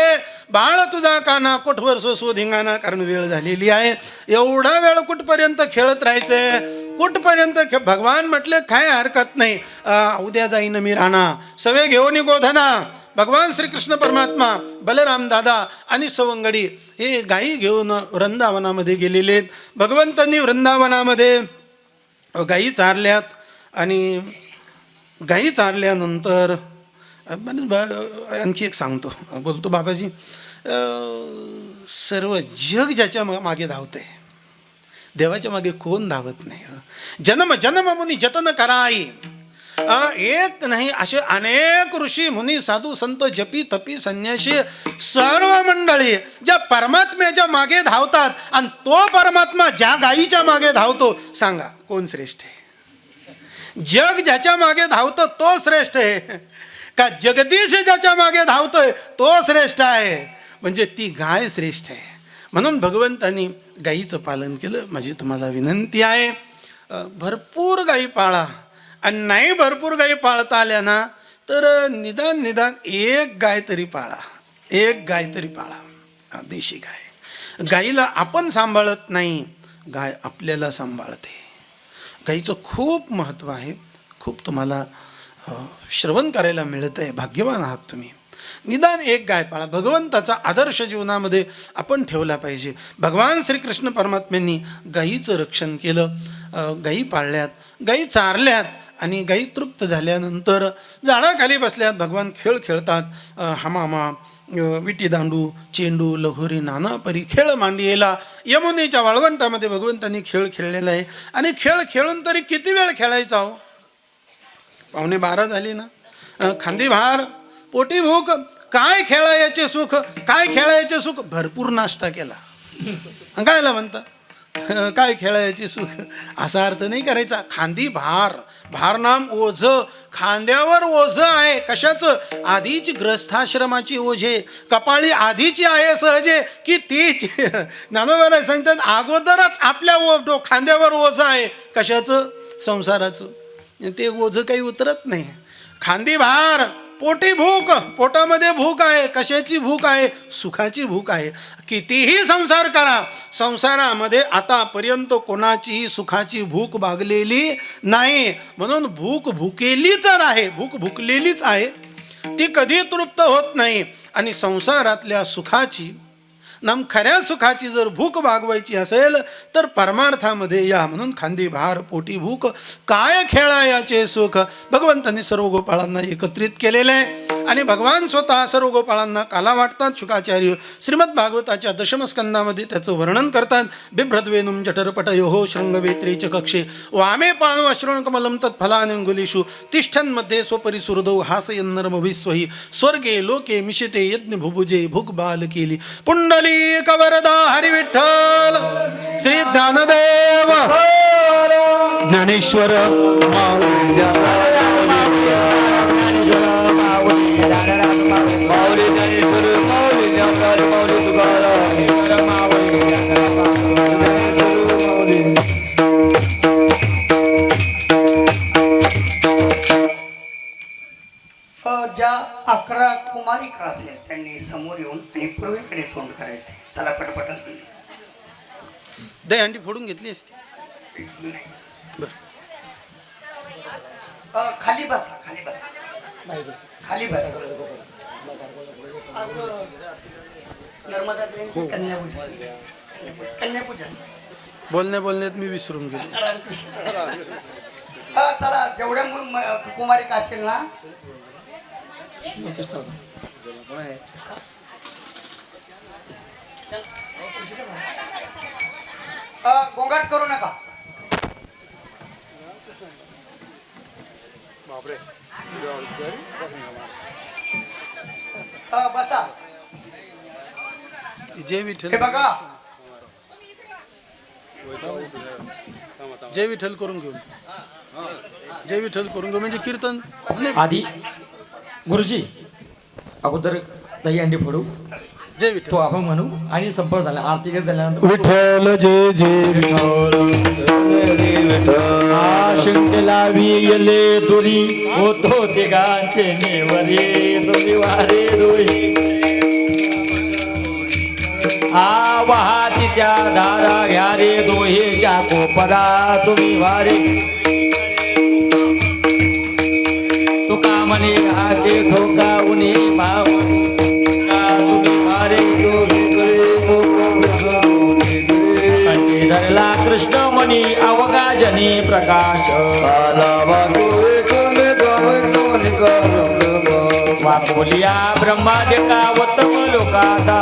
बाळ तुझा काना कोठवर सोसू धिंगाणा. कारण वेळ झालेली आहे. एवढा वेळ कुठपर्यंत खेळत राहायचंय? कुठपर्यंत भगवान म्हटले काय हरकत नाही, उद्या जाईन मी राहणार सवे घेऊन गोधना. भगवान श्रीकृष्ण परमात्मा बलराम दादा आणि सवंगडी हे गायी घेऊन वृंदावनामध्ये गेलेले आहेत. भगवंतांनी वृंदावनामध्ये गायी चारल्यात आणि गायी चारल्यानंतर आणखी एक सांगतो, बोलतो बाबाजी. सर्व जग ज्याच्या मागे धावते, देवाच्या मागे कोण धावत नाही. जन्म जन्म मुनी जतन कराई. एक नाही असे अनेक ऋषी मुनी साधू संत जपी तपी संन्यासी सर्व मंडळी ज्या परमात्म्याच्या मागे धावतात आणि तो परमात्मा ज्या गायीच्या मागे धावतो, सांगा कोण श्रेष्ठ आहे? जग ज्याच्या मागे धावतो तो श्रेष्ठ आहे का जगदीश ज्याच्या मागे धावतोय तो श्रेष्ठ आहे? म्हणजे ती गाय श्रेष्ठ आहे. म्हणून भगवंतांनी गायीचं पालन केलं. माझी तुम्हाला विनंती आहे, भरपूर गायी पाळा. आणि नाही भरपूर गायी पाळता आल्या ना तर निदान एक गाय तरी पाळा. एक गाय तरी पाळा, देशी गाय. गायीला आपण सांभाळत नाही, गाय आपल्याला सांभाळते. गायीचं खूप महत्त्व आहे. खूप तुम्हाला श्रवण करायला मिळत आहे, भाग्यवान आहात तुम्ही. निदान एक गाय पाळा. भगवंताचा आदर्श जीवनामध्ये आपण ठेवला पाहिजे. भगवान श्रीकृष्ण परमात्म्यांनी गायीचं रक्षण केलं, गायी पाळल्यात, गायी चारल्यात आणि गायी तृप्त झाल्यानंतर झाडाखाली बसल्यात. भगवान खेळ खेळतात. हमामा, विटी दांडू, चेंडू, लगोरी, नाना परी खेळ मांडियेला. यमुनेच्या वाळवंटामध्ये भगवंतांनी खेळ खेळलेला आहे. आणि खेळ खेळून तरी किती वेळ खेळायचा हो? 11:15 झाली ना. खांदी भार, पोटी भूक, काय खेळायचे सुख, काय खेळायचे सुख. भरपूर नाश्ता केला. कायला म्हणता काय खेळायचे सुख, असा अर्थ नाही करायचा. खांदी भार, भार नाम ओझ, खांद्यावर ओझ आहे. कशाचं? आधीची ग्रस्थाश्रमाची ओझे, कपाळी आधीची आहे सहजे की तीच. ज्ञानोबा सांगतात अगोदरच आपल्या खांद्यावर ओझ आहे. कशाचं? संसाराचं. ते ओझं काही उतरत नाही. खांदी भार, पोटी भूक, पोटामध्ये भूक आहे. कशाची भूक आहे? सुखाची भूक आहे. कितीही संसार करा, संसारामध्ये आतापर्यंत कोणाचीही सुखाची भूक भागलेली नाही. म्हणून भूक भुकेलीच आहे, भूक भुकलेलीच आहे, ती कधी तृप्त होत नाही. आणि संसारातल्या सुखाची नाम खऱ्या सुखाची जर भूक भागवायची असेल तर परमार्थामध्ये या. म्हणून खांदी भार, पोटी भूक, काय खेळायाचे सुख. भगवंतांनी सर्व गोपाळांना एकत्रित केलेले आहे. आणि भगवान स्वतः सर्व गोपाळांना काला वाटतात. शुकाचार्य श्रीमद भागवताच्या दशमस्कंदामध्ये त्याचं वर्णन करतात. बिभ्रद्वेनुम जठरपटयोः शृंगवेत्रे च कक्षे वामे पाणो अश्रुकमलं तत्फलानंगुलीषु तिष्ठन्मध्ये स्वपरिसुहृदौ हासयन्नरमभिस्वहि स्वर्गे लोके मिशिते यज्ञ भुभुजे भुग बाल केली. पुंडली कवरदा हरी विठ्ठल श्री ज्ञानदेव ज्ञानेश्वर ज्या 11 कुमारिका असल्या त्यांनी समोर येऊन आणि पूर्वेकडे तोंड करायचे. चला पटपट. दहीहंडी फोडून घेतली असती. खाली बसा, खाली बसा, खाली बसा. आज नर्मदा जयंती, कन्यापूजन, कन्यापूजन. बोलण्यात मी विसरून गेलो. रामकृष्ण. चला जेवढ्या कुमारिका असतील ना गोंगाट करू नका. बसा. जय विठ्ठल. हे बघा, जय विठ्ठल करून घेऊन, जय विठ्ठल करून घेऊ म्हणजे कीर्तन. आधी गुरुजी अगोदर दहीहंडी फोडू, जय विठ्ठल तो आपण म्हणू आणि संपर्क झाला. आरती झाल्यानंतर विठ्ठल जय जय विठ्ठल. शंकेला वियले तुरी होतो तिघांचे नेवरे तुम्ही वारे दोरी. वाहाती त्या धारा घ्या रे दोहेच्या कोपरा तुम्ही वारे. तुका म्हणे घाके ठोका उन्हे भाव तुम्ही वारे धरला कृष्ण मणी अवगाजनी प्रकाश. वाकोलिया ब्रह्मादिका उत्तम लोकाता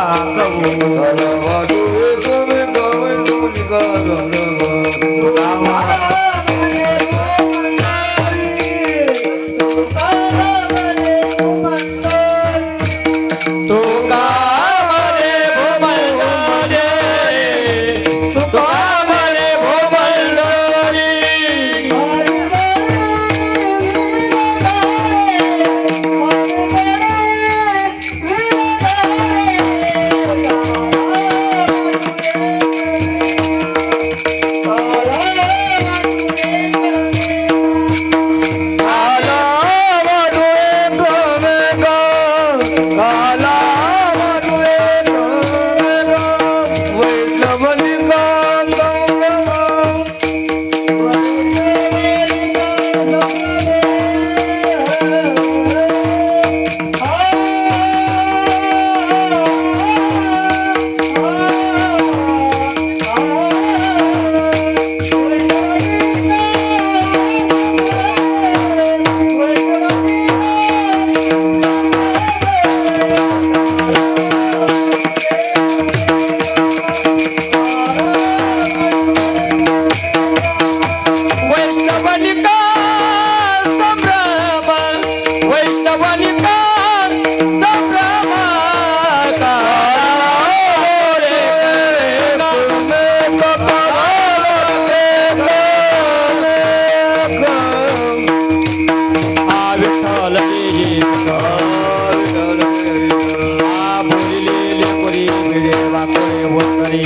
बोलिले लेकरी भिडे वाकोडे वस्तरी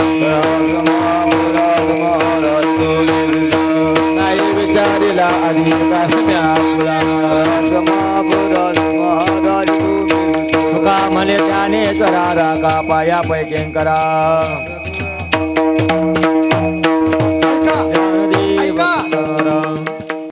नाही विचारिला आधी काश्म्या तुका म्हणे त्याने करा राका पाया पैकेन करा